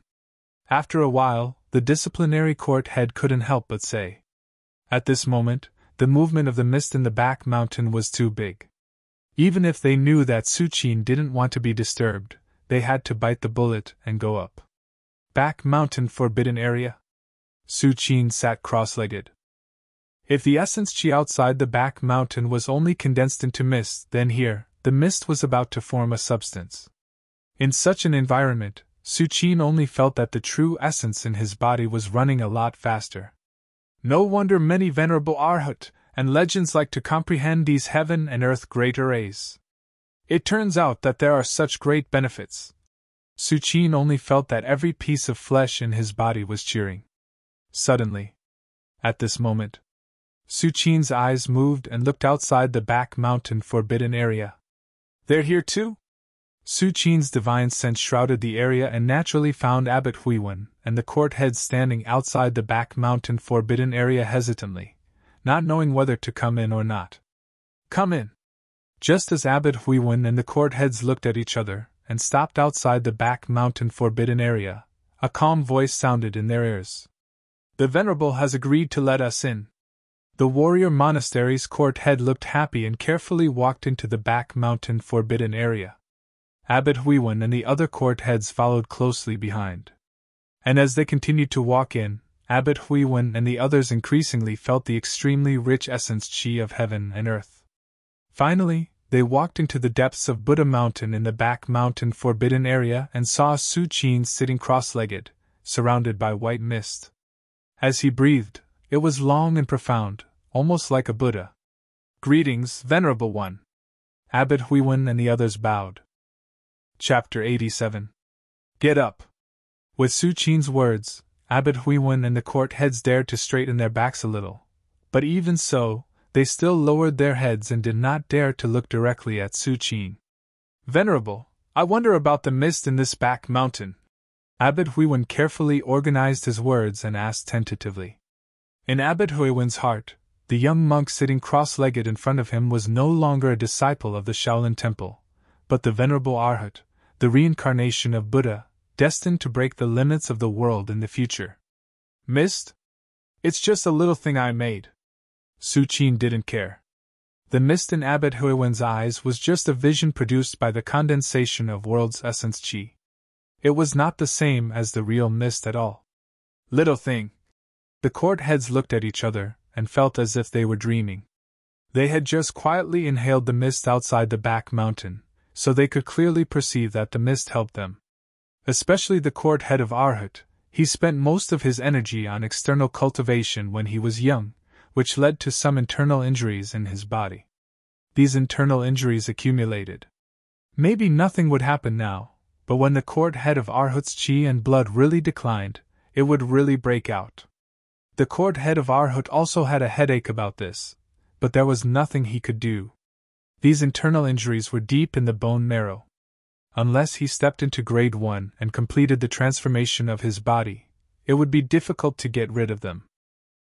After a while, the disciplinary court head couldn't help but say. At this moment, the movement of the mist in the back mountain was too big. Even if they knew that Su Qin didn't want to be disturbed, they had to bite the bullet and go up. Back mountain forbidden area? Su Qin sat cross-legged. If the essence chi outside the back mountain was only condensed into mist, then here, the mist was about to form a substance. In such an environment, Su Qin only felt that the true essence in his body was running a lot faster. No wonder many venerable Arhat and legends like to comprehend these heaven and earth great arrays. It turns out that there are such great benefits. Su Qin only felt that every piece of flesh in his body was cheering. Suddenly, at this moment, Su Qin's eyes moved and looked outside the back mountain forbidden area. "They're here too?" Su Qin's divine sense shrouded the area and naturally found Abbot Huiwen and the court heads standing outside the back mountain forbidden area hesitantly, not knowing whether to come in or not. "Come in." Just as Abbot Huiwen and the court heads looked at each other and stopped outside the back mountain forbidden area, a calm voice sounded in their ears. "The Venerable has agreed to let us in." The warrior monastery's court head looked happy and carefully walked into the back mountain forbidden area. Abbot Huiwen and the other court heads followed closely behind. And as they continued to walk in, Abbot Huiwen and the others increasingly felt the extremely rich essence qi of heaven and earth. Finally, they walked into the depths of Buddha Mountain in the back mountain forbidden area and saw Su Qin sitting cross-legged, surrounded by white mist. As he breathed, it was long and profound, almost like a Buddha. "Greetings, Venerable One." Abbot Huiwen and the others bowed. Chapter 87. Get up. With Su Qin's words, Abbot Huiwen and the court heads dared to straighten their backs a little, but even so, they still lowered their heads and did not dare to look directly at Su Qin. "Venerable, I wonder about the mist in this back mountain." Abbot Huiwen carefully organized his words and asked tentatively. In Abbot Huiwen's heart, the young monk sitting cross-legged in front of him was no longer a disciple of the Shaolin Temple, but the Venerable Arhat, the reincarnation of Buddha, destined to break the limits of the world in the future. "Mist? It's just a little thing I made." Su Qin didn't care. The mist in Abbot Huiwen's eyes was just a vision produced by the condensation of world's essence qi. It was not the same as the real mist at all. "Little thing." The court heads looked at each other and felt as if they were dreaming. They had just quietly inhaled the mist outside the back mountain, so they could clearly perceive that the mist helped them. Especially the court head of Arhat, he spent most of his energy on external cultivation when he was young, which led to some internal injuries in his body. These internal injuries accumulated. Maybe nothing would happen now, but when the court head of Arhat's qi and blood really declined, it would really break out. The court head of Arhat also had a headache about this, but there was nothing he could do. These internal injuries were deep in the bone marrow. Unless he stepped into grade 1 and completed the transformation of his body, it would be difficult to get rid of them.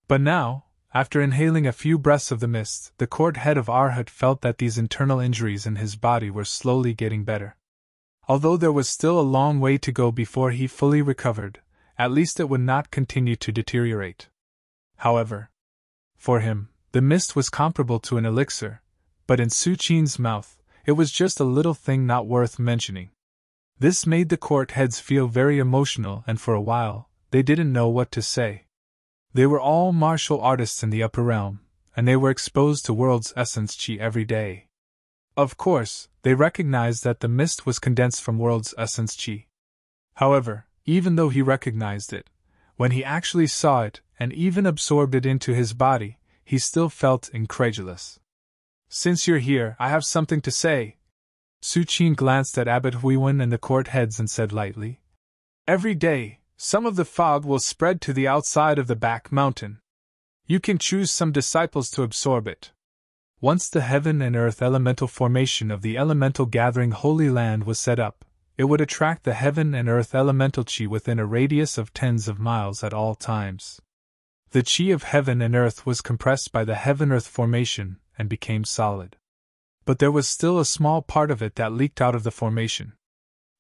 But now, after inhaling a few breaths of the mist, the court head of Arhat felt that these internal injuries in his body were slowly getting better. Although there was still a long way to go before he fully recovered, at least it would not continue to deteriorate. However, for him, the mist was comparable to an elixir, but in Su Qin's mouth, it was just a little thing not worth mentioning. This made the court heads feel very emotional, and for a while, they didn't know what to say. They were all martial artists in the upper realm, and they were exposed to world's essence qi every day. Of course, they recognized that the mist was condensed from world's essence qi. However, even though he recognized it, when he actually saw it and even absorbed it into his body, he still felt incredulous. "Since you're here, I have something to say." Su Qin glanced at Abbot Huiwen and the court heads and said lightly, "Every day, some of the fog will spread to the outside of the back mountain. You can choose some disciples to absorb it." Once the heaven and earth elemental formation of the elemental gathering Holy Land was set up, it would attract the heaven and earth elemental qi within a radius of tens of miles at all times. The qi of heaven and earth was compressed by the heaven-earth formation and became solid. But there was still a small part of it that leaked out of the formation.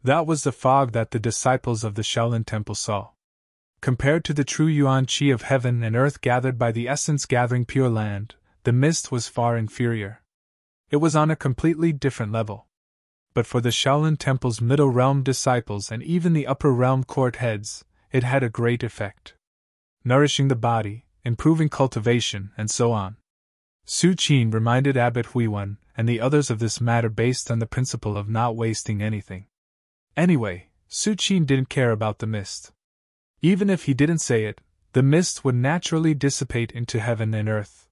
That was the fog that the disciples of the Shaolin Temple saw. Compared to the true yuan qi of heaven and earth gathered by the essence gathering Pure Land, the mist was far inferior. It was on a completely different level. But for the Shaolin Temple's middle realm disciples and even the upper realm court heads, it had a great effect. Nourishing the body, improving cultivation, and so on. Su Qin reminded Abbot Huiwen and the others of this matter based on the principle of not wasting anything. Anyway, Su Qin didn't care about the mist. Even if he didn't say it, the mist would naturally dissipate into heaven and earth.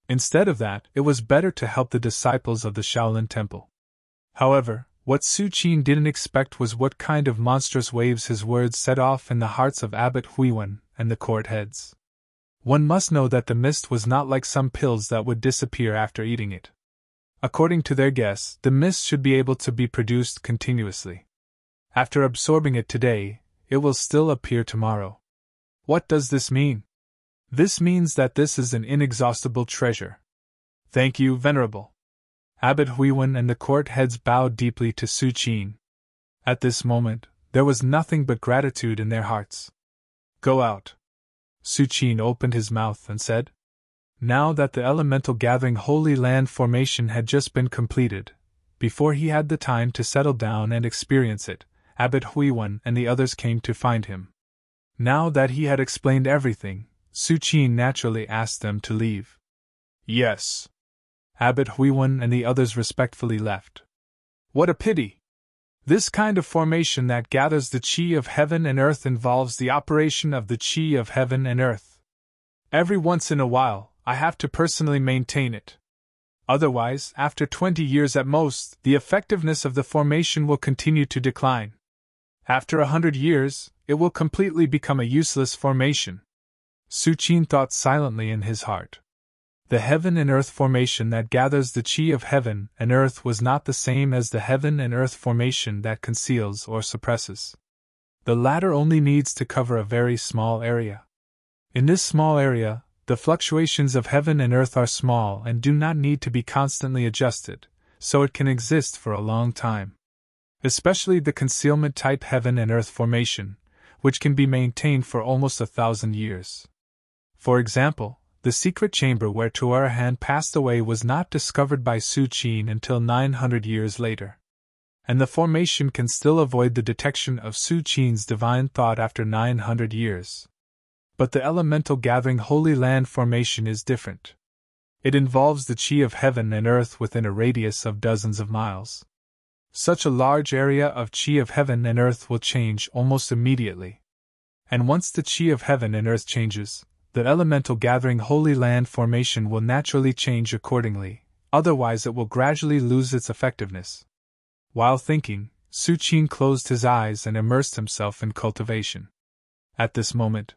Instead of that, it was better to help the disciples of the Shaolin Temple. However, what Su Qin didn't expect was what kind of monstrous waves his words set off in the hearts of Abbot Huiwen and the court heads. One must know that the mist was not like some pills that would disappear after eating it. According to their guess, the mist should be able to be produced continuously. After absorbing it today, it will still appear tomorrow. What does this mean? This means that this is an inexhaustible treasure. Thank you, Venerable. Abbot Huiwen and the court heads bowed deeply to Su Qin. At this moment, there was nothing but gratitude in their hearts. Go out. Su Qin opened his mouth and said. Now that the elemental gathering Holy Land formation had just been completed, before he had the time to settle down and experience it, Abbot Huiwen and the others came to find him. Now that he had explained everything, Su Qin naturally asked them to leave. Yes. Abbot Huiwen and the others respectfully left. What a pity! This kind of formation that gathers the qi of heaven and earth involves the operation of the qi of heaven and earth. Every once in a while, I have to personally maintain it. Otherwise, after 20 years at most, the effectiveness of the formation will continue to decline. After 100 years, it will completely become a useless formation. Su Qin thought silently in his heart. The heaven and earth formation that gathers the qi of heaven and earth was not the same as the heaven and earth formation that conceals or suppresses. The latter only needs to cover a very small area. In this small area, the fluctuations of heaven and earth are small and do not need to be constantly adjusted, so it can exist for a long time. Especially the concealment-type heaven and earth formation, which can be maintained for almost 1,000 years. For example, the secret chamber where Tuarahan passed away was not discovered by Su Qin until 900 years later. And the formation can still avoid the detection of Su Qin's divine thought after 900 years. But the elemental gathering Holy Land formation is different. It involves the qi of heaven and earth within a radius of dozens of miles. Such a large area of qi of heaven and earth will change almost immediately. And once the qi of heaven and earth changes, the elemental gathering Holy Land formation will naturally change accordingly, otherwise it will gradually lose its effectiveness. While thinking, Su Qin closed his eyes and immersed himself in cultivation. At this moment,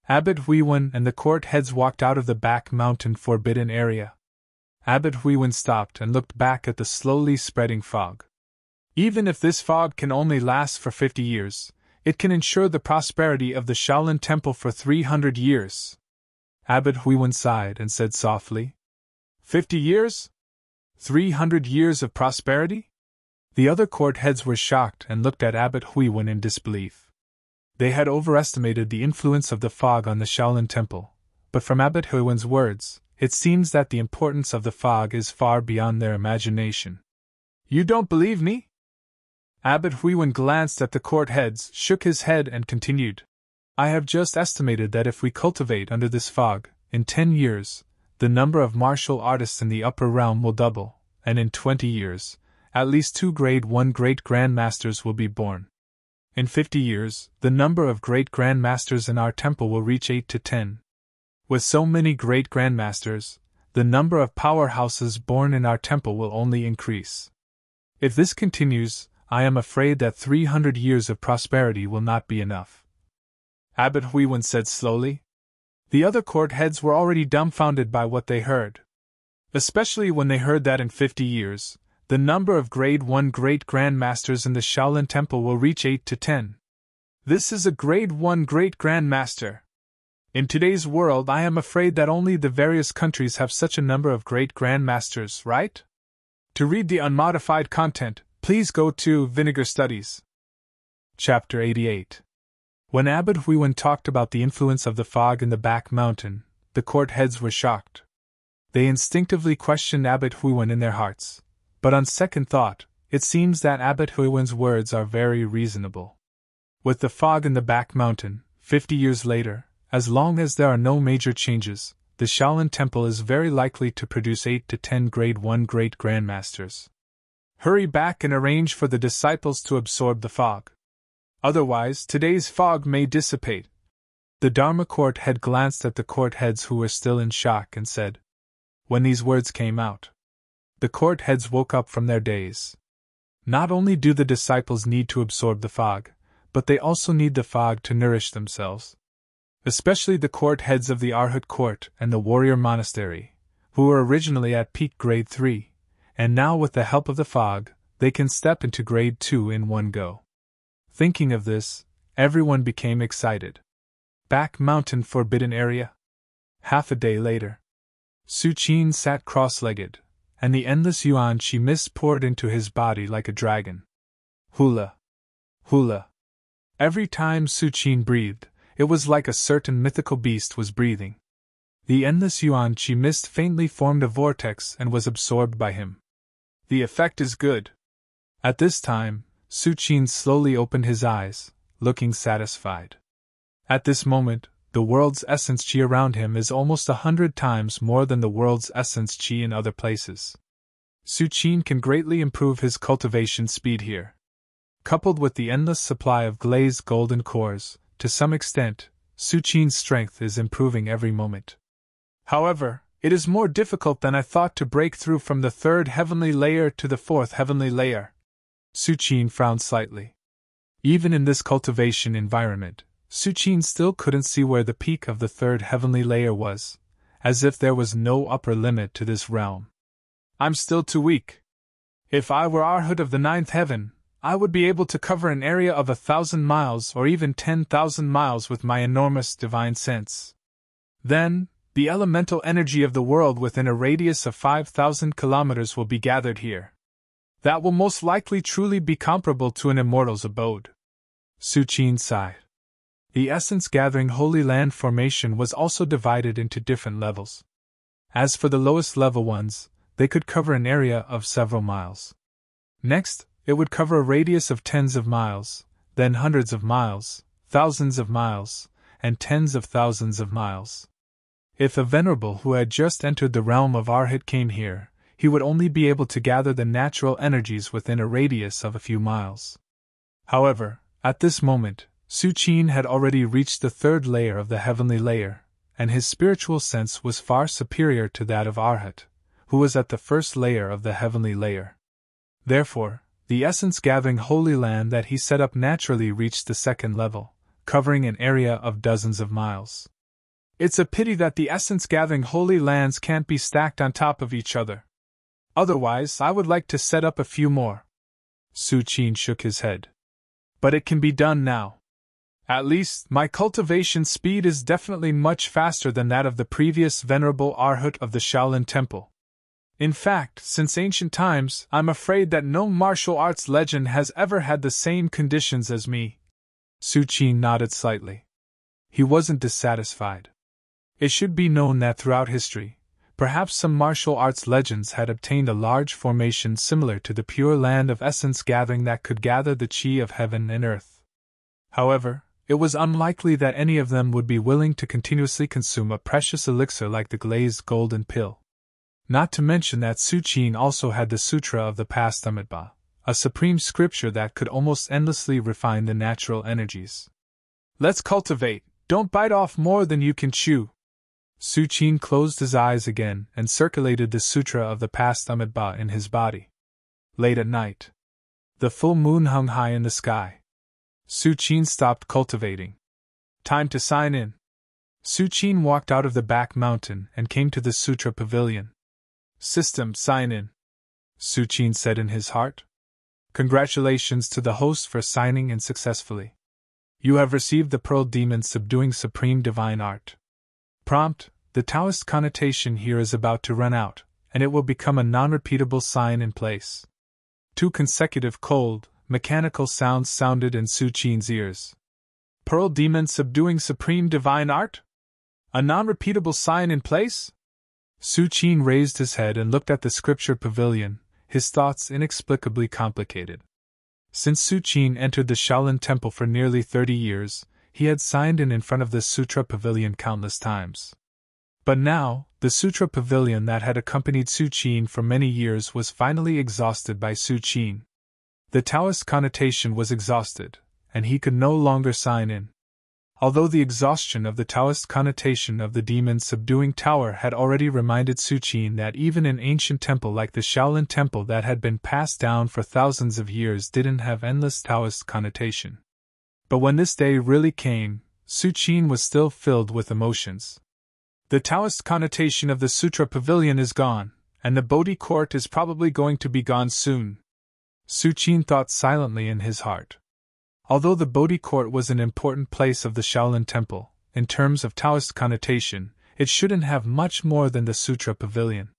Abbot Huiwen and the court heads walked out of the back mountain forbidden area. Abbot Huiwen stopped and looked back at the slowly spreading fog. Even if this fog can only last for 50 years, it can ensure the prosperity of the Shaolin Temple for 300 years. Abbot Huiwen sighed and said softly, 50 years? 300 years of prosperity? The other court heads were shocked and looked at Abbot Huiwen in disbelief. They had overestimated the influence of the fog on the Shaolin Temple, but from Abbot Huiwen's words, it seems that the importance of the fog is far beyond their imagination. You don't believe me? Abbot Huiwen glanced at the court heads, shook his head and continued. I have just estimated that if we cultivate under this fog, in 10 years, the number of martial artists in the upper realm will double, and in 20 years, at least 2 Grade 1 Great Grandmasters will be born. In 50 years, the number of Great Grandmasters in our temple will reach 8 to 10. With so many Great Grandmasters, the number of powerhouses born in our temple will only increase. If this continues, I am afraid that 300 years of prosperity will not be enough. Abbot Huiwen said slowly. The other court heads were already dumbfounded by what they heard. Especially when they heard that in 50 years, the number of Grade 1 Great Grandmasters in the Shaolin Temple will reach 8 to 10. This is a Grade 1 Great Grandmaster. In today's world, I am afraid that only the various countries have such a number of Great Grandmasters, right? To read the unmodified content, please go to Vinegar Studies. Chapter 88. When Abbot Huiwen talked about the influence of the fog in the back mountain, the court heads were shocked. They instinctively questioned Abbot Huiwen in their hearts. But on second thought, it seems that Abbot Huiwen's words are very reasonable. With the fog in the back mountain, 50 years later, as long as there are no major changes, the Shaolin Temple is very likely to produce 8 to 10 Grade 1 Great Grandmasters. Hurry back and arrange for the disciples to absorb the fog. Otherwise, today's fog may dissipate. The Dharma court head glanced at the court heads who were still in shock and said. When these words came out, the court heads woke up from their daze. Not only do the disciples need to absorb the fog, but they also need the fog to nourish themselves. Especially the court heads of the Arhat court and the warrior monastery, who were originally at peak Grade 3, and now with the help of the fog, they can step into Grade 2 in one go. Thinking of this, everyone became excited. Back mountain forbidden area? Half a day later, Su Qin sat cross-legged, and the endless yuan qi mist poured into his body like a dragon. Hula! Hula! Every time Su Qin breathed, it was like a certain mythical beast was breathing. The endless yuan qi mist faintly formed a vortex and was absorbed by him. The effect is good. At this time, Su Qin slowly opened his eyes, looking satisfied. At this moment, the world's essence chi around him is almost 100 times more than the world's essence chi in other places. Su Qin can greatly improve his cultivation speed here. Coupled with the endless supply of glazed golden cores, to some extent, Su Qin's strength is improving every moment. However, it is more difficult than I thought to break through from the third heavenly layer to the fourth heavenly layer. Su Qin frowned slightly. Even in this cultivation environment, Su Qin still couldn't see where the peak of the third heavenly layer was, as if there was no upper limit to this realm. I'm still too weak. If I were Arhat of the ninth heaven, I would be able to cover an area of 1,000 miles or even 10,000 miles with my enormous divine sense. Then, the elemental energy of the world within a radius of 5,000 kilometers will be gathered here. That will most likely truly be comparable to an immortal's abode. Su Qin sighed. The essence-gathering Holy Land formation was also divided into different levels. As for the lowest level ones, they could cover an area of several miles. Next, it would cover a radius of tens of miles, then hundreds of miles, thousands of miles, and tens of thousands of miles. If a venerable who had just entered the realm of Arhat came here, he would only be able to gather the natural energies within a radius of a few miles. However, at this moment, Su Qin had already reached the third layer of the heavenly layer, and his spiritual sense was far superior to that of Arhat, who was at the first layer of the heavenly layer. Therefore, the essence-gathering Holy Land that he set up naturally reached the second level, covering an area of dozens of miles. It's a pity that the essence-gathering Holy Lands can't be stacked on top of each other. Otherwise, I would like to set up a few more. Su Qin shook his head. But it can be done now. At least, my cultivation speed is definitely much faster than that of the previous Venerable Arhat of the Shaolin Temple. In fact, since ancient times, I'm afraid that no martial arts legend has ever had the same conditions as me. Su Qin nodded slightly. He wasn't dissatisfied. It should be known that throughout history, perhaps some martial arts legends had obtained a large formation similar to the pure land of essence gathering that could gather the chi of heaven and earth. However, it was unlikely that any of them would be willing to continuously consume a precious elixir like the glazed golden pill. Not to mention that Su Qin also had the Sutra of the Past Amitabha, a supreme scripture that could almost endlessly refine the natural energies. Let's cultivate, don't bite off more than you can chew. Su Qin closed his eyes again and circulated the Sutra of the Past Amitabha in his body. Late at night, the full moon hung high in the sky. Su Qin stopped cultivating. Time to sign in. Su Qin walked out of the back mountain and came to the Sutra Pavilion. System sign in, Su Qin said in his heart. Congratulations to the host for signing in successfully. You have received the Pearl Demon Subduing Supreme Divine Art. Prompt: the Taoist connotation here is about to run out, and it will become a non-repeatable sign in place. 2 consecutive cold, mechanical sounds sounded in Su Qin's ears. Pearl Demon Subduing Supreme Divine Art? A non-repeatable sign in place? Su Qin raised his head and looked at the scripture pavilion, his thoughts inexplicably complicated. Since Su Qin entered the Shaolin Temple for nearly 30 years, he had signed in front of the Sutra Pavilion countless times. But now, the Sutra Pavilion that had accompanied Su Qin for many years was finally exhausted by Su Qin. The Taoist connotation was exhausted, and he could no longer sign in. Although the exhaustion of the Taoist connotation of the demon subduing tower had already reminded Su Qin that even an ancient temple like the Shaolin Temple that had been passed down for thousands of years didn't have endless Taoist connotation. But when this day really came, Su Qin was still filled with emotions. The Taoist connotation of the Sutra Pavilion is gone, and the Bodhi Court is probably going to be gone soon. Su Qin thought silently in his heart. Although the Bodhi Court was an important place of the Shaolin Temple, in terms of Taoist connotation, it shouldn't have much more than the Sutra Pavilion.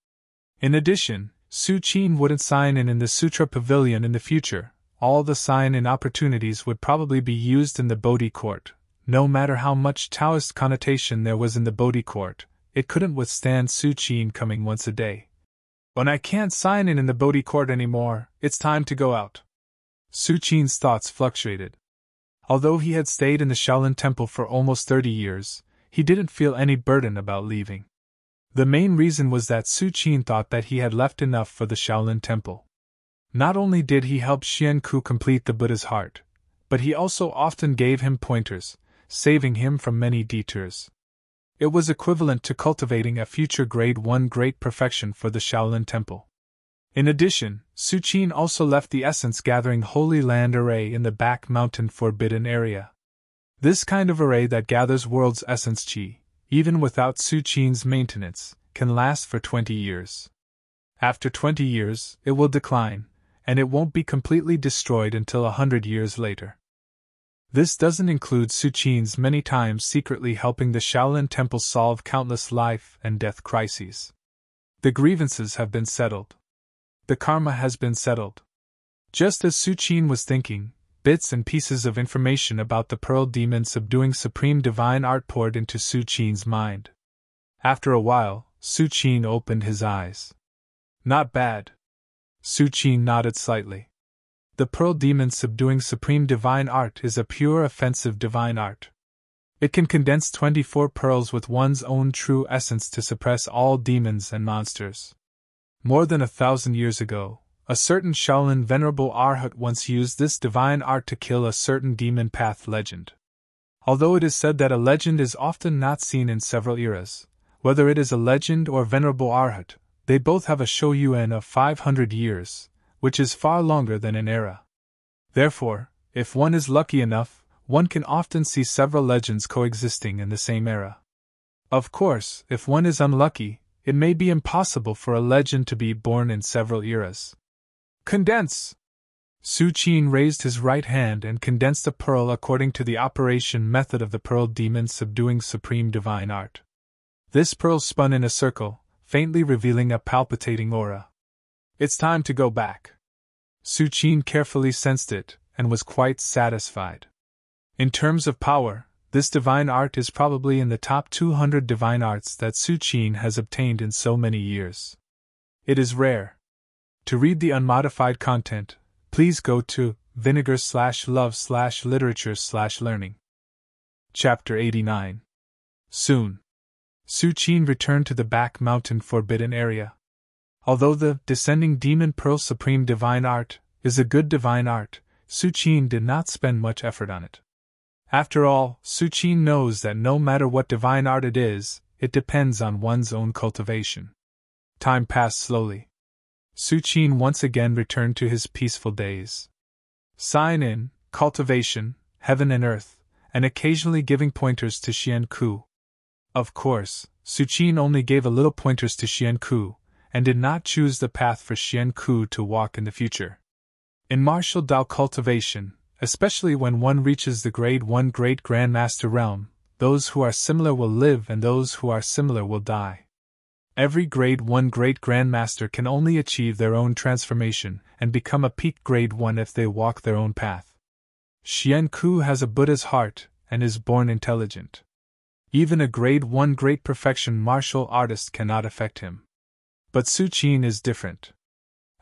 In addition, Su Qin wouldn't sign in the Sutra Pavilion in the future. All the sign-in opportunities would probably be used in the Bodhi Court. No matter how much Taoist connotation there was in the Bodhi Court, it couldn't withstand Su Qin coming once a day. When I can't sign in the Bodhi Court anymore, it's time to go out. Su Qin's thoughts fluctuated. Although he had stayed in the Shaolin Temple for almost 30 years, he didn't feel any burden about leaving. The main reason was that Su Qin thought that he had left enough for the Shaolin Temple. Not only did he help Xian Ku complete the Buddha's heart, but he also often gave him pointers, saving him from many detours. It was equivalent to cultivating a future Grade 1 great perfection for the Shaolin Temple. In addition, Su Qin also left the Essence Gathering Holy Land Array in the back mountain forbidden area. This kind of array that gathers world's essence qi, even without Su Qin's maintenance, can last for 20 years. After 20 years, it will decline, and it won't be completely destroyed until 100 years later. This doesn't include Su Qin's many times secretly helping the Shaolin Temple solve countless life and death crises. The grievances have been settled. The karma has been settled. Just as Su Qin was thinking, bits and pieces of information about the Pearl Demon subduing Supreme Divine Art poured into Su Qin's mind. After a while, Su Qin opened his eyes. Not bad. Su Qin nodded slightly. The Pearl Demon subduing Supreme Divine Art is a pure offensive divine art. It can condense 24 pearls with one's own true essence to suppress all demons and monsters. More than 1,000 years ago, a certain Shaolin Venerable Arhat once used this divine art to kill a certain demon path legend. Although it is said that a legend is often not seen in several eras, whether it is a legend or Venerable Arhat, they both have a Shoyuan of 500 years, which is far longer than an era. Therefore, if one is lucky enough, one can often see several legends coexisting in the same era. Of course, if one is unlucky, it may be impossible for a legend to be born in several eras. Condense! Su Qin raised his right hand and condensed a pearl according to the operation method of the Pearl Demon subduing Supreme Divine Art. This pearl spun in a circle, faintly revealing a palpitating aura. It's time to go back. Su Qin carefully sensed it, and was quite satisfied. In terms of power, this divine art is probably in the top 200 divine arts that Su Qin has obtained in so many years. It is rare. To read the unmodified content, please go to vinegar/love/literature/learning. Chapter 89. Soon. Su Qin returned to the back mountain forbidden area. Although the Descending Demon Pearl Supreme Divine Art is a good divine art, Su Qin did not spend much effort on it. After all, Su Qin knows that no matter what divine art it is, it depends on one's own cultivation. Time passed slowly. Su Qin once again returned to his peaceful days. Sign in, cultivation, heaven and earth, and occasionally giving pointers to Xian Ku. Of course, Su Qin only gave a little pointers to Xian Ku, and did not choose the path for Xian Ku to walk in the future. In martial Dao cultivation, especially when one reaches the Grade 1 Great Grandmaster realm, those who are similar will live and those who are similar will die. Every Grade 1 Great Grandmaster can only achieve their own transformation and become a peak Grade 1 if they walk their own path. Xian Ku has a Buddha's heart and is born intelligent. Even a Grade 1 Great Perfection martial artist cannot affect him. But Su Qin is different.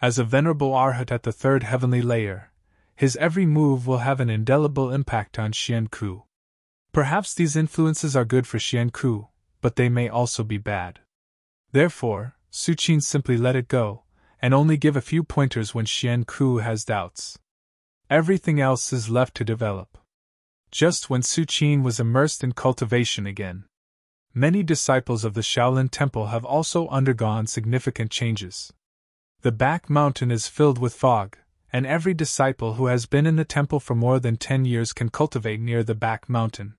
As a Venerable Arhat at the third heavenly layer, his every move will have an indelible impact on Xian Ku. Perhaps these influences are good for Xian Ku, but they may also be bad. Therefore, Su Qin simply let it go, and only give a few pointers when Xian Ku has doubts. Everything else is left to develop. Just when Su Qin was immersed in cultivation again, many disciples of the Shaolin Temple have also undergone significant changes. The back mountain is filled with fog, and every disciple who has been in the temple for more than 10 years can cultivate near the back mountain.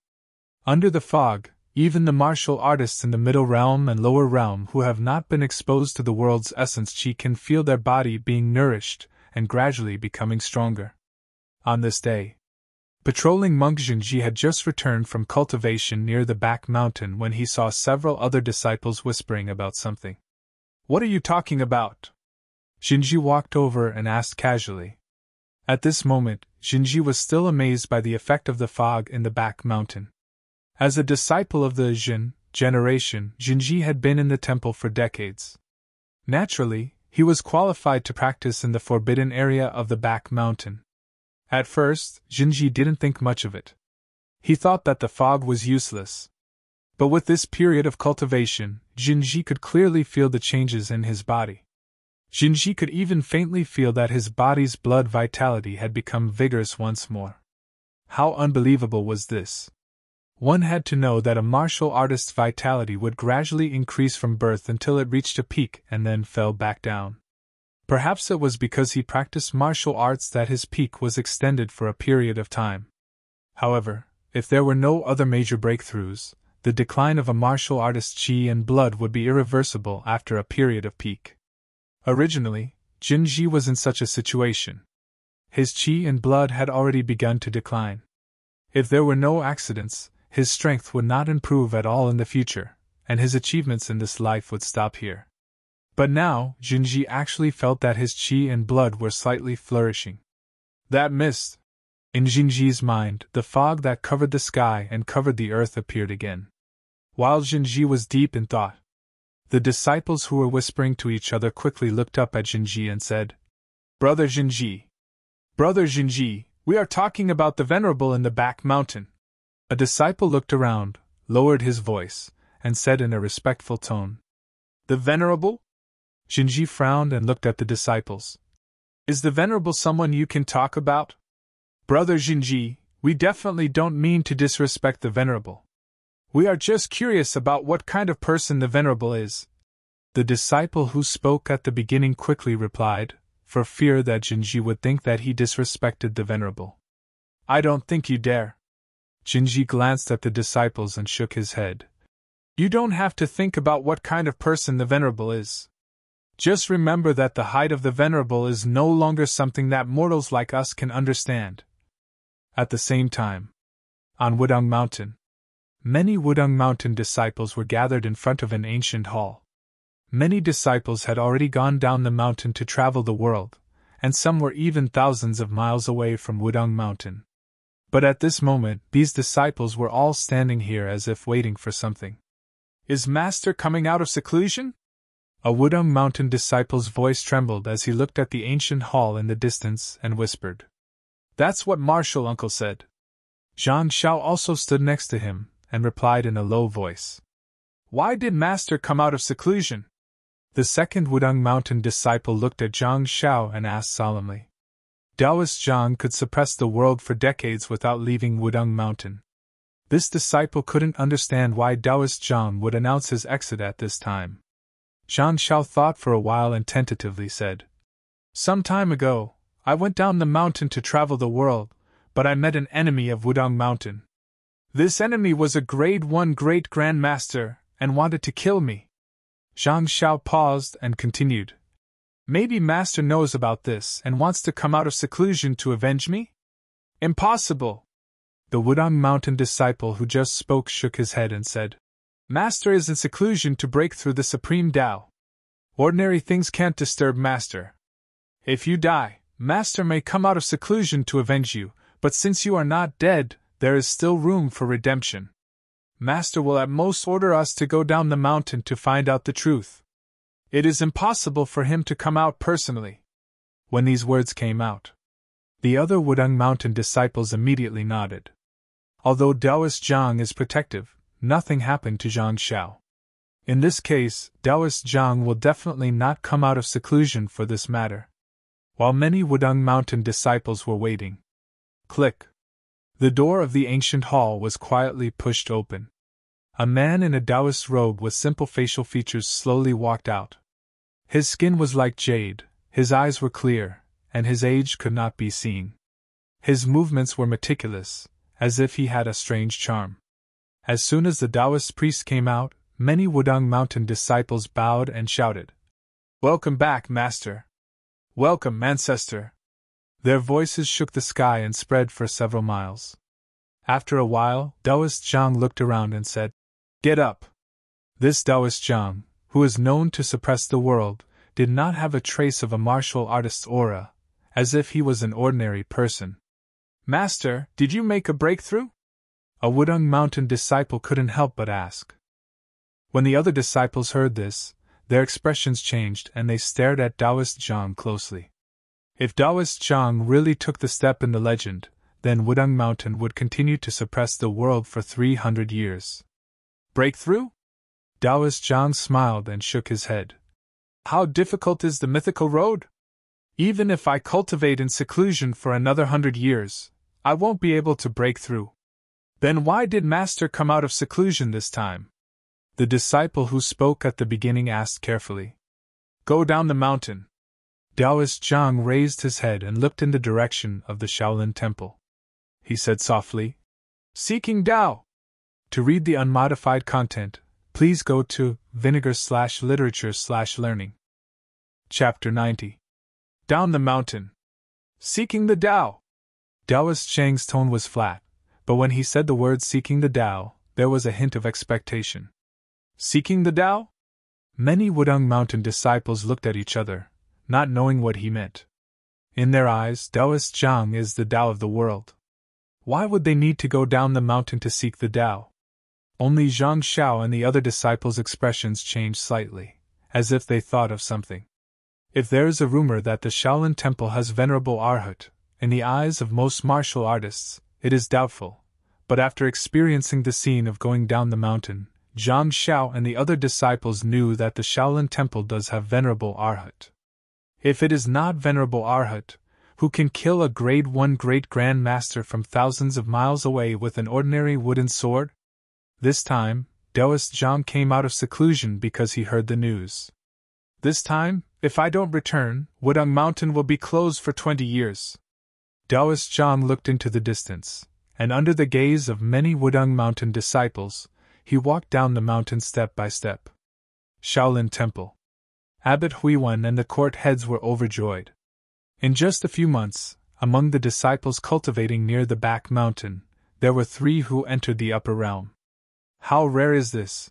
Under the fog, even the martial artists in the middle realm and lower realm who have not been exposed to the world's essence chi can feel their body being nourished and gradually becoming stronger. On this day, patrolling monk Jinji had just returned from cultivation near the back mountain when he saw several other disciples whispering about something. "What are you talking about?" Jinji walked over and asked casually. At this moment, Jinji was still amazed by the effect of the fog in the back mountain. As a disciple of the Jin generation, Jinji had been in the temple for decades. Naturally, he was qualified to practice in the forbidden area of the back mountain. At first, Jinji didn't think much of it. He thought that the fog was useless. But with this period of cultivation, Jinji could clearly feel the changes in his body. Jinji could even faintly feel that his body's blood vitality had become vigorous once more. How unbelievable was this? One had to know that a martial artist's vitality would gradually increase from birth until it reached a peak and then fell back down. Perhaps it was because he practiced martial arts that his peak was extended for a period of time. However, if there were no other major breakthroughs, the decline of a martial artist's chi and blood would be irreversible after a period of peak. Originally, Jinji was in such a situation. His chi and blood had already begun to decline. If there were no accidents, his strength would not improve at all in the future, and his achievements in this life would stop here. But now, Jinji actually felt that his chi and blood were slightly flourishing. That mist! In Jinji's mind, the fog that covered the sky and covered the earth appeared again. While Jinji was deep in thought, the disciples who were whispering to each other quickly looked up at Jinji and said, "Brother Jinji! Brother Jinji, we are talking about the Venerable in the back mountain." A disciple looked around, lowered his voice, and said in a respectful tone, "The Venerable?" Jinji frowned and looked at the disciples. "Is the Venerable someone you can talk about?" "Brother Jinji, we definitely don't mean to disrespect the Venerable. We are just curious about what kind of person the Venerable is." The disciple who spoke at the beginning quickly replied, for fear that Jinji would think that he disrespected the Venerable. "I don't think you dare." Jinji glanced at the disciples and shook his head. "You don't have to think about what kind of person the Venerable is. Just remember that the height of the Venerable is no longer something that mortals like us can understand." At the same time, on Wudang Mountain, many Wudang Mountain disciples were gathered in front of an ancient hall. Many disciples had already gone down the mountain to travel the world, and some were even thousands of miles away from Wudang Mountain. But at this moment, these disciples were all standing here as if waiting for something. "Is Master coming out of seclusion?" A Wudang Mountain disciple's voice trembled as he looked at the ancient hall in the distance and whispered, "That's what Martial Uncle said." Zhang Xiao also stood next to him and replied in a low voice, "Why did Master come out of seclusion?" The second Wudang Mountain disciple looked at Zhang Xiao and asked solemnly. Taoist Zhang could suppress the world for decades without leaving Wudang Mountain. This disciple couldn't understand why Taoist Zhang would announce his exit at this time. Zhang Xiao thought for a while and tentatively said, "Some time ago, I went down the mountain to travel the world, but I met an enemy of Wudang Mountain. This enemy was a grade 1 great Grand Master and wanted to kill me." Zhang Xiao paused and continued, "Maybe Master knows about this and wants to come out of seclusion to avenge me?" "Impossible!" The Wudang Mountain disciple who just spoke shook his head and said, "Master is in seclusion to break through the Supreme Tao. Ordinary things can't disturb Master. If you die, Master may come out of seclusion to avenge you, but since you are not dead, there is still room for redemption. Master will at most order us to go down the mountain to find out the truth. It is impossible for him to come out personally." When these words came out, the other Wudang Mountain disciples immediately nodded. Although Taoist Zhang is protective, nothing happened to Zhang Xiao. In this case, Taoist Zhang will definitely not come out of seclusion for this matter. While many Wudang Mountain disciples were waiting. Click. The door of the ancient hall was quietly pushed open. A man in a Taoist robe with simple facial features slowly walked out. His skin was like jade, his eyes were clear, and his age could not be seen. His movements were meticulous, as if he had a strange charm. As soon as the Taoist priest came out, many Wudang Mountain disciples bowed and shouted, "Welcome back, Master! Welcome, Ancestor!" Their voices shook the sky and spread for several miles. After a while, Taoist Zhang looked around and said, "Get up." This Taoist Zhang, who is known to suppress the world, did not have a trace of a martial artist's aura, as if he was an ordinary person. "Master, did you make a breakthrough?" A Wudang Mountain disciple couldn't help but ask. When the other disciples heard this, their expressions changed and they stared at Taoist Zhang closely. If Taoist Zhang really took the step in the legend, then Wudang Mountain would continue to suppress the world for 300 years. Breakthrough? Taoist Zhang smiled and shook his head. How difficult is the mythical road? Even if I cultivate in seclusion for another 100 years, I won't be able to break through. Then why did Master come out of seclusion this time? The disciple who spoke at the beginning asked carefully. Go down the mountain. Taoist Zhang raised his head and looked in the direction of the Shaolin Temple. He said softly, Seeking Tao. To read the unmodified content, please go to vinegar/literature/learning. Chapter 90. Down the mountain. Seeking the Tao. Taoist Zhang's tone was flat, but when he said the word seeking the Tao, there was a hint of expectation. Seeking the Tao? Many Wudang Mountain disciples looked at each other, not knowing what he meant. In their eyes, Taoist Zhang is the Tao of the world. Why would they need to go down the mountain to seek the Tao? Only Zhang Xiao and the other disciples' expressions changed slightly, as if they thought of something. If there is a rumor that the Shaolin Temple has venerable arhat, in the eyes of most martial artists, it is doubtful, but after experiencing the scene of going down the mountain, Zhang Xiao and the other disciples knew that the Shaolin Temple does have venerable arhat. If it is not venerable arhat, who can kill a grade 1 great Grand Master from thousands of miles away with an ordinary wooden sword? This time, Taoist Zhang came out of seclusion because he heard the news. This time, if I don't return, Wudang Mountain will be closed for 20 years. Taoist Zhang looked into the distance, and under the gaze of many Wudang Mountain disciples, he walked down the mountain step by step. Shaolin Temple. Abbot Huiwen and the court heads were overjoyed. In just a few months, among the disciples cultivating near the back mountain, there were 3 who entered the upper realm. How rare is this?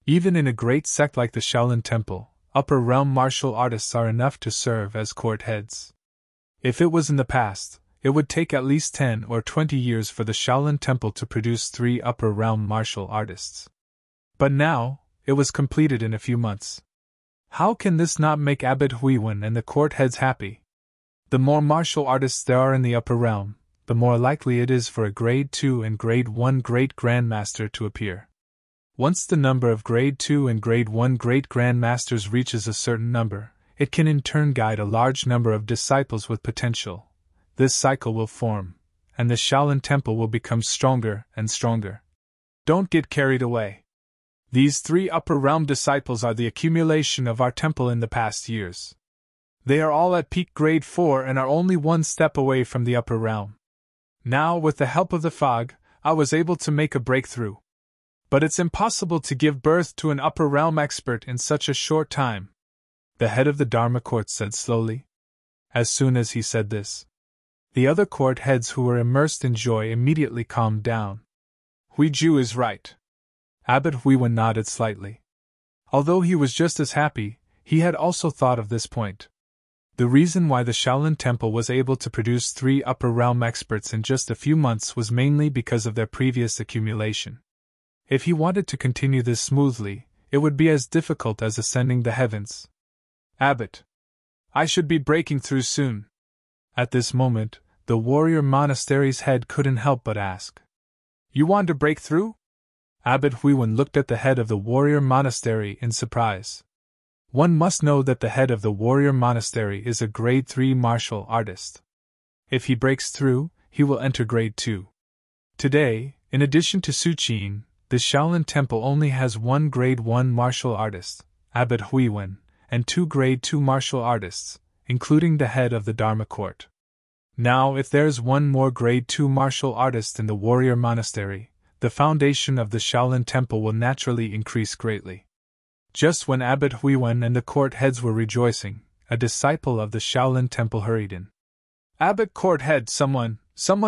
Even in a great sect like the Shaolin Temple, upper realm martial artists are enough to serve as court heads. If it was in the past, it would take at least 10 or 20 years for the Shaolin Temple to produce 3 upper realm martial artists. But now, it was completed in a few months. How can this not make Abbot Huiwen and the court heads happy? The more martial artists there are in the upper realm, the more likely it is for a grade 2 and grade 1 great grandmaster to appear. Once the number of grade 2 and grade 1 great grandmasters reaches a certain number, it can in turn guide a large number of disciples with potential. This cycle will form, and the Shaolin Temple will become stronger and stronger. Don't get carried away. These 3 upper realm disciples are the accumulation of our temple in the past years. They are all at peak grade 4 and are only 1 step away from the upper realm. Now, with the help of the fog, I was able to make a breakthrough. But it's impossible to give birth to an upper realm expert in such a short time, the head of the Dharma court said slowly. As soon as he said this, the other court heads who were immersed in joy immediately calmed down. Huiju is right. Abbot Huiwen nodded slightly. Although he was just as happy, he had also thought of this point. The reason why the Shaolin Temple was able to produce 3 upper realm experts in just a few months was mainly because of their previous accumulation. If he wanted to continue this smoothly, it would be as difficult as ascending the heavens. Abbot, I should be breaking through soon. At this moment, the warrior monastery's head couldn't help but ask. You want to break through? Abbot Huiwen looked at the head of the warrior monastery in surprise. One must know that the head of the warrior monastery is a grade 3 martial artist. If he breaks through, he will enter grade 2. Today, in addition to Su Qin, the Shaolin Temple only has 1 grade 1 martial artist, Abbot Huiwen, and 2 grade 2 martial artists, including the head of the Dharma court. Now, if there's 1 more grade 2 martial artist in the warrior monastery, the foundation of the Shaolin Temple will naturally increase greatly. Just when Abbot Huiwen and the court heads were rejoicing, a disciple of the Shaolin Temple hurried in. Abbot court head, someone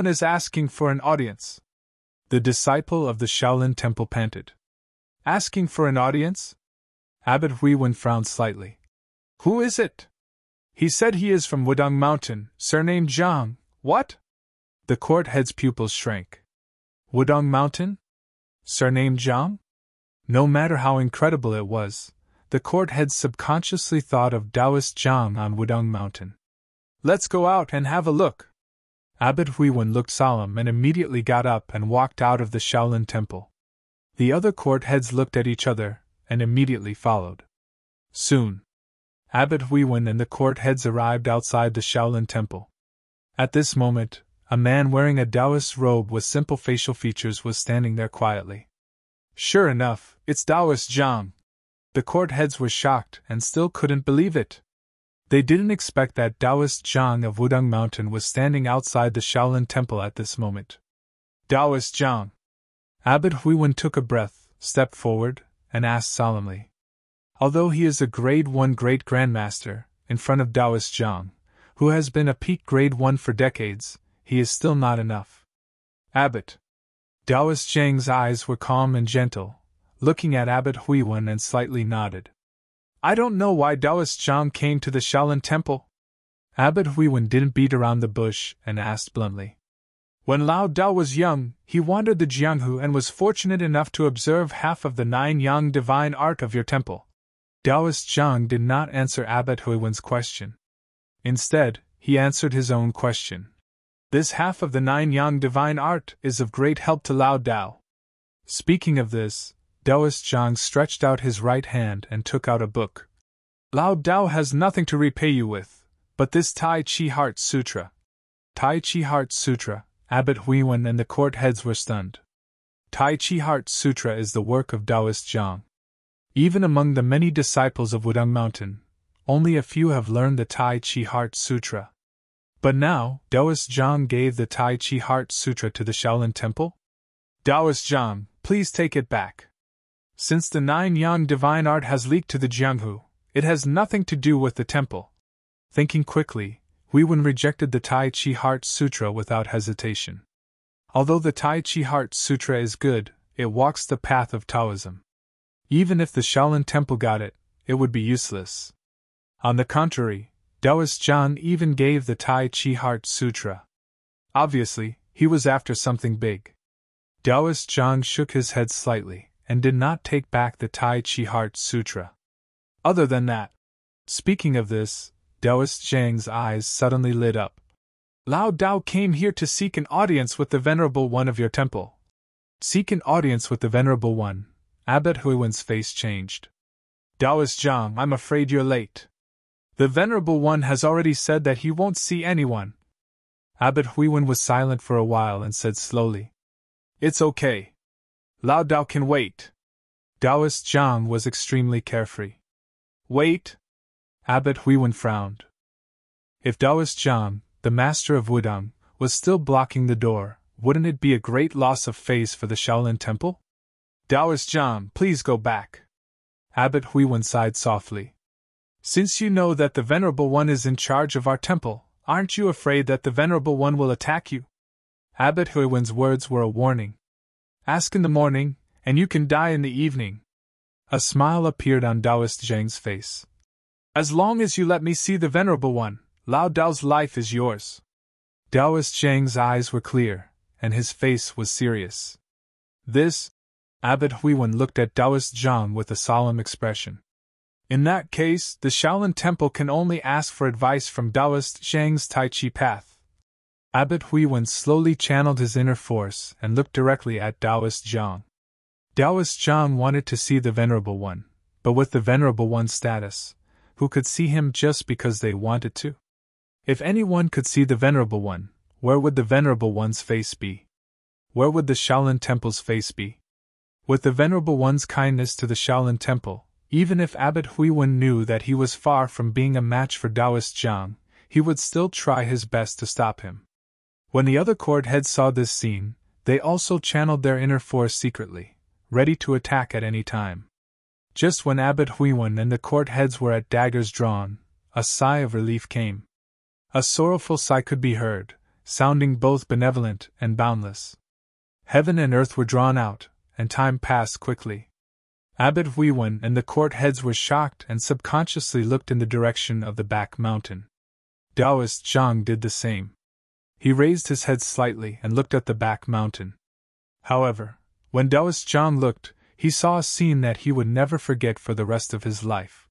is asking for an audience. The disciple of the Shaolin Temple panted. Asking for an audience? Abbot Huiwen frowned slightly. Who is it? He said he is from Wudang Mountain, surnamed Zhang. What? The court head's pupils shrank. Wudang Mountain? Surnamed Zhang? No matter how incredible it was, the court heads subconsciously thought of Taoist Zhang on Wudang Mountain. Let's go out and have a look. Abbot Huiwen looked solemn and immediately got up and walked out of the Shaolin Temple. The other court heads looked at each other and immediately followed. Soon, Abbot Huiwen and the court heads arrived outside the Shaolin Temple. At this moment, a man wearing a Taoist robe with simple facial features was standing there quietly. Sure enough, it's Taoist Zhang. The court heads were shocked and still couldn't believe it. They didn't expect that Taoist Zhang of Wudang Mountain was standing outside the Shaolin Temple at this moment. Taoist Zhang. Abbot Huiwen took a breath, stepped forward, and asked solemnly. Although he is a Grade 1 Great Grandmaster, in front of Taoist Zhang, who has been a peak Grade 1 for decades, he is still not enough. Abbot. Taoist Zhang's eyes were calm and gentle, looking at Abbot Huiwen and slightly nodded. I don't know why Taoist Zhang came to the Shaolin Temple. Abbot Huiwen didn't beat around the bush and asked bluntly. When Lao Dao was young, he wandered the Jianghu and was fortunate enough to observe half of the 9 yang divine art of your temple. Taoist Zhang did not answer Abbot Huiwen's question. Instead, he answered his own question. This half of the 9 yang divine art is of great help to Lao Dao. Speaking of this, Taoist Zhang stretched out his right hand and took out a book. Lao Dao has nothing to repay you with, but this Tai Chi Heart Sutra. Tai Chi Heart Sutra. Abbot Huiwen and the court heads were stunned. Tai Chi Heart Sutra is the work of Taoist Zhang. Even among the many disciples of Wudang Mountain, only a few have learned the Tai Chi Heart Sutra. But now, Taoist Zhang gave the Tai Chi Heart Sutra to the Shaolin Temple? Taoist Zhang, please take it back. Since the 9 yang divine art has leaked to the Jianghu, it has nothing to do with the temple. Thinking quickly, Huiwen rejected the Tai Chi Heart Sutra without hesitation. Although the Tai Chi Heart Sutra is good, it walks the path of Taoism. Even if the Shaolin Temple got it, it would be useless. On the contrary, Taoist Zhang even gave the Tai Chi Heart Sutra. Obviously, he was after something big. Taoist Zhang shook his head slightly and did not take back the Tai Chi Heart Sutra. Other than that, speaking of this, Taoist Zhang's eyes suddenly lit up. Lao Dao came here to seek an audience with the Venerable One of your temple. Seek an audience with the Venerable One. Abbot Huiwen's face changed. Taoist Zhang, I'm afraid you're late. The Venerable One has already said that he won't see anyone. Abbot Huiwen was silent for a while and said slowly. It's okay. Lao Dao can wait. Taoist Zhang was extremely carefree. Wait? Abbot Huiwen frowned. If Taoist Zhang, the master of Wudang, was still blocking the door, wouldn't it be a great loss of face for the Shaolin Temple? Taoist Zhang, please go back. Abbot Huiwen sighed softly. Since you know that the Venerable One is in charge of our temple, aren't you afraid that the Venerable One will attack you? Abbot Huiwen's words were a warning. Ask in the morning, and you can die in the evening. A smile appeared on Taoist Zhang's face. As long as you let me see the Venerable One, Lao Dao's life is yours. Taoist Zhang's eyes were clear, and his face was serious. This? Abbot Huiwen looked at Taoist Zhang with a solemn expression. In that case, the Shaolin Temple can only ask for advice from Taoist Zhang's Tai Chi path. Abbot Huiwen slowly channeled his inner force and looked directly at Taoist Zhang. Taoist Zhang wanted to see the Venerable One, but with the Venerable One's status, who could see him just because they wanted to? If anyone could see the Venerable One, where would the Venerable One's face be? Where would the Shaolin Temple's face be? With the Venerable One's kindness to the Shaolin Temple, even if Abbot Huiwen knew that he was far from being a match for Taoist Zhang, he would still try his best to stop him. When the other court heads saw this scene, they also channeled their inner force secretly, ready to attack at any time. Just when Abbot Huiwen and the court heads were at daggers drawn, a sigh of relief came. A sorrowful sigh could be heard, sounding both benevolent and boundless. Heaven and earth were drawn out, and time passed quickly. Abbot Huiwen and the court heads were shocked and subconsciously looked in the direction of the back mountain. Taoist Zhang did the same. He raised his head slightly and looked at the back mountain. However, when Taoist Zhang looked, he saw a scene that he would never forget for the rest of his life.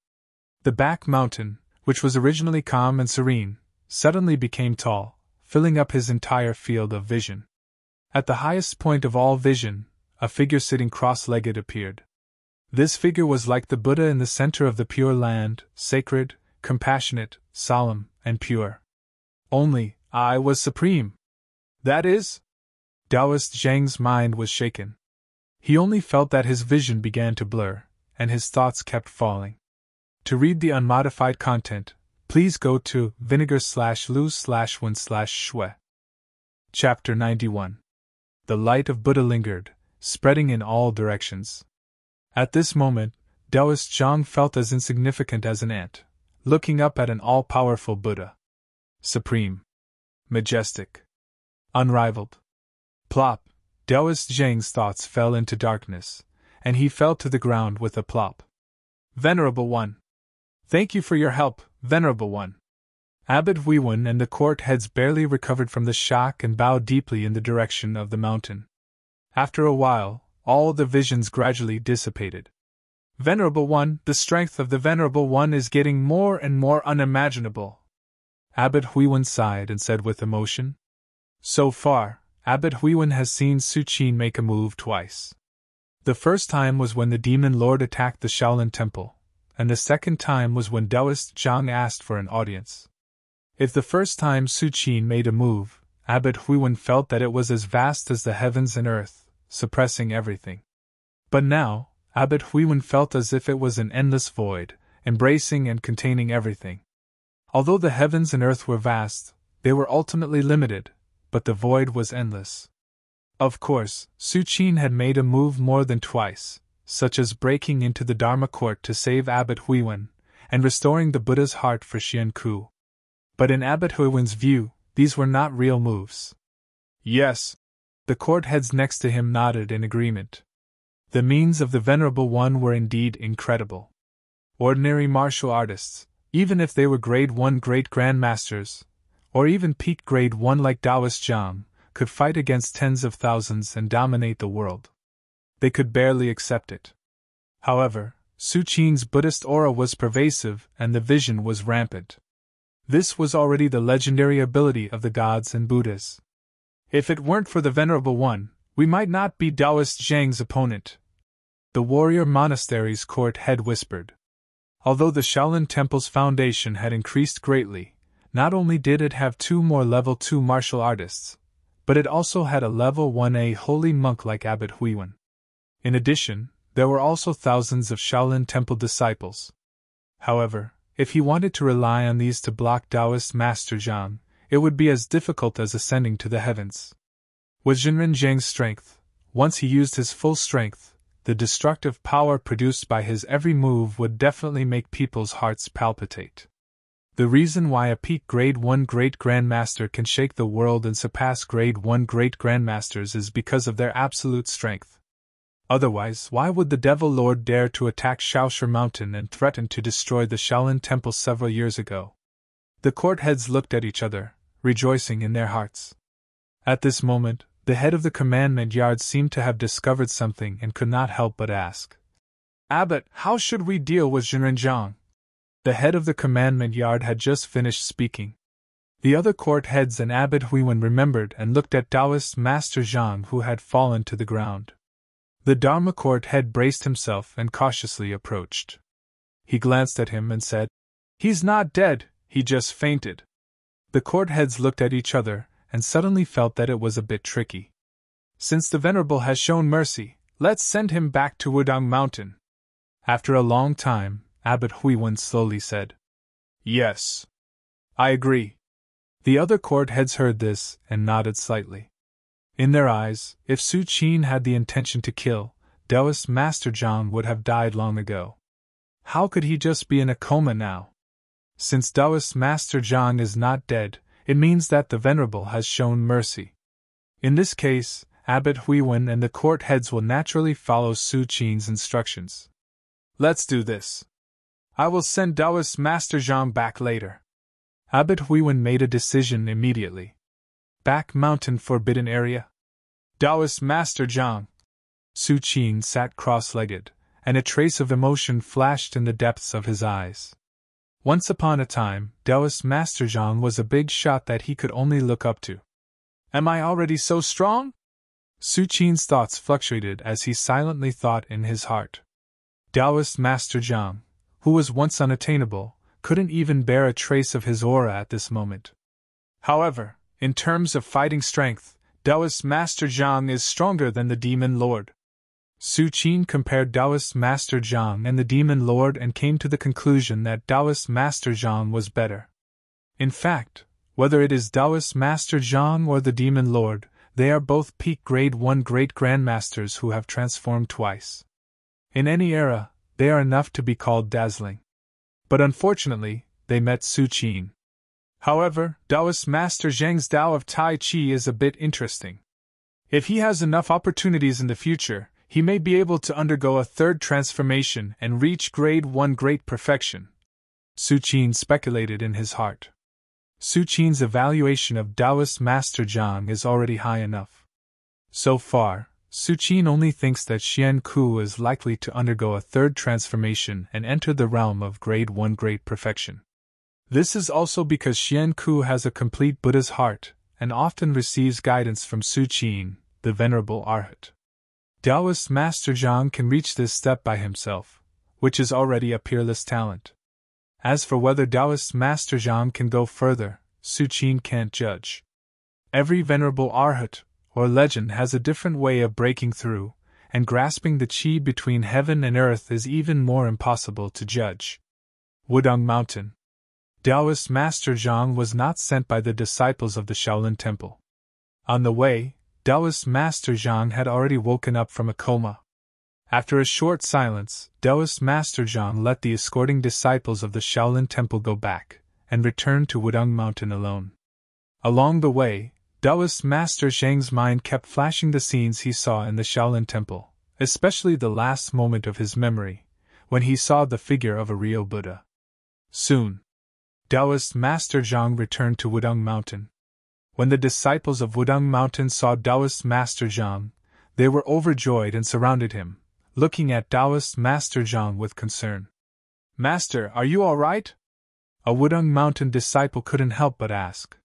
The back mountain, which was originally calm and serene, suddenly became tall, filling up his entire field of vision. At the highest point of all vision, a figure sitting cross-legged appeared. This figure was like the Buddha in the center of the Pure Land, sacred, compassionate, solemn, and pure. Only, I was supreme. That is? Taoist Zhang's mind was shaken. He only felt that his vision began to blur, and his thoughts kept falling. To read the unmodified content, please go to vinegar/lu/win/shui. Chapter 91. The light of Buddha lingered, spreading in all directions. At this moment, Taoist Zhang felt as insignificant as an ant, looking up at an all-powerful Buddha. Supreme. Majestic. Unrivaled. Plop. Taoist Zhang's thoughts fell into darkness, and he fell to the ground with a plop. Venerable One. Thank you for your help, Venerable One. Abbot Huiwen and the court heads barely recovered from the shock and bowed deeply in the direction of the mountain. After a while, all the visions gradually dissipated. Venerable One, the strength of the Venerable One is getting more and more unimaginable. Abbot Huiwen sighed and said with emotion. So far, Abbot Huiwen has seen Su Qin make a move twice. The first time was when the demon lord attacked the Shaolin Temple, and the second time was when Taoist Zhang asked for an audience. If the first time Su Qin made a move, Abbot Huiwen felt that it was as vast as the heavens and earth, suppressing everything. But now, Abbot Huiwen felt as if it was an endless void, embracing and containing everything. Although the heavens and earth were vast, they were ultimately limited, but the void was endless. Of course, Su Qin had made a move more than twice, such as breaking into the Dharma court to save Abbot Huiwen, and restoring the Buddha's heart for Xian Ku. But in Abbot Huiwen's view, these were not real moves. Yes. The court heads next to him nodded in agreement. The means of the Venerable One were indeed incredible. Ordinary martial artists, even if they were Grade 1 Great Grandmasters, or even peak Grade 1 like Taoist Zhang, could fight against tens of thousands and dominate the world. They could barely accept it. However, Su Qin's Buddhist aura was pervasive and the vision was rampant. This was already the legendary ability of the gods and Buddhas. If it weren't for the Venerable One, we might not be Taoist Zhang's opponent. The warrior monastery's court head whispered. Although the Shaolin Temple's foundation had increased greatly, not only did it have 2 more level 2 martial artists, but it also had a level 1A holy monk like Abbot Huiwen. In addition, there were also thousands of Shaolin Temple disciples. However, if he wanted to rely on these to block Taoist Master Zhang, it would be as difficult as ascending to the heavens. With Zhenren Zhang's strength, once he used his full strength, the destructive power produced by his every move would definitely make people's hearts palpitate. The reason why a peak Grade 1 Great Grandmaster can shake the world and surpass Grade 1 Great Grandmasters is because of their absolute strength. Otherwise, why would the Devil Lord dare to attack Shaoshi Mountain and threaten to destroy the Shaolin Temple several years ago? The court heads looked at each other, rejoicing in their hearts. At this moment, the head of the commandment yard seemed to have discovered something and could not help but ask. Abbot, how should we deal with Zhenren Zhang? The head of the commandment yard had just finished speaking. The other court heads and Abbot Huiwen remembered and looked at Taoist Master Zhang who had fallen to the ground. The Dharma court head braced himself and cautiously approached. He glanced at him and said, "He's not dead, he just fainted." The court heads looked at each other and suddenly felt that it was a bit tricky. Since the Venerable has shown mercy, let's send him back to Wudang Mountain. After a long time, Abbot Huiwen slowly said, "Yes. I agree." The other court heads heard this and nodded slightly. In their eyes, if Su Qin had the intention to kill, Taoist Master Zhang would have died long ago. How could he just be in a coma now? Since Taoist Master Zhang is not dead, it means that the Venerable has shown mercy. In this case, Abbot Huiwen and the court heads will naturally follow Su Qin's instructions. Let's do this. I will send Taoist Master Zhang back later. Abbot Huiwen made a decision immediately. Back Mountain Forbidden Area? Taoist Master Zhang. Su Qin sat cross-legged, and a trace of emotion flashed in the depths of his eyes. Once upon a time, Taoist Master Zhang was a big shot that he could only look up to. Am I already so strong? Su Qin's thoughts fluctuated as he silently thought in his heart. Taoist Master Zhang, who was once unattainable, couldn't even bear a trace of his aura at this moment. However, in terms of fighting strength, Taoist Master Zhang is stronger than the Demon Lord. Su Qin compared Taoist Master Zhang and the Demon Lord and came to the conclusion that Taoist Master Zhang was better. In fact, whether it is Taoist Master Zhang or the Demon Lord, they are both peak grade 1 great grandmasters who have transformed twice. In any era, they are enough to be called dazzling. But unfortunately, they met Su Qin. However, Taoist Master Zhang's Tao of Tai Chi is a bit interesting. If he has enough opportunities in the future, he may be able to undergo a third transformation and reach grade 1 great perfection. Su Qin speculated in his heart. Su Qin's evaluation of Taoist Master Zhang is already high enough. So far, Su Qin only thinks that Xian Ku is likely to undergo a third transformation and enter the realm of grade 1 great perfection. This is also because Xian Ku has a complete Buddha's heart and often receives guidance from Su Qin, the Venerable Arhat. Taoist Master Zhang can reach this step by himself, which is already a peerless talent. As for whether Taoist Master Zhang can go further, Su Qin can't judge. Every Venerable Arhat, or legend, has a different way of breaking through, and grasping the qi between heaven and earth is even more impossible to judge. Wudong Mountain. Taoist Master Zhang was not sent by the disciples of the Shaolin Temple. On the way, Taoist Master Zhang had already woken up from a coma. After a short silence, Taoist Master Zhang let the escorting disciples of the Shaolin Temple go back, and returned to Wudong Mountain alone. Along the way, Taoist Master Zhang's mind kept flashing the scenes he saw in the Shaolin Temple, especially the last moment of his memory, when he saw the figure of a real Buddha. Soon, Taoist Master Zhang returned to Wudong Mountain. When the disciples of Wudong Mountain saw Taoist Master Zhang, they were overjoyed and surrounded him, looking at Taoist Master Zhang with concern. Master, are you all right? A Wudong Mountain disciple couldn't help but ask.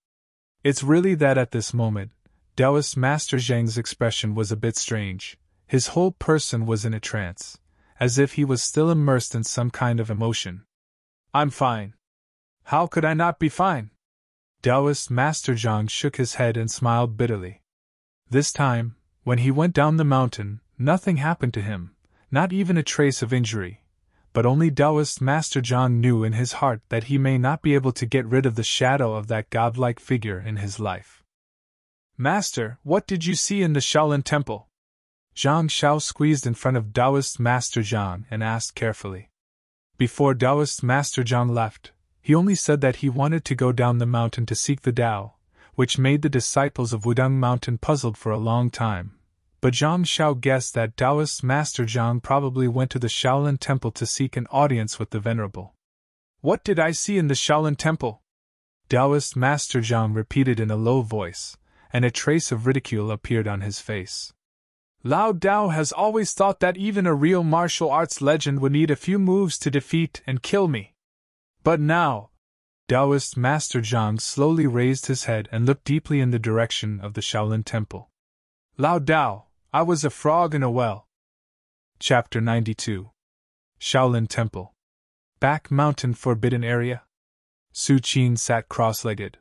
It's really that at this moment, Taoist Master Zhang's expression was a bit strange. His whole person was in a trance, as if he was still immersed in some kind of emotion. I'm fine. How could I not be fine? Taoist Master Zhang shook his head and smiled bitterly. This time, when he went down the mountain, nothing happened to him, not even a trace of injury. But only Taoist Master Zhang knew in his heart that he may not be able to get rid of the shadow of that godlike figure in his life. Master, what did you see in the Shaolin Temple? Zhang Xiao squeezed in front of Taoist Master Zhang and asked carefully. Before Taoist Master Zhang left, he only said that he wanted to go down the mountain to seek the Tao, which made the disciples of Wudong Mountain puzzled for a long time. But Zhang Xiao guessed that Taoist Master Zhang probably went to the Shaolin Temple to seek an audience with the Venerable. What did I see in the Shaolin Temple? Taoist Master Zhang repeated in a low voice, and a trace of ridicule appeared on his face. Lao Dao has always thought that even a real martial arts legend would need a few moves to defeat and kill me. But now, Taoist Master Zhang slowly raised his head and looked deeply in the direction of the Shaolin Temple. Lao Dao, I was a frog in a well. Chapter 92. Shaolin Temple. Back Mountain Forbidden Area. Su Qin sat cross-legged.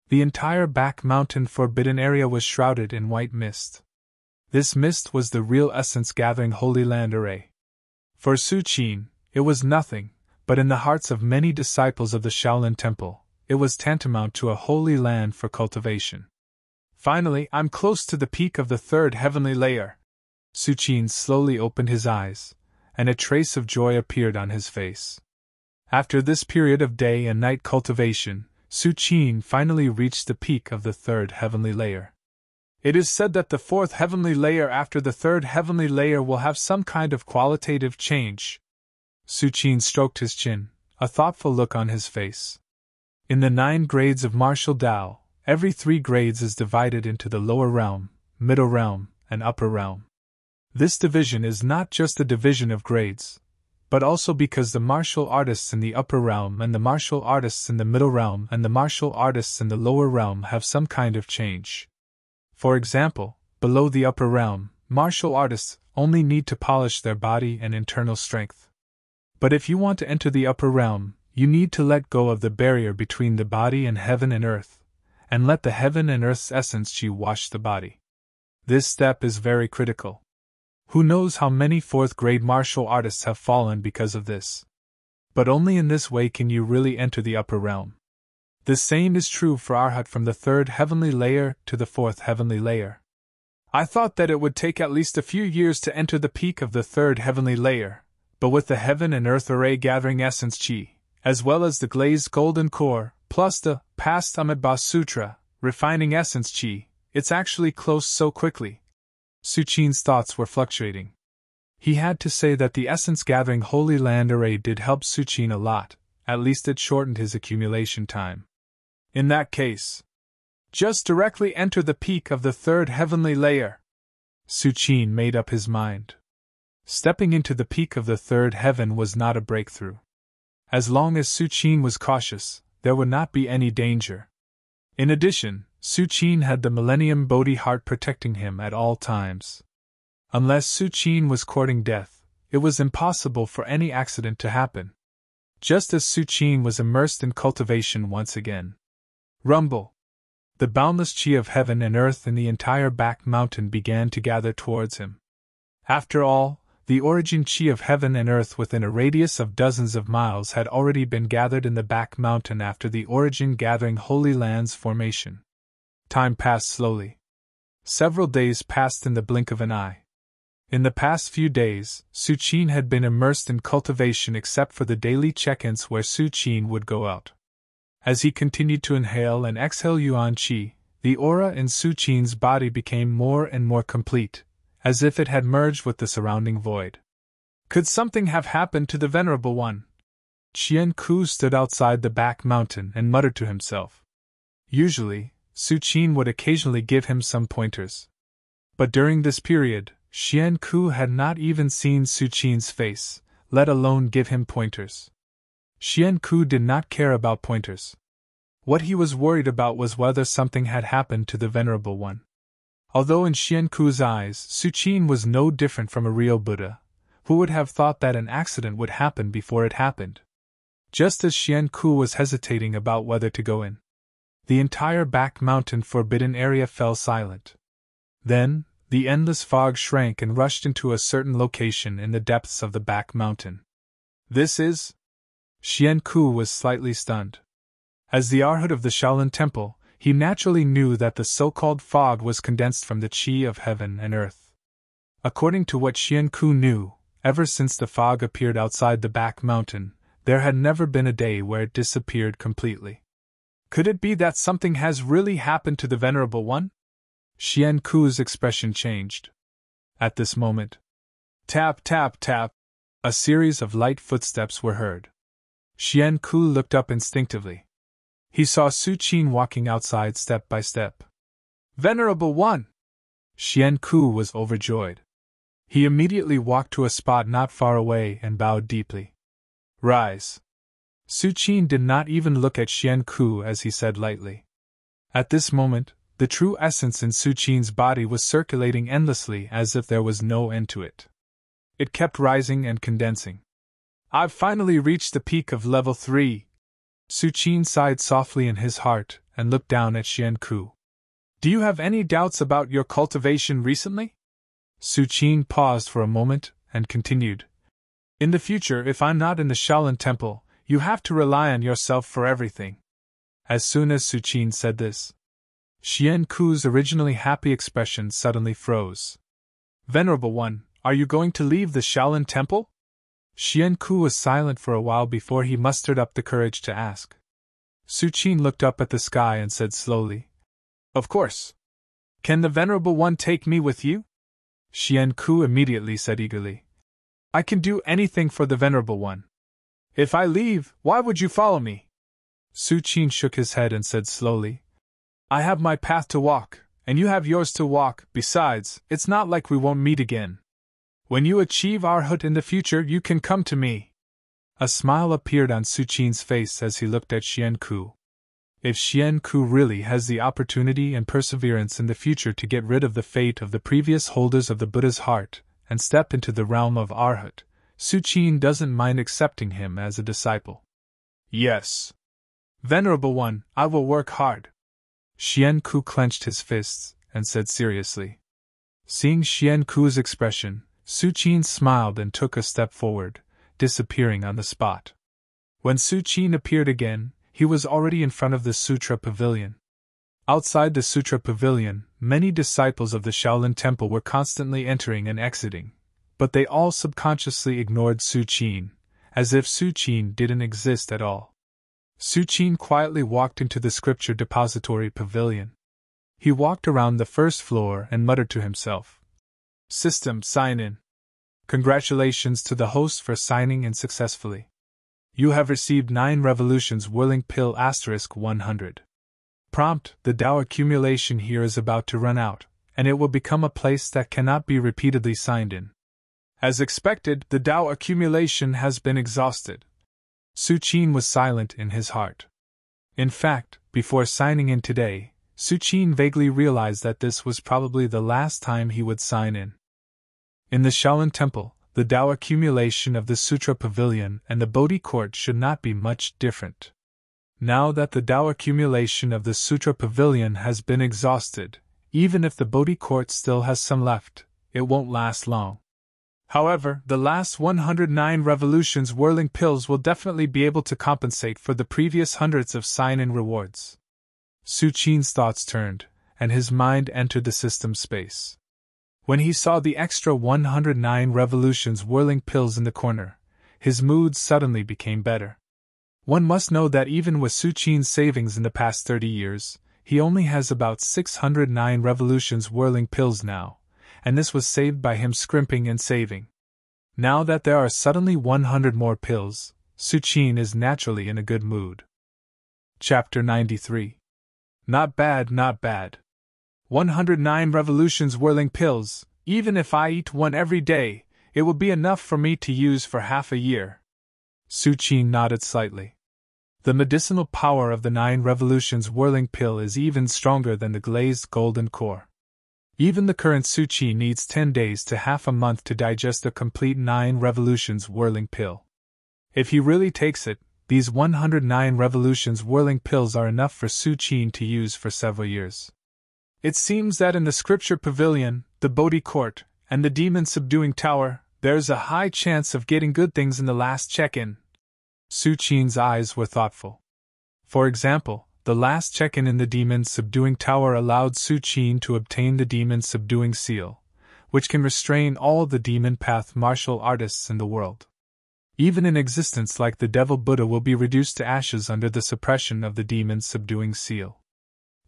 The entire Back Mountain Forbidden Area was shrouded in white mist. This mist was the real essence gathering Holy Land array. For Su Qin, it was nothing, but in the hearts of many disciples of the Shaolin Temple, it was tantamount to a holy land for cultivation. Finally, I'm close to the peak of the third heavenly layer. Su Qin slowly opened his eyes, and a trace of joy appeared on his face. After this period of day and night cultivation, Su Qin finally reached the peak of the third heavenly layer. It is said that the fourth heavenly layer after the third heavenly layer will have some kind of qualitative change. Su Qin stroked his chin, a thoughtful look on his face. In the 9 grades of martial Tao, every 3 grades is divided into the lower realm, middle realm, and upper realm. This division is not just a division of grades, but also because the martial artists in the upper realm and the martial artists in the middle realm and the martial artists in the lower realm have some kind of change. For example, below the upper realm, martial artists only need to polish their body and internal strength. But if you want to enter the upper realm, you need to let go of the barrier between the body and heaven and earth, and let the heaven and earth's essence chi wash the body. This step is very critical. Who knows how many fourth-grade martial artists have fallen because of this? But only in this way can you really enter the upper realm. The same is true for Arhat from the third heavenly layer to the fourth heavenly layer. I thought that it would take at least a few years to enter the peak of the third heavenly layer, but with the heaven and earth array gathering essence chi, as well as the glazed golden core, plus the past Amitabha Sutra, refining essence chi, it's actually close so quickly. Su Qin's thoughts were fluctuating. He had to say that the essence-gathering Holy Land array did help Su Qin a lot, at least it shortened his accumulation time. In that case, just directly enter the peak of the third heavenly layer. Su Qin made up his mind. Stepping into the peak of the third heaven was not a breakthrough. As long as Su Qin was cautious, there would not be any danger. In addition, Su Qin had the Millennium Bodhi heart protecting him at all times. Unless Su Qin was courting death, it was impossible for any accident to happen. Just as Su Qin was immersed in cultivation once again. Rumble! The boundless chi of heaven and earth in the entire back mountain began to gather towards him. After all, the origin chi of heaven and earth within a radius of dozens of miles had already been gathered in the back mountain after the origin gathering Holy Land's formation. Time passed slowly. Several days passed in the blink of an eye. In the past few days, Su Qin had been immersed in cultivation except for the daily check-ins where Su Qin would go out. As he continued to inhale and exhale Yuan Qi, the aura in Su Qin's body became more and more complete, as if it had merged with the surrounding void. Could something have happened to the Venerable One? Qian Ku stood outside the back mountain and muttered to himself. Usually, Su Qin would occasionally give him some pointers. But during this period, Qian Ku had not even seen Su Qin's face, let alone give him pointers. Qian Ku did not care about pointers. What he was worried about was whether something had happened to the Venerable One. Although in Qian Ku's eyes, Su Qin was no different from a real Buddha, who would have thought that an accident would happen before it happened. Just as Qian Ku was hesitating about whether to go in, the entire back mountain forbidden area fell silent. Then, the endless fog shrank and rushed into a certain location in the depths of the back mountain. This is? Qian Ku was slightly stunned. As the Arhat of the Shaolin Temple, he naturally knew that the so-called fog was condensed from the chi of heaven and earth. According to what Qian Ku knew, ever since the fog appeared outside the back mountain, there had never been a day where it disappeared completely. Could it be that something has really happened to the Venerable One? Qian Ku's expression changed. At this moment, tap, tap, tap, a series of light footsteps were heard. Qian Ku looked up instinctively. He saw Su Qin walking outside step by step. Venerable One! Qian Ku was overjoyed. He immediately walked to a spot not far away and bowed deeply. Rise! Su Qin did not even look at Qian Ku as he said lightly. At this moment, the true essence in Su Qin's body was circulating endlessly as if there was no end to it. It kept rising and condensing. I've finally reached the peak of level 3. Su Qin sighed softly in his heart and looked down at Qian Ku. Do you have any doubts about your cultivation recently? Su Qin paused for a moment and continued. In the future, if I'm not in the Shaolin Temple, you have to rely on yourself for everything. As soon as Su Qin said this, Qian Ku's originally happy expression suddenly froze. Venerable One, are you going to leave the Shaolin Temple? Qian Ku was silent for a while before he mustered up the courage to ask. Su Qin looked up at the sky and said slowly, Of course. Can the Venerable One take me with you? Qian Ku immediately said eagerly, I can do anything for the Venerable One. If I leave, why would you follow me? Su Qin shook his head and said slowly, I have my path to walk, and you have yours to walk. Besides, it's not like we won't meet again. When you achieve Arhat in the future, you can come to me. A smile appeared on Su Qin's face as he looked at Xian Ku. If Xian Ku really has the opportunity and perseverance in the future to get rid of the fate of the previous holders of the Buddha's heart and step into the realm of Arhat, Su Qin doesn't mind accepting him as a disciple. Yes. Venerable One, I will work hard. Xian Ku clenched his fists and said seriously. Seeing Xian Ku's expression, Su Qin smiled and took a step forward, disappearing on the spot. When Su Qin appeared again, he was already in front of the Sutra Pavilion. Outside the Sutra Pavilion, many disciples of the Shaolin Temple were constantly entering and exiting, but they all subconsciously ignored Su Qin, as if Su Qin didn't exist at all. Su Qin quietly walked into the Scripture Depository Pavilion. He walked around the first floor and muttered to himself. System sign in. Congratulations to the host for signing in successfully. You have received 9 revolutions whirling pill *100. Prompt, the Tao accumulation here is about to run out, and it will become a place that cannot be repeatedly signed in. As expected, the Tao accumulation has been exhausted. Su Qin was silent in his heart. In fact, before signing in today, Su Qin vaguely realized that this was probably the last time he would sign in. In the Shaolin Temple, the Tao accumulation of the Sutra Pavilion and the Bodhi Court should not be much different. Now that the Tao accumulation of the Sutra Pavilion has been exhausted, even if the Bodhi Court still has some left, it won't last long. However, the last 109 revolutions whirling pills will definitely be able to compensate for the previous hundreds of sign-in rewards. Su Qin's thoughts turned, and his mind entered the system space. When he saw the extra 109 revolutions whirling pills in the corner, his mood suddenly became better. One must know that even with Su Qin's savings in the past 30 years, he only has about 609 revolutions whirling pills now, and this was saved by him scrimping and saving. Now that there are suddenly 100 more pills, Su Qin is naturally in a good mood. Chapter 93. Not bad, not bad. 109 revolutions whirling pills, even if I eat one every day, it will be enough for me to use for half a year. Su Qin nodded slightly. The medicinal power of the 9 revolutions whirling pill is even stronger than the glazed golden core. Even the current Su Qin needs 10 days to half a month to digest a complete 9 revolutions whirling pill. If he really takes it, these 109 revolutions whirling pills are enough for Su Qin to use for several years. It seems that in the Scripture Pavilion, the Bodhi Court, and the Demon Subduing Tower, there's a high chance of getting good things in the last check-in. Su Qin's eyes were thoughtful. For example, the last check-in in the Demon Subduing Tower allowed Su Qin to obtain the Demon Subduing Seal, which can restrain all the demon path martial artists in the world. Even an existence like the Devil Buddha will be reduced to ashes under the suppression of the Demon Subduing Seal.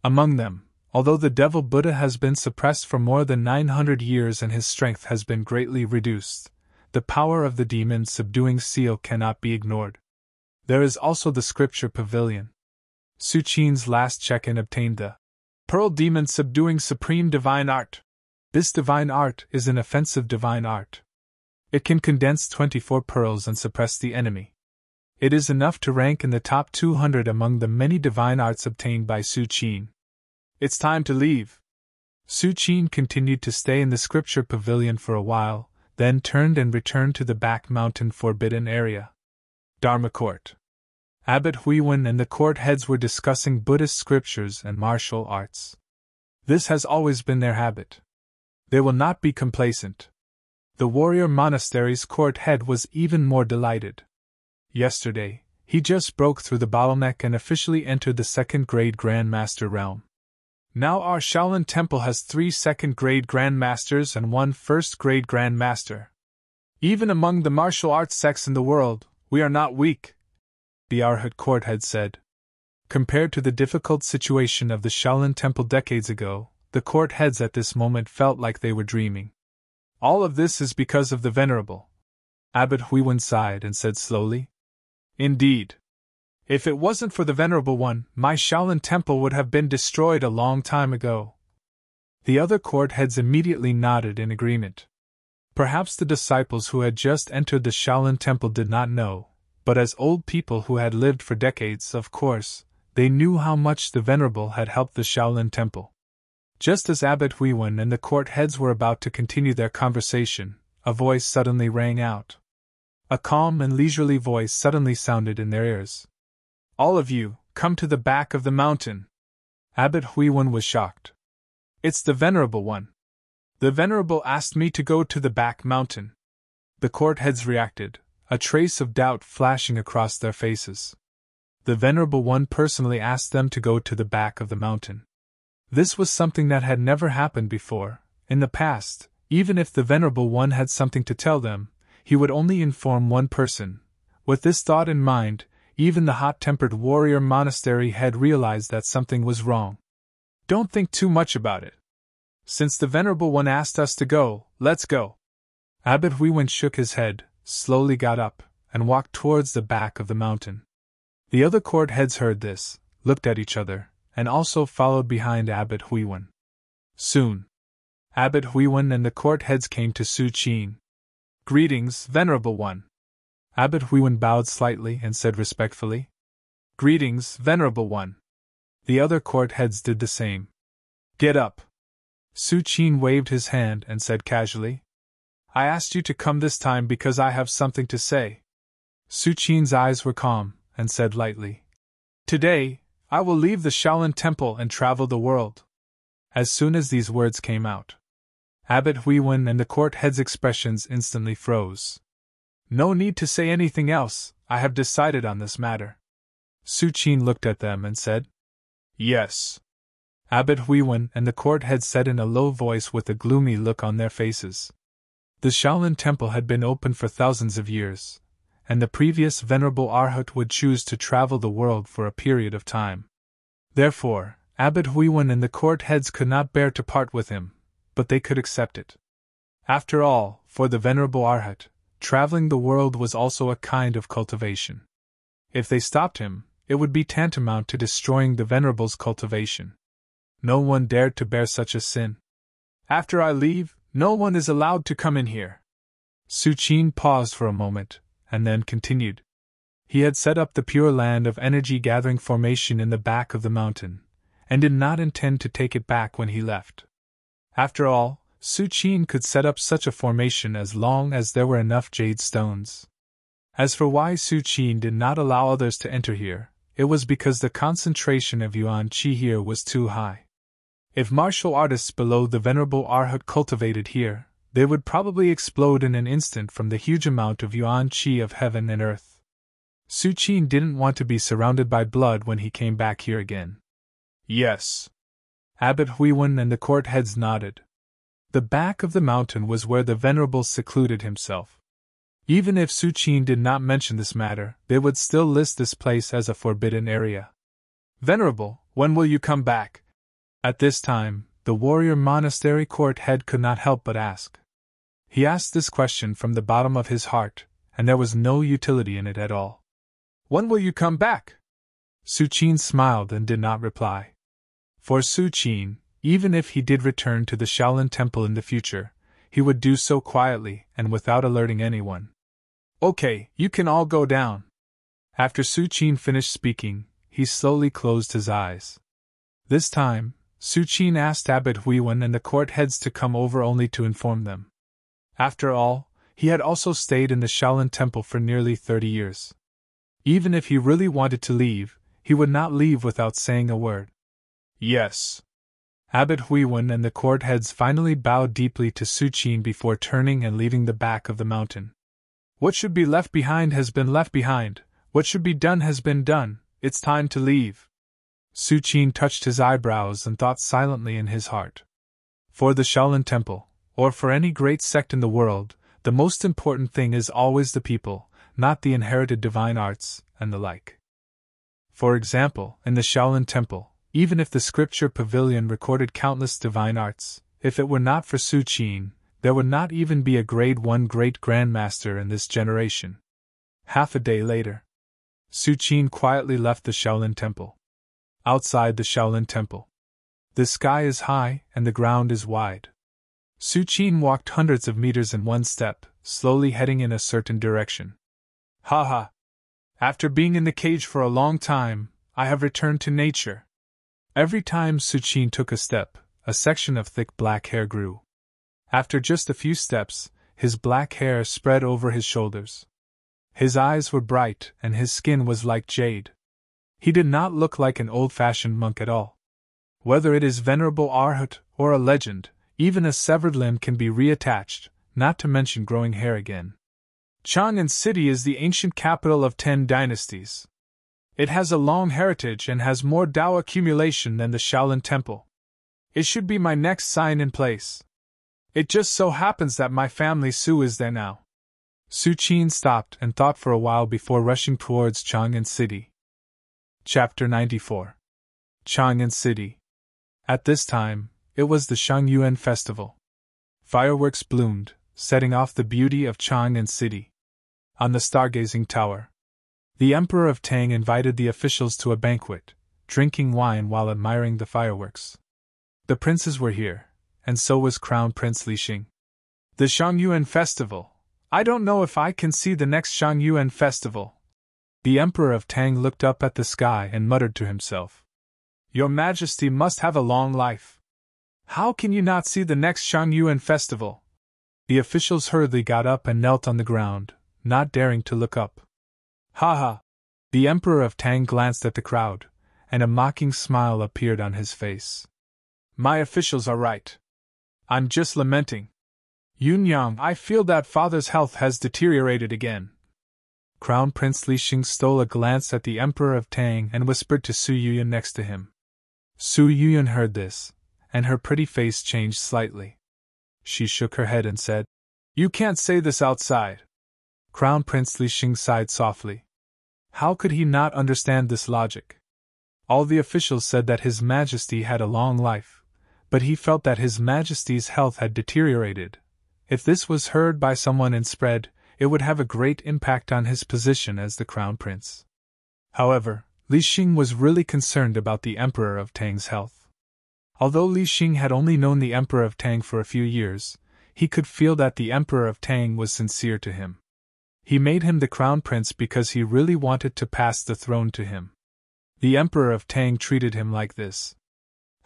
Among them, although the Devil Buddha has been suppressed for more than 900 years and his strength has been greatly reduced, the power of the Demon Subduing Seal cannot be ignored. There is also the Scripture Pavilion. Su Qin's last check-in obtained the Pearl Demon Subduing Supreme Divine Art. This divine art is an offensive divine art. It can condense 24 pearls and suppress the enemy. It is enough to rank in the top 200 among the many divine arts obtained by Su Qin. It's time to leave. Su Qin continued to stay in the Scripture Pavilion for a while, then turned and returned to the back mountain forbidden area. Dharma Court. Abbot Huiwen and the court heads were discussing Buddhist scriptures and martial arts. This has always been their habit. They will not be complacent. The warrior monastery's court head was even more delighted. Yesterday, he just broke through the bottleneck and officially entered the second-grade Grandmaster realm. Now our Shaolin Temple has 3 second-grade Grandmasters and 1 first-grade Grandmaster. Even among the martial arts sects in the world, we are not weak, the Arhat court had said. Compared to the difficult situation of the Shaolin Temple decades ago, the court heads at this moment felt like they were dreaming. All of this is because of the Venerable. Abbot Huiwen sighed and said slowly. Indeed. If it wasn't for the Venerable One, my Shaolin Temple would have been destroyed a long time ago. The other court heads immediately nodded in agreement. Perhaps the disciples who had just entered the Shaolin Temple did not know, but as old people who had lived for decades, of course, they knew how much the Venerable had helped the Shaolin Temple. Just as Abbot Huiwen and the court heads were about to continue their conversation, a voice suddenly rang out. A calm and leisurely voice suddenly sounded in their ears. "All of you, come to the back of the mountain." Abbot Huiwen was shocked. "It's the Venerable One. The Venerable asked me to go to the back mountain." The court heads reacted, a trace of doubt flashing across their faces. The Venerable One personally asked them to go to the back of the mountain. This was something that had never happened before. In the past, even if the Venerable One had something to tell them, he would only inform one person. With this thought in mind, even the hot-tempered warrior monastery head realized that something was wrong. "Don't think too much about it. Since the Venerable One asked us to go, let's go." Abbot Huiwen shook his head, slowly got up, and walked towards the back of the mountain. The other court heads heard this, looked at each other, and also followed behind Abbot Huiwen. Soon, Abbot Huiwen and the court heads came to Su Qin. "Greetings, Venerable One." Abbot Huiwen bowed slightly and said respectfully, "Greetings, Venerable One." The other court heads did the same. "Get up." Su Qin waved his hand and said casually, "I asked you to come this time because I have something to say." Su Qin's eyes were calm, and said lightly, "Today, I will leave the Shaolin Temple and travel the world." As soon as these words came out, Abbot Huiwen and the court heads' expressions instantly froze. "No need to say anything else, I have decided on this matter." Su Qin looked at them and said, "Yes." Abbot Huiwen and the court heads said in a low voice with a gloomy look on their faces. The Shaolin Temple had been open for thousands of years, and the previous Venerable Arhat would choose to travel the world for a period of time. Therefore, Abbot Huiwen and the court heads could not bear to part with him, but they could accept it. After all, for the Venerable Arhat, traveling the world was also a kind of cultivation. If they stopped him, it would be tantamount to destroying the Venerable's cultivation. No one dared to bear such a sin. "After I leave, no one is allowed to come in here." Su Qin paused for a moment, and then continued. He had set up the Pure Land of Energy Gathering formation in the back of the mountain, and did not intend to take it back when he left. After all, Su Qin could set up such a formation as long as there were enough jade stones. As for why Su Qin did not allow others to enter here, it was because the concentration of Yuan Qi here was too high. If martial artists below the Venerable Arhat cultivated here, they would probably explode in an instant from the huge amount of Yuan Qi of heaven and earth. Su Qin didn't want to be surrounded by blood when he came back here again. "Yes." Abbot Huiwen and the court heads nodded. The back of the mountain was where the Venerable secluded himself. Even if Su Qin did not mention this matter, they would still list this place as a forbidden area. "Venerable, when will you come back?" At this time, the warrior monastery court head could not help but ask. He asked this question from the bottom of his heart, and there was no utility in it at all. "When will you come back?" Su Qin smiled and did not reply. For Su Qin, even if he did return to the Shaolin Temple in the future, he would do so quietly and without alerting anyone. "Okay, you can all go down." After Su Qin finished speaking, he slowly closed his eyes. This time, Su Qin asked Abbot Huiwen and the court heads to come over only to inform them. After all, he had also stayed in the Shaolin Temple for nearly 30 years. Even if he really wanted to leave, he would not leave without saying a word. "Yes." Abbot Huiwen and the court heads finally bowed deeply to Su Qin before turning and leaving the back of the mountain. "What should be left behind has been left behind, what should be done has been done, it's time to leave." Su Qin touched his eyebrows and thought silently in his heart. For the Shaolin Temple, or for any great sect in the world, the most important thing is always the people, not the inherited divine arts, and the like. For example, in the Shaolin Temple, even if the scripture pavilion recorded countless divine arts, if it were not for Su Qin, there would not even be a grade 1 great grandmaster in this generation. Half a day later, Su Qin quietly left the Shaolin Temple. Outside the Shaolin Temple, the sky is high and the ground is wide. Su Qin walked hundreds of meters in one step, slowly heading in a certain direction. Ha ha! After being in the cage for a long time, I have returned to nature. Every time Su Qin took a step, a section of thick black hair grew. After just a few steps, his black hair spread over his shoulders. His eyes were bright and his skin was like jade. He did not look like an old-fashioned monk at all. Whether it is venerable Arhat or a legend, even a severed limb can be reattached, not to mention growing hair again. Chang'an City is the ancient capital of 10 dynasties. It has a long heritage and has more Dao accumulation than the Shaolin Temple. It should be my next sign in place. It just so happens that my family Su is there now. Su Qin stopped and thought for a while before rushing towards Chang'an City. Chapter 94. Chang'an City. At this time, it was the Shangyuan festival. Fireworks bloomed, setting off the beauty of Chang'an City. On the stargazing tower, the Emperor of Tang invited the officials to a banquet, drinking wine while admiring the fireworks. The princes were here, and so was Crown Prince Li Xing. The Shangyuan festival. I don't know if I can see the next Shangyuan festival. The Emperor of Tang looked up at the sky and muttered to himself. Your Majesty must have a long life. How can you not see the next Shangyuan festival? The officials hurriedly got up and knelt on the ground, not daring to look up. Ha ha! The Emperor of Tang glanced at the crowd, and a mocking smile appeared on his face. My officials are right. I'm just lamenting. Yunyang, I feel that father's health has deteriorated again. Crown Prince Li Xing stole a glance at the Emperor of Tang and whispered to Su Yuyan next to him. Su Yuyan heard this, and her pretty face changed slightly. She shook her head and said, You can't say this outside. Crown Prince Li Xing sighed softly. How could he not understand this logic? All the officials said that His Majesty had a long life, but he felt that His Majesty's health had deteriorated. If this was heard by someone and spread, it would have a great impact on his position as the Crown Prince. However, Li Xing was really concerned about the Emperor of Tang's health. Although Li Xing had only known the Emperor of Tang for a few years, he could feel that the Emperor of Tang was sincere to him. He made him the Crown Prince because he really wanted to pass the throne to him. The Emperor of Tang treated him like this.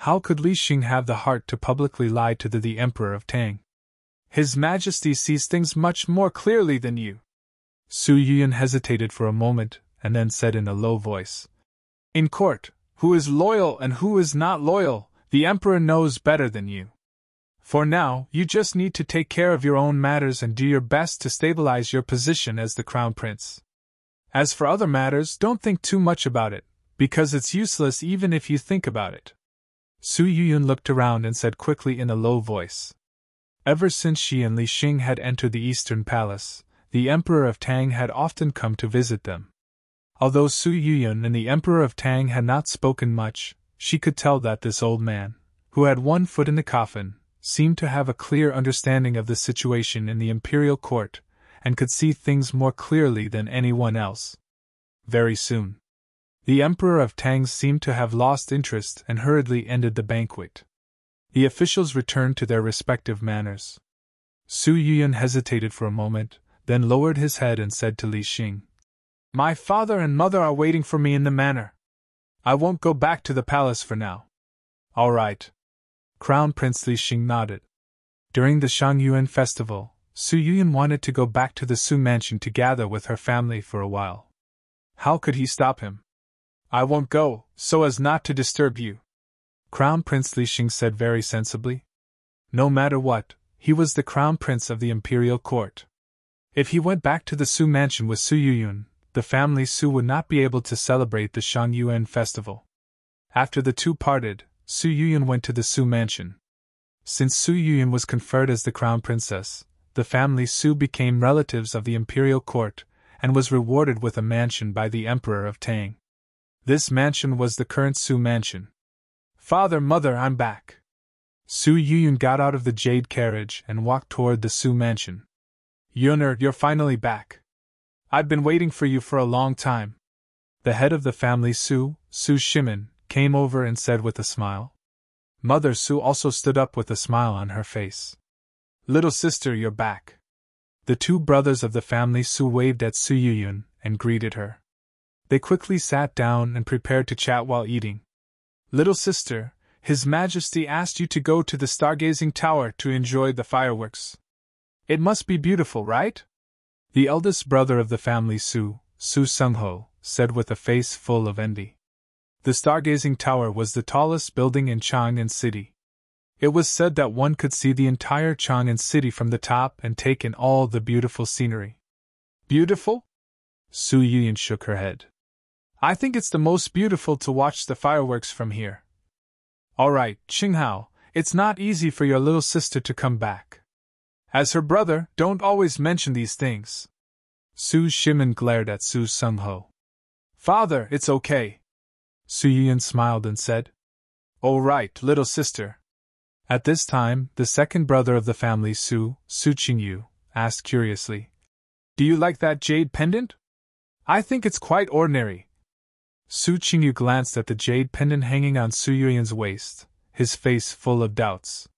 How could Li Xing have the heart to publicly lie to the Emperor of Tang? His Majesty sees things much more clearly than you. Su Yuyan hesitated for a moment, and then said in a low voice. In court, who is loyal and who is not loyal, the Emperor knows better than you. For now, you just need to take care of your own matters and do your best to stabilize your position as the Crown Prince. As for other matters, don't think too much about it, because it's useless even if you think about it. Su Yuyan looked around and said quickly in a low voice. Ever since she and Li Xing had entered the Eastern Palace, the Emperor of Tang had often come to visit them. Although Su Yuyan and the Emperor of Tang had not spoken much, she could tell that this old man, who had one foot in the coffin, seemed to have a clear understanding of the situation in the imperial court, and could see things more clearly than anyone else. Very soon, the Emperor of Tang seemed to have lost interest and hurriedly ended the banquet. The officials returned to their respective manners. Su Yuyan hesitated for a moment, then lowered his head and said to Li Xing, My father and mother are waiting for me in the manor. I won't go back to the palace for now. All right. Crown Prince Li Xing nodded. During the Shangyuan festival, Su Yuyan wanted to go back to the Su mansion to gather with her family for a while. How could he stop him? I won't go, so as not to disturb you. Crown Prince Li Xing said very sensibly. No matter what, he was the Crown Prince of the Imperial Court. If he went back to the Su mansion with Su Yuyan, the family Su would not be able to celebrate the Shangyuan festival. After the two parted, Su Yuyan went to the Su mansion. Since Su Yuyan was conferred as the Crown Princess, the family Su became relatives of the Imperial Court, and was rewarded with a mansion by the Emperor of Tang. This mansion was the current Su mansion. Father, mother, I'm back. Su Yuyan got out of the jade carriage and walked toward the Su mansion. Yuner, you're finally back. I've been waiting for you for a long time. The head of the family Su, Su Shimin, came over and said with a smile. Mother Su also stood up with a smile on her face. Little sister, you're back. The two brothers of the family Su waved at Su Yuyun and greeted her. They quickly sat down and prepared to chat while eating. Little sister, His Majesty asked you to go to the stargazing tower to enjoy the fireworks. It must be beautiful, right? The eldest brother of the family Su Sungho, said with a face full of envy. The stargazing tower was the tallest building in Chang'an City. It was said that one could see the entire Chang'an City from the top and take in all the beautiful scenery. Beautiful? Su Yuyun shook her head. I think it's the most beautiful to watch the fireworks from here. All right, Qinghao, it's not easy for your little sister to come back. As her brother, don't always mention these things. Su Shimin glared at Su Sungho. Father, it's okay. Su Yuyun smiled and said, All right, little sister. At this time, the second brother of the family Su Qingyu, asked curiously, Do you like that jade pendant? I think it's quite ordinary. Su Qingyu glanced at the jade pendant hanging on Su Yuyun's waist, his face full of doubts.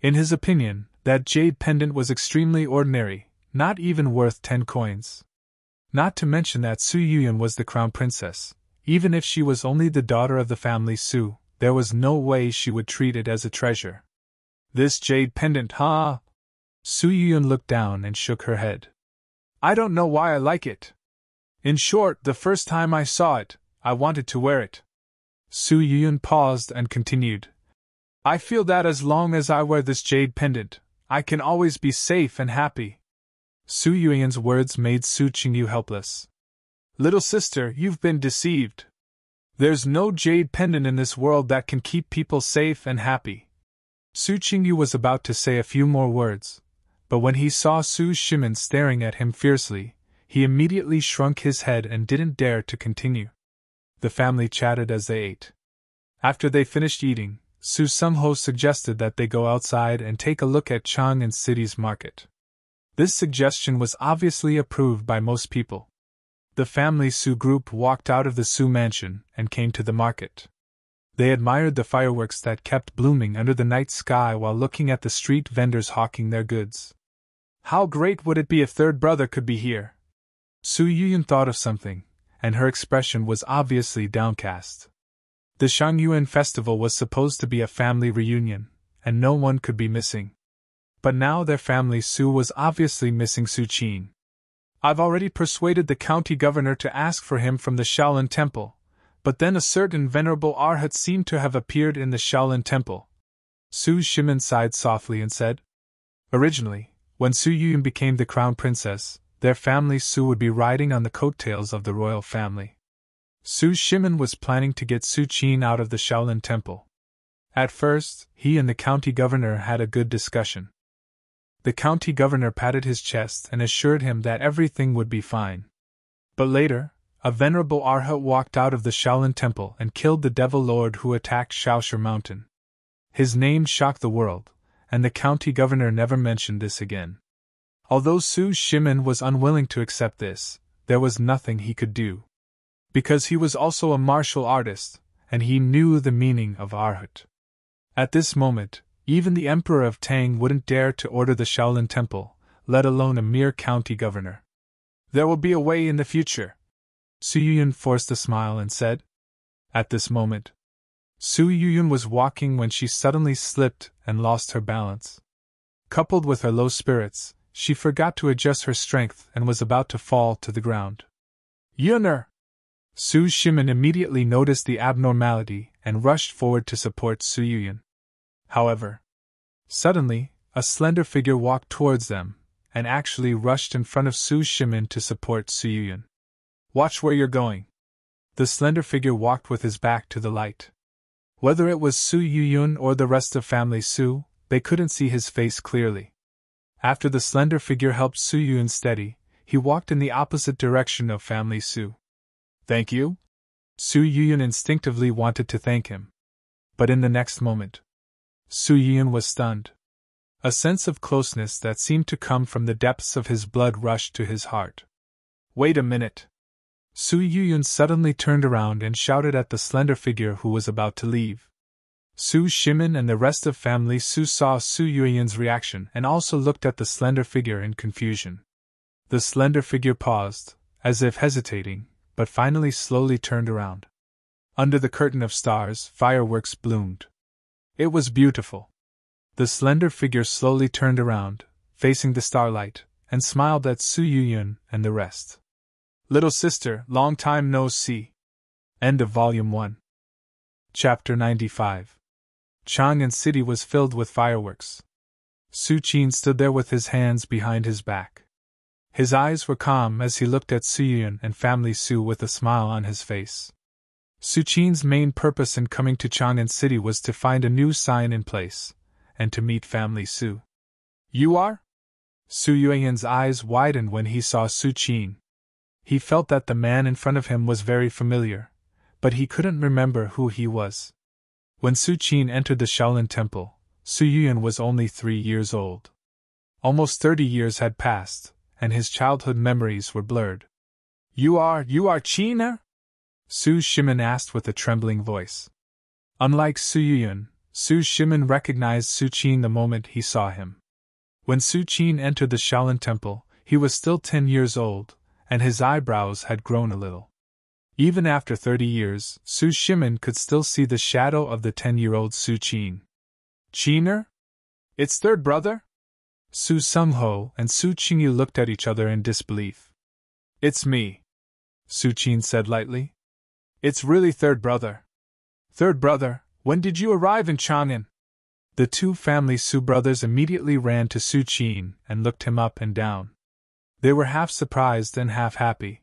In his opinion, that jade pendant was extremely ordinary, not even worth 10 coins. Not to mention that Su Yuyun was the crown princess. Even if she was only the daughter of the family Su, there was no way she would treat it as a treasure. This jade pendant, huh? Su Yuyun looked down and shook her head. I don't know why I like it. In short, the first time I saw it, I wanted to wear it. Su Yuyun paused and continued. I feel that as long as I wear this jade pendant, I can always be safe and happy. Su Yuyun's words made Su Qingyu helpless. Little sister, you've been deceived. There's no jade pendant in this world that can keep people safe and happy. Su Qingyu was about to say a few more words, but when he saw Su Shimin staring at him fiercely, he immediately shrunk his head and didn't dare to continue. The family chatted as they ate. After they finished eating, Su Sungho suggested that they go outside and take a look at Chang'an City's market. This suggestion was obviously approved by most people. The family Su group walked out of the Su mansion and came to the market. They admired the fireworks that kept blooming under the night sky while looking at the street vendors hawking their goods. How great would it be if third brother could be here? Su Yuyun thought of something, and her expression was obviously downcast. The Shangyuan festival was supposed to be a family reunion, and no one could be missing. But now their family Su was obviously missing Su Qin. I've already persuaded the county governor to ask for him from the Shaolin Temple, but then a certain venerable arhat seemed to have appeared in the Shaolin Temple. Su Shimin sighed softly and said, Originally, when Su Yuyun became the crown princess, their family Su would be riding on the coattails of the royal family. Su Shimin was planning to get Su Qin out of the Shaolin Temple. At first, he and the county governor had a good discussion. The county governor patted his chest and assured him that everything would be fine. But later, a venerable arhat walked out of the Shaolin Temple and killed the devil lord who attacked Shaoshi Mountain. His name shocked the world, and the county governor never mentioned this again. Although Su Shimin was unwilling to accept this, there was nothing he could do. Because he was also a martial artist, and he knew the meaning of arhat. At this moment, even the Emperor of Tang wouldn't dare to order the Shaolin Temple, let alone a mere county governor. There will be a way in the future. Su Yuyun forced a smile and said. At this moment, Su Yuyun was walking when she suddenly slipped and lost her balance. Coupled with her low spirits, she forgot to adjust her strength and was about to fall to the ground. Yuner! Su Shimin immediately noticed the abnormality and rushed forward to support Su Yuyun. However, suddenly, a slender figure walked towards them, and actually rushed in front of Su Shimin to support Su Yuyun. Watch where you're going. The slender figure walked with his back to the light. Whether it was Su Yuyun or the rest of family Su, they couldn't see his face clearly. After the slender figure helped Su Yuyun steady, he walked in the opposite direction of family Su. Thank you? Su Yuyun instinctively wanted to thank him. But in the next moment, Su Yuyun was stunned. A sense of closeness that seemed to come from the depths of his blood rushed to his heart. Wait a minute! Su Yuyun suddenly turned around and shouted at the slender figure who was about to leave. Su Shimin and the rest of family Su saw Su Yuyan's reaction and also looked at the slender figure in confusion. The slender figure paused, as if hesitating, but finally slowly turned around. Under the curtain of stars, fireworks bloomed. It was beautiful. The slender figure slowly turned around, facing the starlight, and smiled at Su Yuyan and the rest. Little sister, long time no see. End of Volume 1. Chapter 95. Chang'an City was filled with fireworks. Su Qin stood there with his hands behind his back. His eyes were calm as he looked at Su Yuyan and family Su with a smile on his face. Su Qin's main purpose in coming to Chang'an City was to find a new sign in place, and to meet family Su. You are? Su Yuyan's eyes widened when he saw Su Qin. He felt that the man in front of him was very familiar, but he couldn't remember who he was. When Su Qin entered the Shaolin Temple, Su Yuyan was only 3 years old. Almost 30 years had passed, and his childhood memories were blurred. You are Qin? Su Shimin asked with a trembling voice. Unlike Su Yuyan, Su Shimin recognized Su Qin the moment he saw him. When Su Qin entered the Shaolin Temple, he was still 10 years old, and his eyebrows had grown a little. Even after 30 years, Su Shimin could still see the shadow of the 10-year-old Su Qin. Qiner? Its third brother? Su Sungho and Su Qingyu looked at each other in disbelief. It's me, Su Qin said lightly. It's really third brother. Third brother, when did you arrive in Chang'an? The two family Su brothers immediately ran to Su Qin and looked him up and down. They were half surprised and half happy.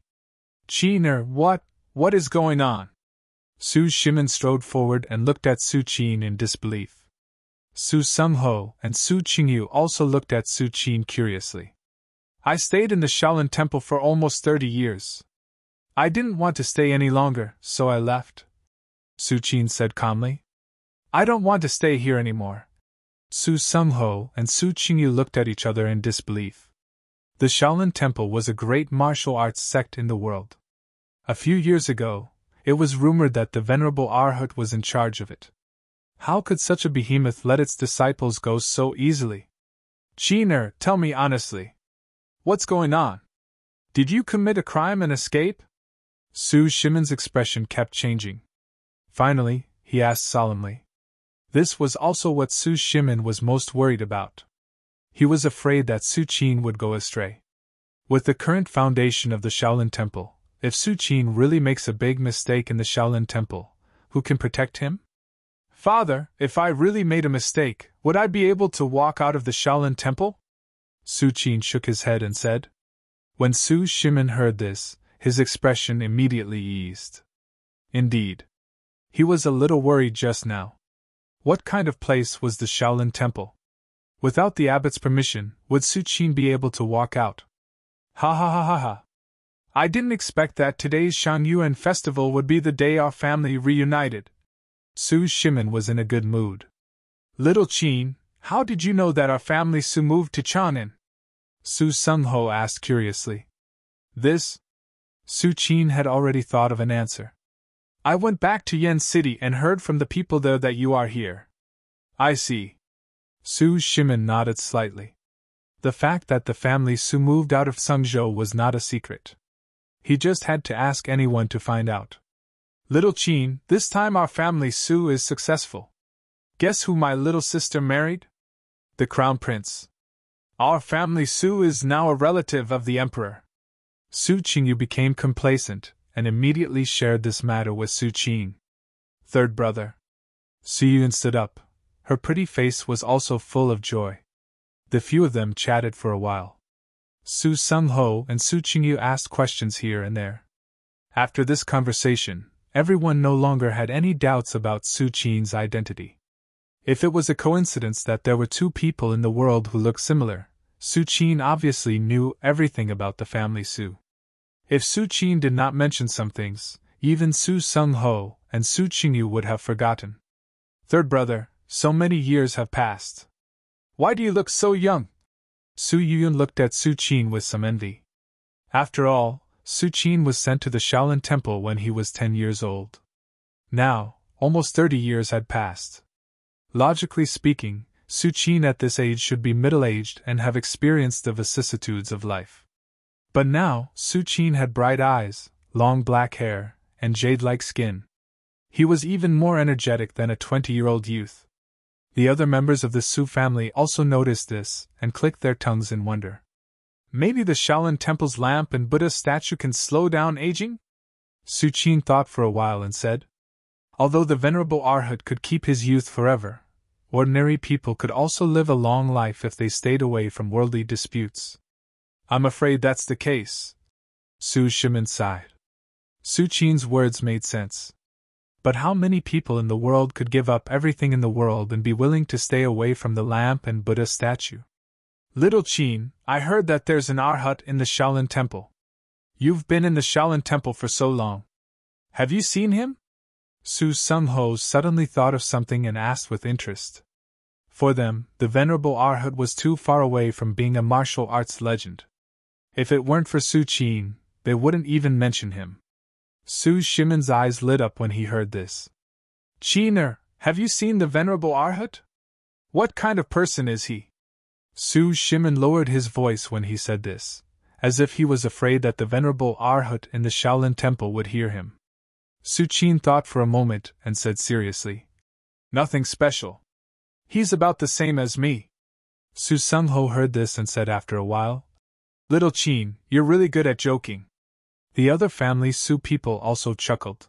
Qiner, what is going on? Su Shimin strode forward and looked at Su Qin in disbelief. Su Sungho and Su Qingyu also looked at Su Qin curiously. I stayed in the Shaolin Temple for almost 30 years. I didn't want to stay any longer, so I left, Su Qin said calmly. I don't want to stay here anymore. Su Sungho and Su Qingyu looked at each other in disbelief. The Shaolin Temple was a great martial arts sect in the world. A few years ago, it was rumored that the Venerable Arhat was in charge of it. How could such a behemoth let its disciples go so easily? Qiner, tell me honestly. What's going on? Did you commit a crime and escape? Su Shimin's expression kept changing. Finally, he asked solemnly. This was also what Su Shimin was most worried about. He was afraid that Su Qin would go astray. With the current foundation of the Shaolin Temple, if Su Qin really makes a big mistake in the Shaolin Temple, who can protect him? Father, if I really made a mistake, would I be able to walk out of the Shaolin Temple? Su Qin shook his head and said. When Su Shimin heard this, his expression immediately eased. Indeed. He was a little worried just now. What kind of place was the Shaolin Temple? Without the abbot's permission, would Su Qin be able to walk out? Ha ha ha ha ha. I didn't expect that today's Shangyuan festival would be the day our family reunited. Su Shimin was in a good mood. Little Qin, how did you know that our family Su moved to Chang'an? Su Sungho asked curiously. This? Su Qin had already thought of an answer. I went back to Yen City and heard from the people there that you are here. I see. Su Shimin nodded slightly. The fact that the family Su moved out of Sungzhou was not a secret. He just had to ask anyone to find out. Little Qin, this time our family Su is successful. Guess who my little sister married? The Crown Prince. Our family Su is now a relative of the Emperor. Su Qingyu became complacent and immediately shared this matter with Su Qin. Third brother. Su Yuyan stood up. Her pretty face was also full of joy. The few of them chatted for a while. Su Sungho and Su Qingyu asked questions here and there. After this conversation, everyone no longer had any doubts about Su Qin's identity. If it was a coincidence that there were two people in the world who looked similar, Su Qin obviously knew everything about the family Su. If Su Qin did not mention some things, even Su Sungho and Su Qingyu would have forgotten. Third brother, so many years have passed. Why do you look so young? Su Yuyan looked at Su Qin with some envy. After all, Su Qin was sent to the Shaolin Temple when he was 10 years old. Now, almost 30 years had passed. Logically speaking, Su Qin at this age should be middle-aged and have experienced the vicissitudes of life. But now, Su Qin had bright eyes, long black hair, and jade-like skin. He was even more energetic than a 20-year-old youth. The other members of the Su family also noticed this and clicked their tongues in wonder. Maybe the Shaolin Temple's lamp and Buddha statue can slow down aging? Su Qin thought for a while and said, although the Venerable Arhat could keep his youth forever, ordinary people could also live a long life if they stayed away from worldly disputes. I'm afraid that's the case. Su Shimin sighed. Su Qin's words made sense. But how many people in the world could give up everything in the world and be willing to stay away from the lamp and Buddha statue? Little Qin, I heard that there's an Arhat in the Shaolin Temple. You've been in the Shaolin Temple for so long. Have you seen him? Su Sung-ho suddenly thought of something and asked with interest. For them, the Venerable Arhat was too far away from being a martial arts legend. If it weren't for Su Qin, they wouldn't even mention him. Su Shimin's eyes lit up when he heard this. Qiner, have you seen the Venerable Arhat? What kind of person is he? Su Shimin lowered his voice when he said this, as if he was afraid that the Venerable Arhat in the Shaolin Temple would hear him. Su Qin thought for a moment and said seriously, nothing special. He's about the same as me. Su Sung-ho heard this and said after a while, Little Qin, you're really good at joking. The other family Su people also chuckled.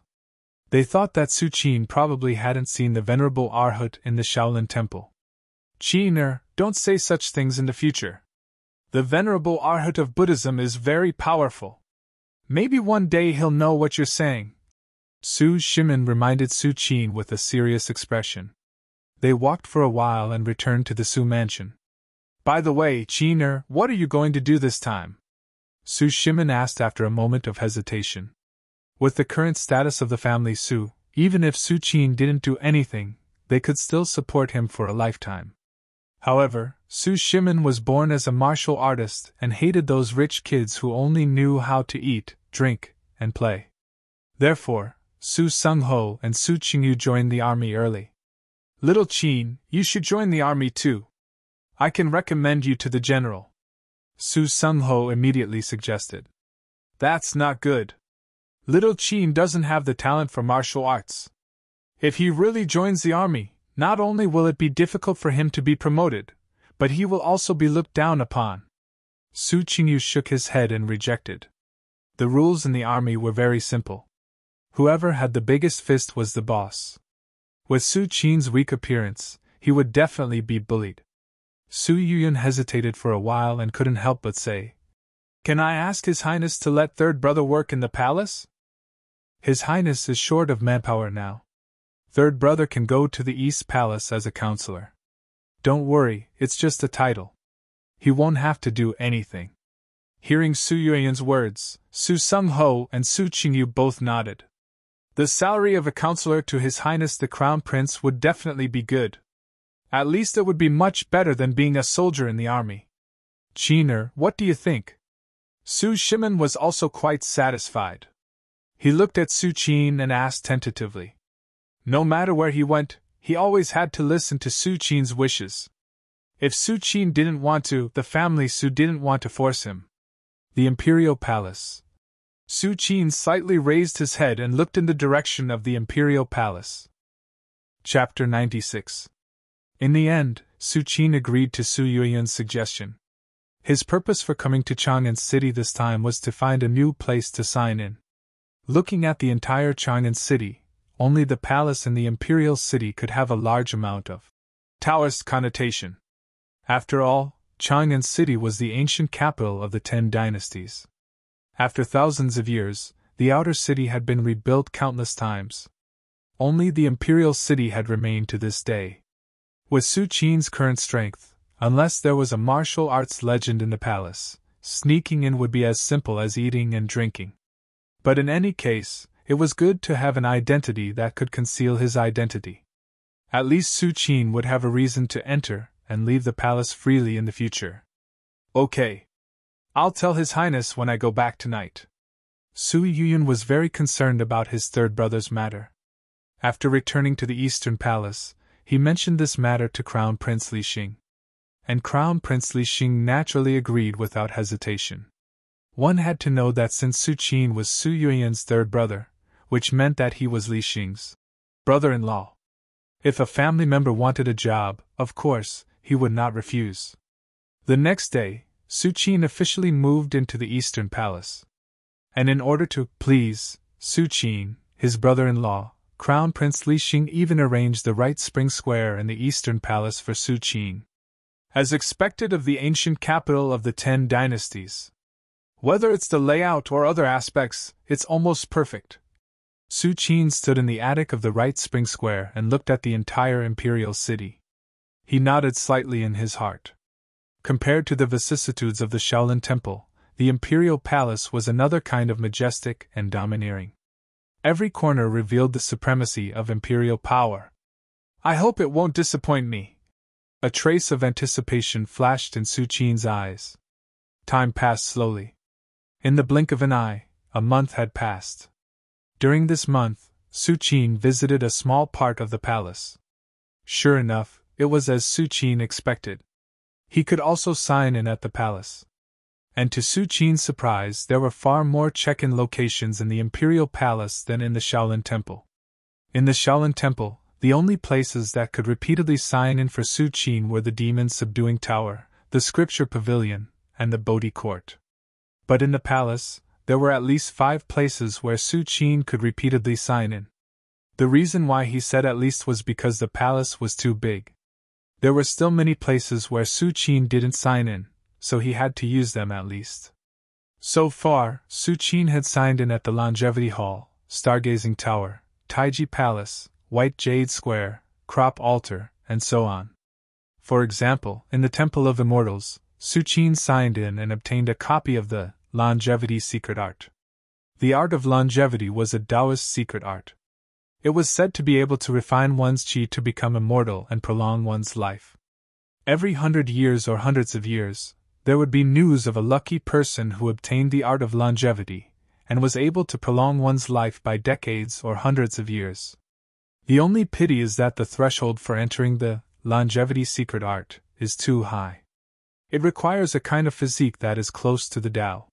They thought that Su Qin probably hadn't seen the Venerable Arhat in the Shaolin Temple. Qiner, don't say such things in the future. The Venerable Arhat of Buddhism is very powerful. Maybe one day he'll know what you're saying. Su Shimin reminded Su Qin with a serious expression. They walked for a while and returned to the Su mansion. By the way, Qiner, what are you going to do this time? Su Shimin asked after a moment of hesitation. With the current status of the family Su, even if Su Qin didn't do anything, they could still support him for a lifetime. However, Su Shimin was born as a martial artist and hated those rich kids who only knew how to eat, drink, and play. Therefore, Su Sung-ho and Su Qingyu joined the army early. Little Qin, you should join the army too. I can recommend you to the general. Su Sung-ho immediately suggested. That's not good. Little Qin doesn't have the talent for martial arts. If he really joins the army, not only will it be difficult for him to be promoted, but he will also be looked down upon. Su Qingyu shook his head and rejected. The rules in the army were very simple. Whoever had the biggest fist was the boss. With Su Qin's weak appearance, he would definitely be bullied. Su Yuyun hesitated for a while and couldn't help but say, Can I ask His Highness to let third brother work in the palace? His Highness is short of manpower now. Third brother can go to the East Palace as a counselor. Don't worry, it's just a title. He won't have to do anything. Hearing Su Yuyun's words, Su Sung-ho and Su Qingyu both nodded. The salary of a counselor to His Highness the Crown Prince would definitely be good. At least it would be much better than being a soldier in the army. Qiner, what do you think? Su Shimin was also quite satisfied. He looked at Su Qin and asked tentatively. No matter where he went, he always had to listen to Su Qin's wishes. If Su Qin didn't want to, the family Su didn't want to force him. The Imperial Palace. Su Qin slightly raised his head and looked in the direction of the Imperial Palace. Chapter 96. In the end, Su Qin agreed to Su Yuyun's suggestion. His purpose for coming to Chang'an City this time was to find a new place to sign in. Looking at the entire Chang'an City, only the palace in the Imperial City could have a large amount of Taoist connotation. After all, Chang'an City was the ancient capital of the 10 dynasties. After thousands of years, the outer city had been rebuilt countless times. Only the Imperial City had remained to this day. With Su Qin's current strength, unless there was a martial arts legend in the palace, sneaking in would be as simple as eating and drinking. But in any case, it was good to have an identity that could conceal his identity. At least Su Qin would have a reason to enter and leave the palace freely in the future. Okay. I'll tell His Highness when I go back tonight. Su Yuyun was very concerned about his third brother's matter. After returning to the Eastern Palace, he mentioned this matter to Crown Prince Li Xing. And Crown Prince Li Xing naturally agreed without hesitation. One had to know that since Su Qin was Su Yuyan's third brother, which meant that he was Li Xing's brother-in-law. If a family member wanted a job, of course, he would not refuse. The next day, Su Qin officially moved into the Eastern Palace. And in order to please Su Qin, his brother-in-law, Crown Prince Li Xing even arranged the right spring square in the Eastern Palace for Su Qin. As expected of the ancient capital of the 10 dynasties. Whether it's the layout or other aspects, it's almost perfect. Su Qin stood in the attic of the right spring square and looked at the entire imperial city. He nodded slightly in his heart. Compared to the vicissitudes of the Shaolin Temple, the imperial palace was another kind of majestic and domineering. Every corner revealed the supremacy of imperial power. I hope it won't disappoint me. A trace of anticipation flashed in Su Qin's eyes. Time passed slowly. In the blink of an eye, a month had passed. During this month, Su Qin visited a small part of the palace. Sure enough, it was as Su Qin expected. He could also sign in at the palace. And to Su Qin's surprise, there were far more check-in locations in the imperial palace than in the Shaolin Temple. In the Shaolin Temple, the only places that could repeatedly sign in for Su Qin were the Demon Subduing Tower, the Scripture Pavilion, and the Bodhi Court. But in the palace, there were at least 5 places where Su Qin could repeatedly sign in. The reason why he said at least was because the palace was too big. There were still many places where Su Qin didn't sign in, so he had to use them at least. So far, Su Qin had signed in at the Longevity Hall, Stargazing Tower, Taiji Palace, White Jade Square, Crop Altar, and so on. For example, in the Temple of Immortals, Su Qin signed in and obtained a copy of the Longevity Secret Art. The art of longevity was a Taoist secret art. It was said to be able to refine one's qi to become immortal and prolong one's life. Every 100 years or hundreds of years, there would be news of a lucky person who obtained the art of longevity, and was able to prolong one's life by decades or hundreds of years. The only pity is that the threshold for entering the longevity secret art is too high. It requires a kind of physique that is close to the Tao.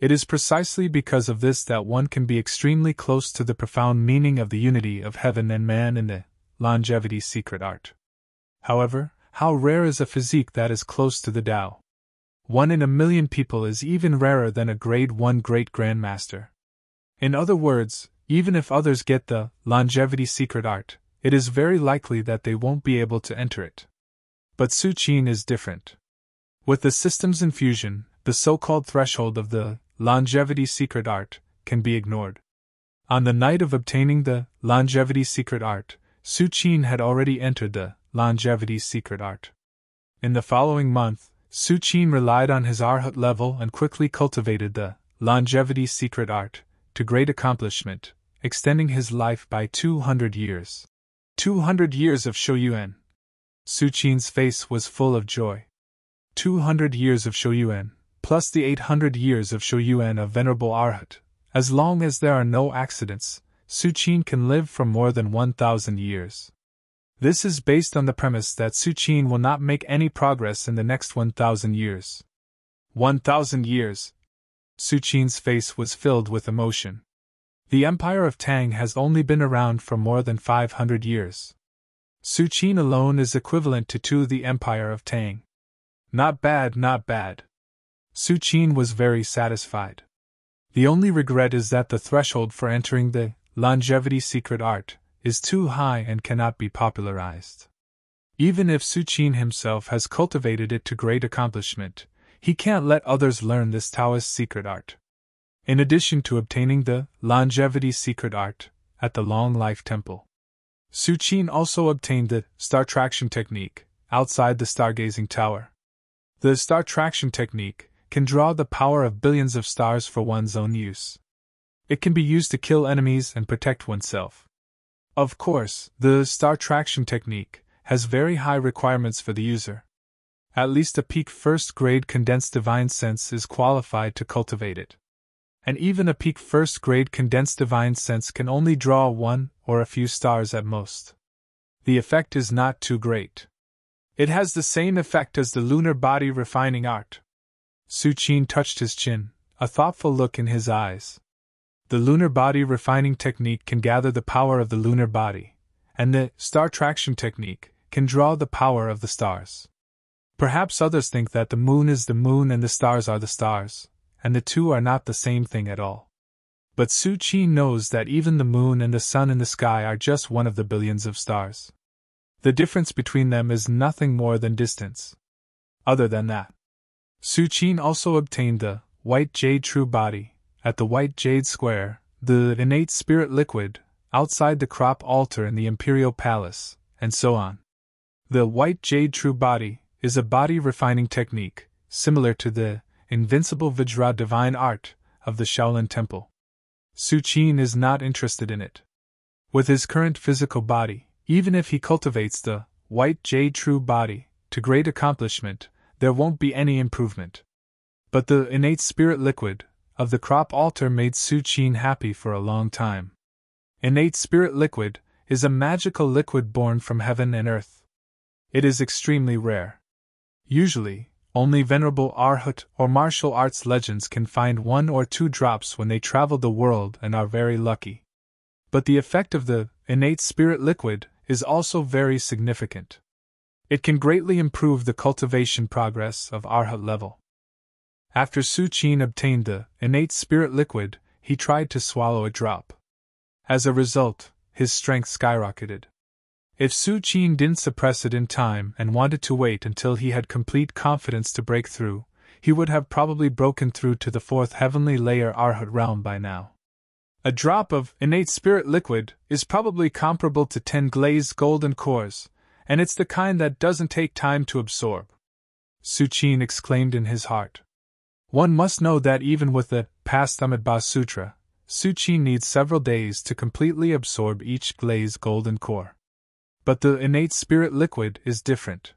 It is precisely because of this that one can be extremely close to the profound meaning of the unity of heaven and man in the longevity secret art. However, how rare is a physique that is close to the Tao? 1 in a million people is even rarer than a grade 1 great grandmaster. In other words, even if others get the longevity secret art, it is very likely that they won't be able to enter it. But Su Qin is different. With the system's infusion, the so-called threshold of the longevity secret art can be ignored. On the night of obtaining the longevity secret art, Su Qin had already entered the longevity secret art. In the following month, Su Qin relied on his Arhat level and quickly cultivated the longevity secret art to great accomplishment, extending his life by 200 years. 200 years of Shouyuan. Su Qin's face was full of joy. 200 years of Shouyuan, plus the 800 years of Shouyuan of Venerable Arhat. As long as there are no accidents, Su Qin can live for more than 1,000 years. This is based on the premise that Su Qin will not make any progress in the next 1,000 years. 1,000 years! Su Qin's face was filled with emotion. The Empire of Tang has only been around for more than 500 years. Su Qin alone is equivalent to the Empire of Tang. Not bad, not bad. Su Qin was very satisfied. The only regret is that the threshold for entering the longevity secret art is too high and cannot be popularized. Even if Su Qin himself has cultivated it to great accomplishment, he can't let others learn this Taoist secret art. In addition to obtaining the longevity secret art at the Long Life Temple, Su Qin also obtained the star traction technique outside the stargazing tower. The star traction technique can draw the power of billions of stars for one's own use. It can be used to kill enemies and protect oneself. Of course, the star traction technique has very high requirements for the user. At least a peak first-grade condensed divine sense is qualified to cultivate it. And even a peak first-grade condensed divine sense can only draw 1 or a few stars at most. The effect is not too great. It has the same effect as the lunar body refining art. Su Qin touched his chin, a thoughtful look in his eyes. The lunar body refining technique can gather the power of the lunar body, and the star traction technique can draw the power of the stars. Perhaps others think that the moon is the moon and the stars are the stars, and the two are not the same thing at all. But Su Qin knows that even the moon and the sun in the sky are just one of the billions of stars. The difference between them is nothing more than distance. Other than that, Su Qin also obtained the white jade true body at the white jade square, the innate spirit liquid, outside the crop altar in the imperial palace, and so on. The white jade true body is a body refining technique, similar to the invincible Vajra divine art of the Shaolin Temple. Su Qin is not interested in it. With his current physical body, even if he cultivates the white jade true body to great accomplishment, there won't be any improvement. But the innate spirit liquid of the crop altar made Su Qin happy for a long time. Innate spirit liquid is a magical liquid born from heaven and earth. It is extremely rare. Usually, only venerable Arhat or martial arts legends can find 1 or 2 drops when they travel the world and are very lucky. But the effect of the innate spirit liquid is also very significant. It can greatly improve the cultivation progress of Arhat level. After Su Qin obtained the innate spirit liquid, he tried to swallow a drop. As a result, his strength skyrocketed. If Su Qin didn't suppress it in time and wanted to wait until he had complete confidence to break through, he would have probably broken through to the 4th heavenly layer Arhat realm by now. A drop of innate spirit liquid is probably comparable to 10 glazed golden cores, and it's the kind that doesn't take time to absorb. Su Qin exclaimed in his heart. One must know that even with the past Amitabha Sutra, Su Qin needs several days to completely absorb each glazed golden core. But the innate spirit liquid is different.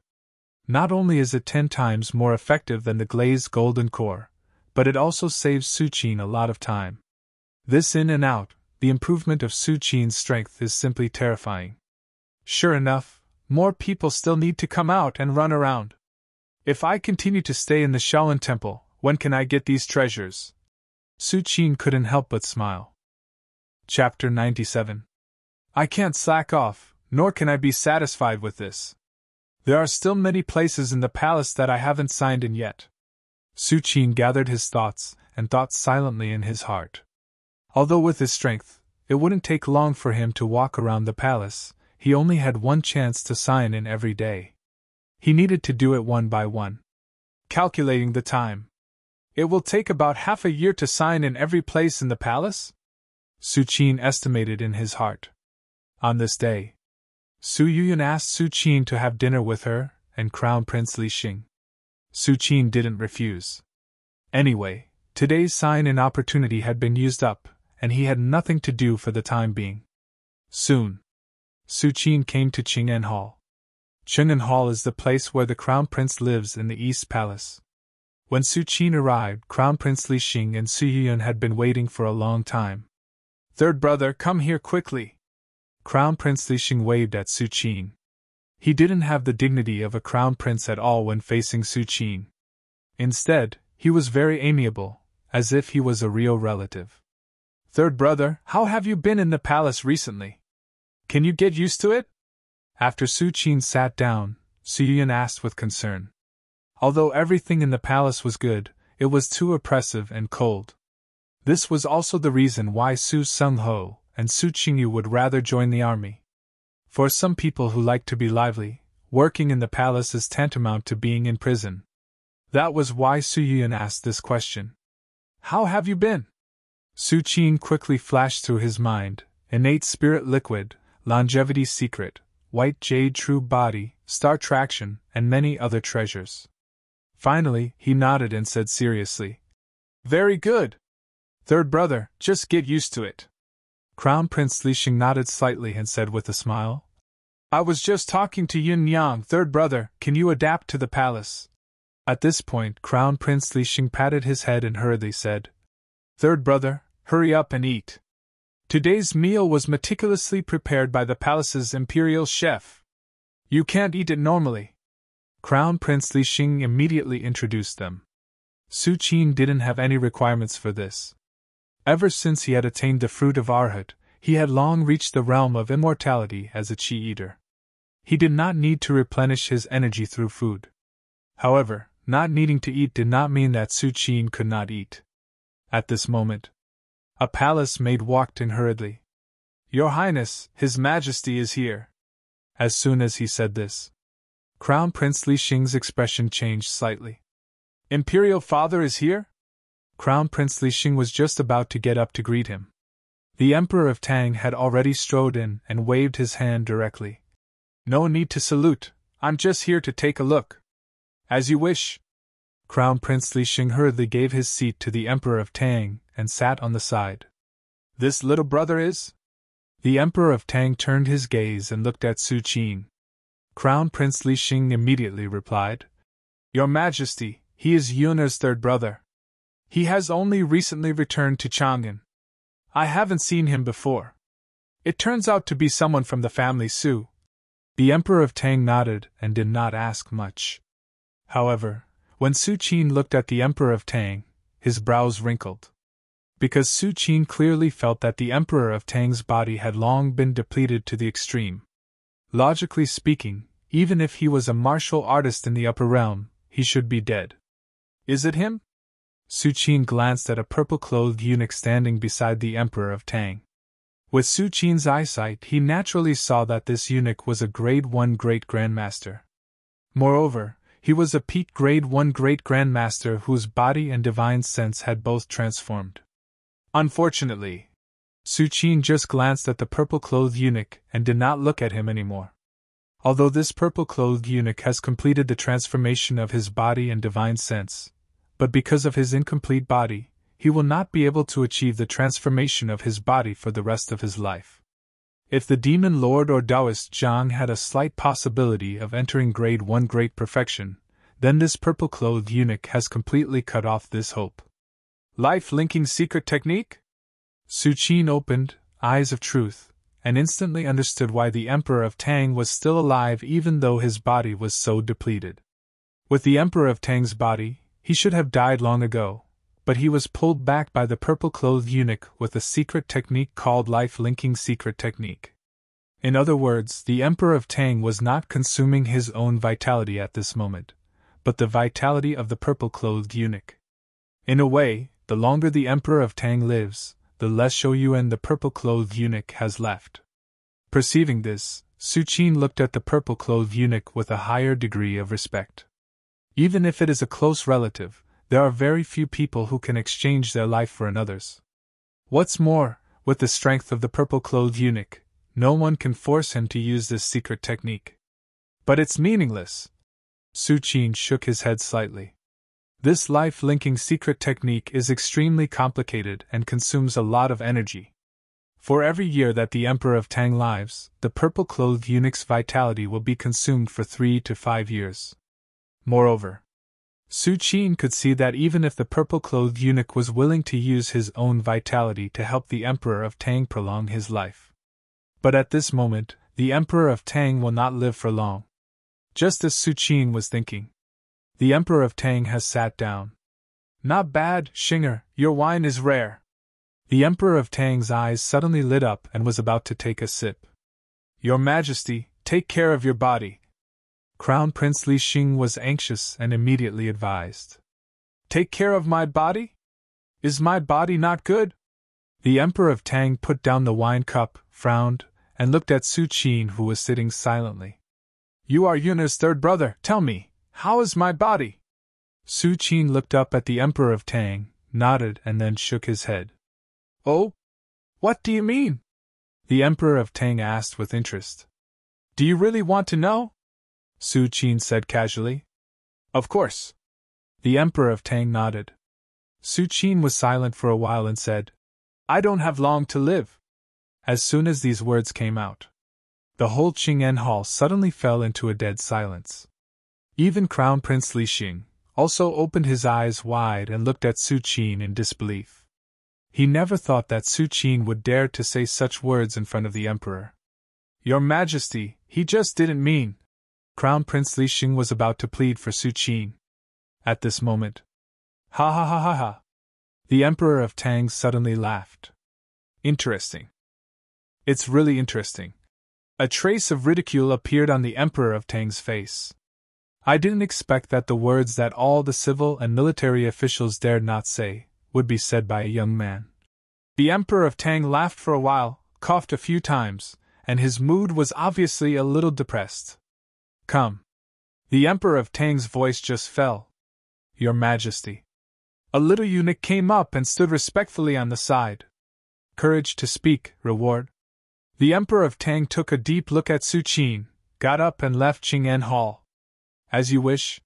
Not only is it 10 times more effective than the glazed golden core, but it also saves Su Qin a lot of time. This in and out, the improvement of Su Qin's strength is simply terrifying. Sure enough, more people still need to come out and run around. If I continue to stay in the Shaolin Temple, when can I get these treasures? Su Qin couldn't help but smile. Chapter 97. I can't slack off, nor can I be satisfied with this. There are still many places in the palace that I haven't signed in yet. Su Qin gathered his thoughts and thought silently in his heart. Although with his strength, it wouldn't take long for him to walk around the palace, he only had 1 chance to sign in every day. He needed to do it one by one. Calculating the time. It will take about half a year to sign in every place in the palace? Su Qin estimated in his heart. On this day, Su Yuyan asked Su Qin to have dinner with her and Crown Prince Li Xing. Su Qin didn't refuse. Anyway, today's sign-in opportunity had been used up, and he had nothing to do for the time being. Soon, Su Qin came to Qing'an Hall. Qing'an Hall is the place where the Crown Prince lives in the East Palace. When Su Qin arrived, Crown Prince Li Xing and Su Yuyan had been waiting for a long time. "Third brother, come here quickly." Crown Prince Li Xing waved at Su Qin. He didn't have the dignity of a crown prince at all when facing Su Qin. Instead, he was very amiable, as if he was a real relative. "Third brother, how have you been in the palace recently? Can you get used to it?" After Su Qin sat down, Su Yuyan asked with concern. Although everything in the palace was good, it was too oppressive and cold. This was also the reason why Su Sung-ho and Su Qingyu would rather join the army. For some people who like to be lively, working in the palace is tantamount to being in prison. That was why Su Yuyan asked this question. "How have you been?" Su Qin quickly flashed through his mind: innate spirit liquid, longevity secret, white jade true body, star traction, and many other treasures. Finally, he nodded and said seriously, "Very good. Third brother, just get used to it." Crown Prince Li Xing nodded slightly and said with a smile, "I was just talking to Yin Yang. Third brother, can you adapt to the palace?" At this point, Crown Prince Li Xing patted his head and hurriedly said, "Third brother, hurry up and eat." Today's meal was meticulously prepared by the palace's imperial chef. You can't eat it normally. Crown Prince Li Xing immediately introduced them. Su Qin didn't have any requirements for this. Ever since he had attained the fruit of Arhat, he had long reached the realm of immortality as a Qi eater. He did not need to replenish his energy through food. However, not needing to eat did not mean that Su Qin could not eat. At this moment, a palace maid walked in hurriedly. Your Highness, His Majesty is here. As soon as he said this, Crown Prince Li Xing's expression changed slightly. Imperial Father is here? Crown Prince Li Xing was just about to get up to greet him. The Emperor of Tang had already strode in and waved his hand directly. No need to salute, I'm just here to take a look. As you wish. Crown Prince Li Xing hurriedly gave his seat to the Emperor of Tang and sat on the side. This little brother is? The Emperor of Tang turned his gaze and looked at Su Qin. Crown Prince Li Xing immediately replied, Your Majesty, he is Yun'er's third brother. He has only recently returned to Chang'an. I haven't seen him before. It turns out to be someone from the family Su. The Emperor of Tang nodded and did not ask much. However, when Su Qin looked at the Emperor of Tang, his brows wrinkled. Because Su Qin clearly felt that the Emperor of Tang's body had long been depleted to the extreme. Logically speaking, even if he was a martial artist in the upper realm, he should be dead. Is it him? Su Qin glanced at a purple-clothed eunuch standing beside the Emperor of Tang. With Su Qin's eyesight, he naturally saw that this eunuch was a Grade 1 Great Grandmaster. Moreover, he was a peak Grade 1 Great Grandmaster whose body and divine sense had both transformed. Unfortunately, Su Qin just glanced at the purple-clothed eunuch and did not look at him anymore. Although this purple-clothed eunuch has completed the transformation of his body and divine sense, but because of his incomplete body, he will not be able to achieve the transformation of his body for the rest of his life. If the Demon Lord or Taoist Zhang had a slight possibility of entering Grade 1 Great Perfection, then this purple-clothed eunuch has completely cut off this hope. Life-linking secret technique? Su Qin opened, eyes of truth, and instantly understood why the Emperor of Tang was still alive even though his body was so depleted. With the Emperor of Tang's body, he should have died long ago, but he was pulled back by the purple-clothed eunuch with a secret technique called life-linking secret technique. In other words, the Emperor of Tang was not consuming his own vitality at this moment, but the vitality of the purple-clothed eunuch. In a way, the longer the Emperor of Tang lives, the less Shouyuan the purple-clothed eunuch has left. Perceiving this, Su Qin looked at the purple-clothed eunuch with a higher degree of respect. Even if it is a close relative, there are very few people who can exchange their life for another's. What's more, with the strength of the purple-clothed eunuch, no one can force him to use this secret technique. But it's meaningless. Su Qin shook his head slightly. This life-linking secret technique is extremely complicated and consumes a lot of energy. For every year that the Emperor of Tang lives, the purple-clothed eunuch's vitality will be consumed for 3 to 5 years. Moreover, Su Qin could see that even if the purple-clothed eunuch was willing to use his own vitality to help the Emperor of Tang prolong his life. But at this moment, the Emperor of Tang will not live for long. Just as Su Qin was thinking, the Emperor of Tang has sat down. Not bad, Xinger, your wine is rare. The Emperor of Tang's eyes suddenly lit up and was about to take a sip. Your Majesty, take care of your body. Crown Prince Li Xing was anxious and immediately advised. Take care of my body? Is my body not good? The Emperor of Tang put down the wine cup, frowned, and looked at Su Qin, who was sitting silently. You are Yun'er's third brother, tell me, how is my body? Su Qin looked up at the Emperor of Tang, nodded and then shook his head. Oh? What do you mean? The Emperor of Tang asked with interest. Do you really want to know? Su Qin said casually. Of course. The Emperor of Tang nodded. Su Qin was silent for a while and said, I don't have long to live. As soon as these words came out, the whole Qing'an Hall suddenly fell into a dead silence. Even Crown Prince Li Xing also opened his eyes wide and looked at Su Qin in disbelief. He never thought that Su Qin would dare to say such words in front of the Emperor. Your Majesty, he just didn't mean. Crown Prince Li Xing was about to plead for Su Qin. At this moment. Ha ha ha ha ha. The Emperor of Tang suddenly laughed. Interesting. It's really interesting. A trace of ridicule appeared on the Emperor of Tang's face. I didn't expect that the words that all the civil and military officials dared not say would be said by a young man. The Emperor of Tang laughed for a while, coughed a few times, and his mood was obviously a little depressed. Come. The Emperor of Tang's voice just fell. Your Majesty. A little eunuch came up and stood respectfully on the side. Courage to speak, reward. The Emperor of Tang took a deep look at Su Qin, got up and left Qing'an Hall. As you wish.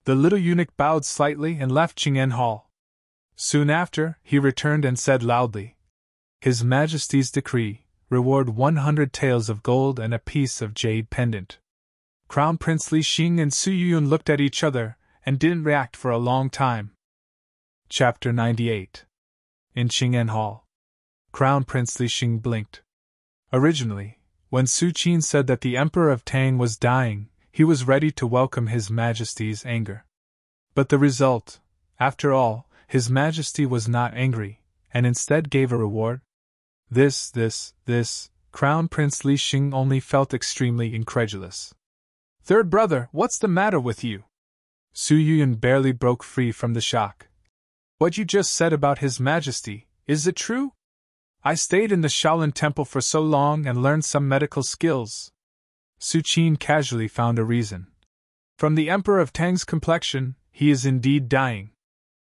The little eunuch bowed slightly and left Qing'an Hall. Soon after, he returned and said loudly, His Majesty's decree, reward 100 taels of gold and a piece of jade pendant. Crown Prince Li Xing and Su Yuyun looked at each other and didn't react for a long time. Chapter 98. In Qing'an Hall. Crown Prince Li Xing blinked. Originally, when Su Qin said that the Emperor of Tang was dying, he was ready to welcome His Majesty's anger. But the result, after all, His Majesty was not angry, and instead gave a reward. This, Crown Prince Li Xing only felt extremely incredulous. Third brother, what's the matter with you? Su Yuyun barely broke free from the shock. What you just said about His Majesty, is it true? I stayed in the Shaolin Temple for so long and learned some medical skills. Su Qin casually found a reason. From the Emperor of Tang's complexion, he is indeed dying.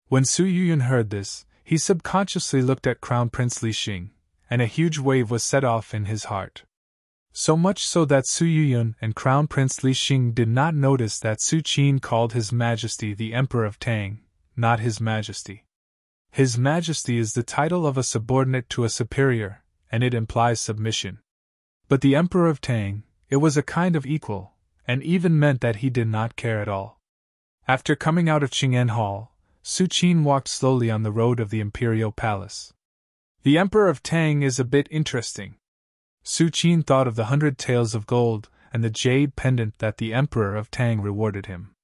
When Su Yuyun heard this, he subconsciously looked at Crown Prince Li Xing, and a huge wave was set off in his heart. So much so that Su Yuyun and Crown Prince Li Xing did not notice that Su Qin called His Majesty the Emperor of Tang, not His Majesty. His Majesty is the title of a subordinate to a superior, and it implies submission. But the Emperor of Tang, it was a kind of equal, and even meant that he did not care at all. After coming out of Qing'an Hall, Su Qin walked slowly on the road of the Imperial Palace. The Emperor of Tang is a bit interesting. Su Qin thought of the 100 taels of gold and the jade pendant that the Emperor of Tang rewarded him.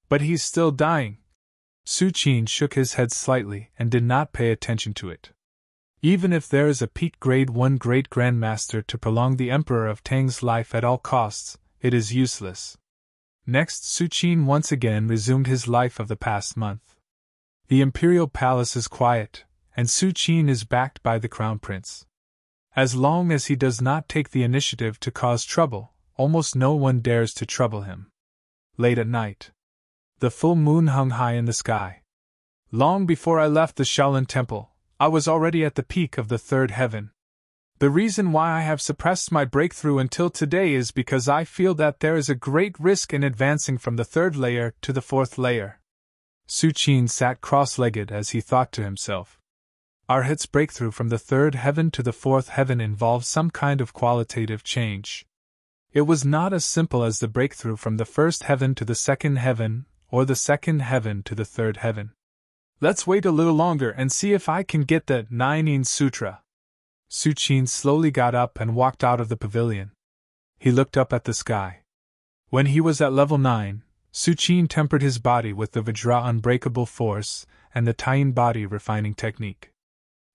But he's still dying. Su Qin shook his head slightly and did not pay attention to it. Even if there is a peak grade 1 great grandmaster to prolong the Emperor of Tang's life at all costs, it is useless. Next, Su Qin once again resumed his life of the past month. The Imperial Palace is quiet, and Su Qin is backed by the Crown Prince. As long as he does not take the initiative to cause trouble, almost no one dares to trouble him. Late at night. The full moon hung high in the sky. Long before I left the Shaolin Temple, I was already at the peak of the third heaven. The reason why I have suppressed my breakthrough until today is because I feel that there is a great risk in advancing from the third layer to the fourth layer. Su Qin sat cross-legged as he thought to himself. Arhat's breakthrough from the third heaven to the fourth heaven involved some kind of qualitative change. It was not as simple as the breakthrough from the first heaven to the second heaven, or the second heaven to the third heaven. Let's wait a little longer and see if I can get the 9 Sutra. Su Qin slowly got up and walked out of the pavilion. He looked up at the sky. When he was at level 9, Su Qin tempered his body with the Vajra unbreakable force and the Taiyin body refining technique.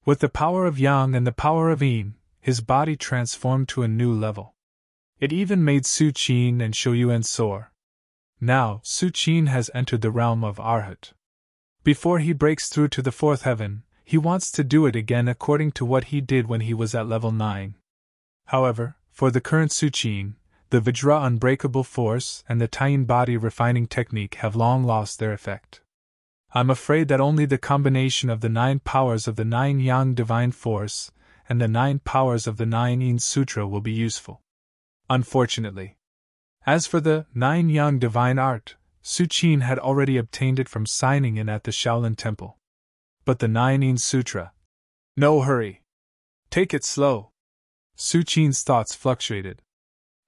With the power of Yang and the power of Yin, his body transformed to a new level. It even made Su Qin and Shouyuan soar. Now, Su Qin has entered the realm of Arhat. Before he breaks through to the fourth heaven, he wants to do it again according to what he did when he was at level 9. However, for the current Su Qin, the Vajra unbreakable force and the Taiyin body refining technique have long lost their effect. I'm afraid that only the combination of the 9 powers of the 9 Yang divine force and the 9 powers of the 9 Yin Sutra will be useful. Unfortunately. As for the 9 Yang divine art, Su Qin had already obtained it from signing in at the Shaolin Temple. But the 9 Yin Sutra. No hurry. Take it slow. Su Qin's thoughts fluctuated.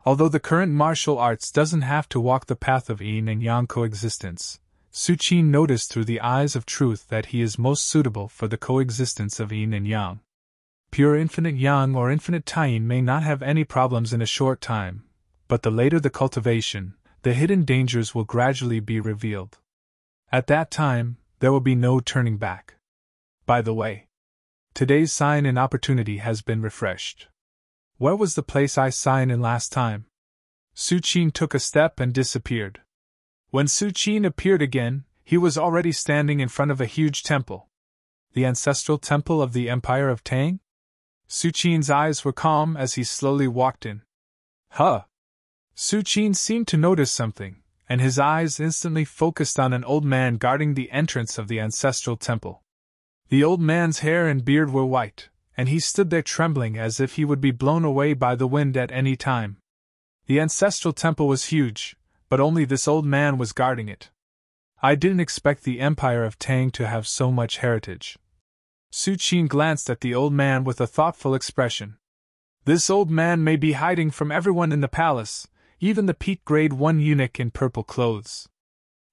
Although the current martial arts doesn't have to walk the path of Yin and Yang coexistence, Suqin noticed through the eyes of truth that he is most suitable for the coexistence of yin and yang. Pure infinite yang or infinite taiyin may not have any problems in a short time, but the later the cultivation, the hidden dangers will gradually be revealed. At that time, there will be no turning back. By the way, today's sign in opportunity has been refreshed. Where was the place I signed in last time? Suqin took a step and disappeared. When Suqin appeared again, he was already standing in front of a huge temple. The ancestral temple of the Empire of Tang? Suqin's eyes were calm as he slowly walked in. Huh! Suqin seemed to notice something, and his eyes instantly focused on an old man guarding the entrance of the ancestral temple. The old man's hair and beard were white, and he stood there trembling as if he would be blown away by the wind at any time. The ancestral temple was huge, but only this old man was guarding it. I didn't expect the Empire of Tang to have so much heritage. Suqin glanced at the old man with a thoughtful expression. This old man may be hiding from everyone in the palace, even the peak grade 1 eunuch in purple clothes.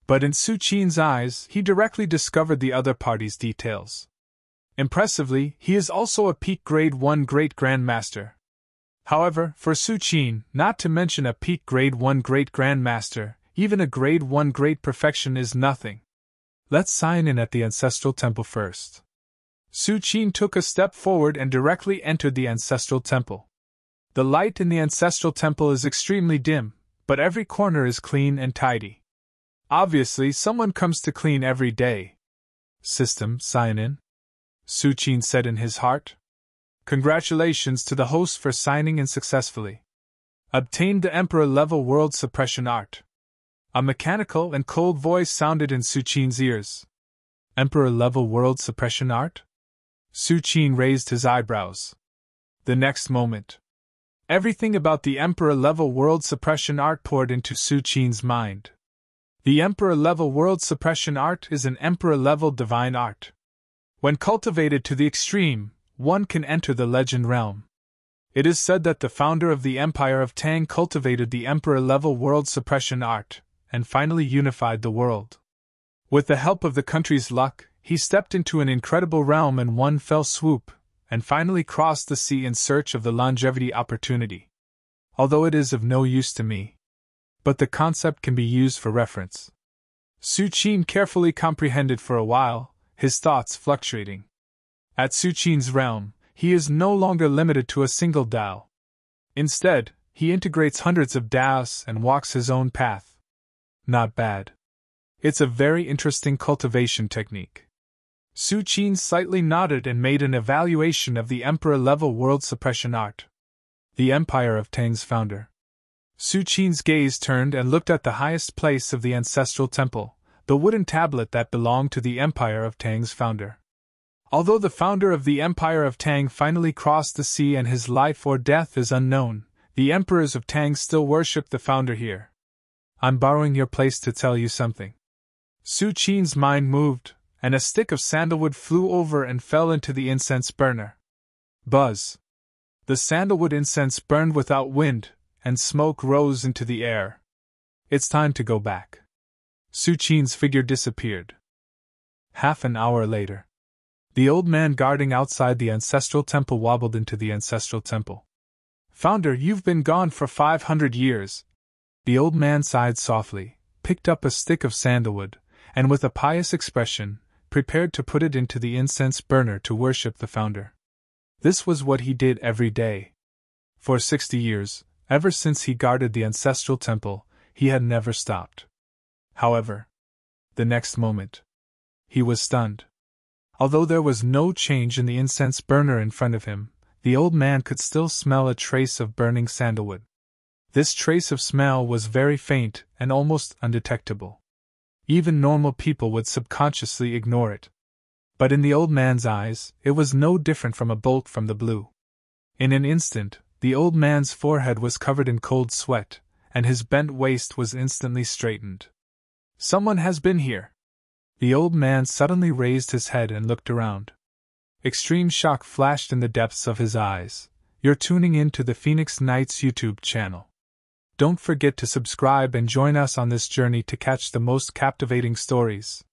But in Suqin's eyes, he directly discovered the other party's details. Impressively, he is also a peak grade 1 great Grand Master. However, for Suqin, not to mention a peak grade 1 great Grand Master, even a grade 1 great perfection is nothing. Let's sign in at the ancestral temple first. Suqin took a step forward and directly entered the ancestral temple. The light in the ancestral temple is extremely dim, but every corner is clean and tidy. Obviously, someone comes to clean every day. System, sign in? Suqin said in his heart. Congratulations to the host for signing in successfully. Obtained the Emperor-level world suppression art. A mechanical and cold voice sounded in Suqin's ears. Emperor-level world suppression art? Suqin raised his eyebrows. The next moment, everything about the Emperor-level world suppression art poured into Suqin's mind. The Emperor-level world suppression art is an Emperor-level divine art. When cultivated to the extreme, one can enter the legend realm. It is said that the founder of the Empire of Tang cultivated the Emperor-level world suppression art, and finally unified the world. With the help of the country's luck, he stepped into an incredible realm in one fell swoop, and finally crossed the sea in search of the longevity opportunity. Although it is of no use to me. But the concept can be used for reference. Suqin carefully comprehended for a while, his thoughts fluctuating. At Suqin's realm, he is no longer limited to a single Dao. Instead, he integrates hundreds of Daos and walks his own path. Not bad. It's a very interesting cultivation technique. Suqin slightly nodded and made an evaluation of the Emperor-level world suppression art. The Empire of Tang's founder. Suqin's gaze turned and looked at the highest place of the ancestral temple, the wooden tablet that belonged to the Empire of Tang's founder. Although the founder of the Empire of Tang finally crossed the sea and his life or death is unknown, the emperors of Tang still worship the founder here. I'm borrowing your place to tell you something. Suqin's mind moved, and a stick of sandalwood flew over and fell into the incense burner. Buzz! The sandalwood incense burned without wind, and smoke rose into the air. It's time to go back. Suqin's figure disappeared. Half an hour later, the old man guarding outside the ancestral temple wobbled into the ancestral temple. Founder, you've been gone for 500 years. The old man sighed softly, picked up a stick of sandalwood, and with a pious expression, prepared to put it into the incense burner to worship the founder. This was what he did every day. For 60 years, ever since he guarded the ancestral temple, he had never stopped. However, the next moment, he was stunned. Although there was no change in the incense burner in front of him, the old man could still smell a trace of burning sandalwood. This trace of smell was very faint and almost undetectable. Even normal people would subconsciously ignore it. But in the old man's eyes, it was no different from a bolt from the blue. In an instant, the old man's forehead was covered in cold sweat, and his bent waist was instantly straightened. Someone has been here. The old man suddenly raised his head and looked around. Extreme shock flashed in the depths of his eyes. You're tuning in to the Phoenix Knights YouTube channel. Don't forget to subscribe and join us on this journey to catch the most captivating stories.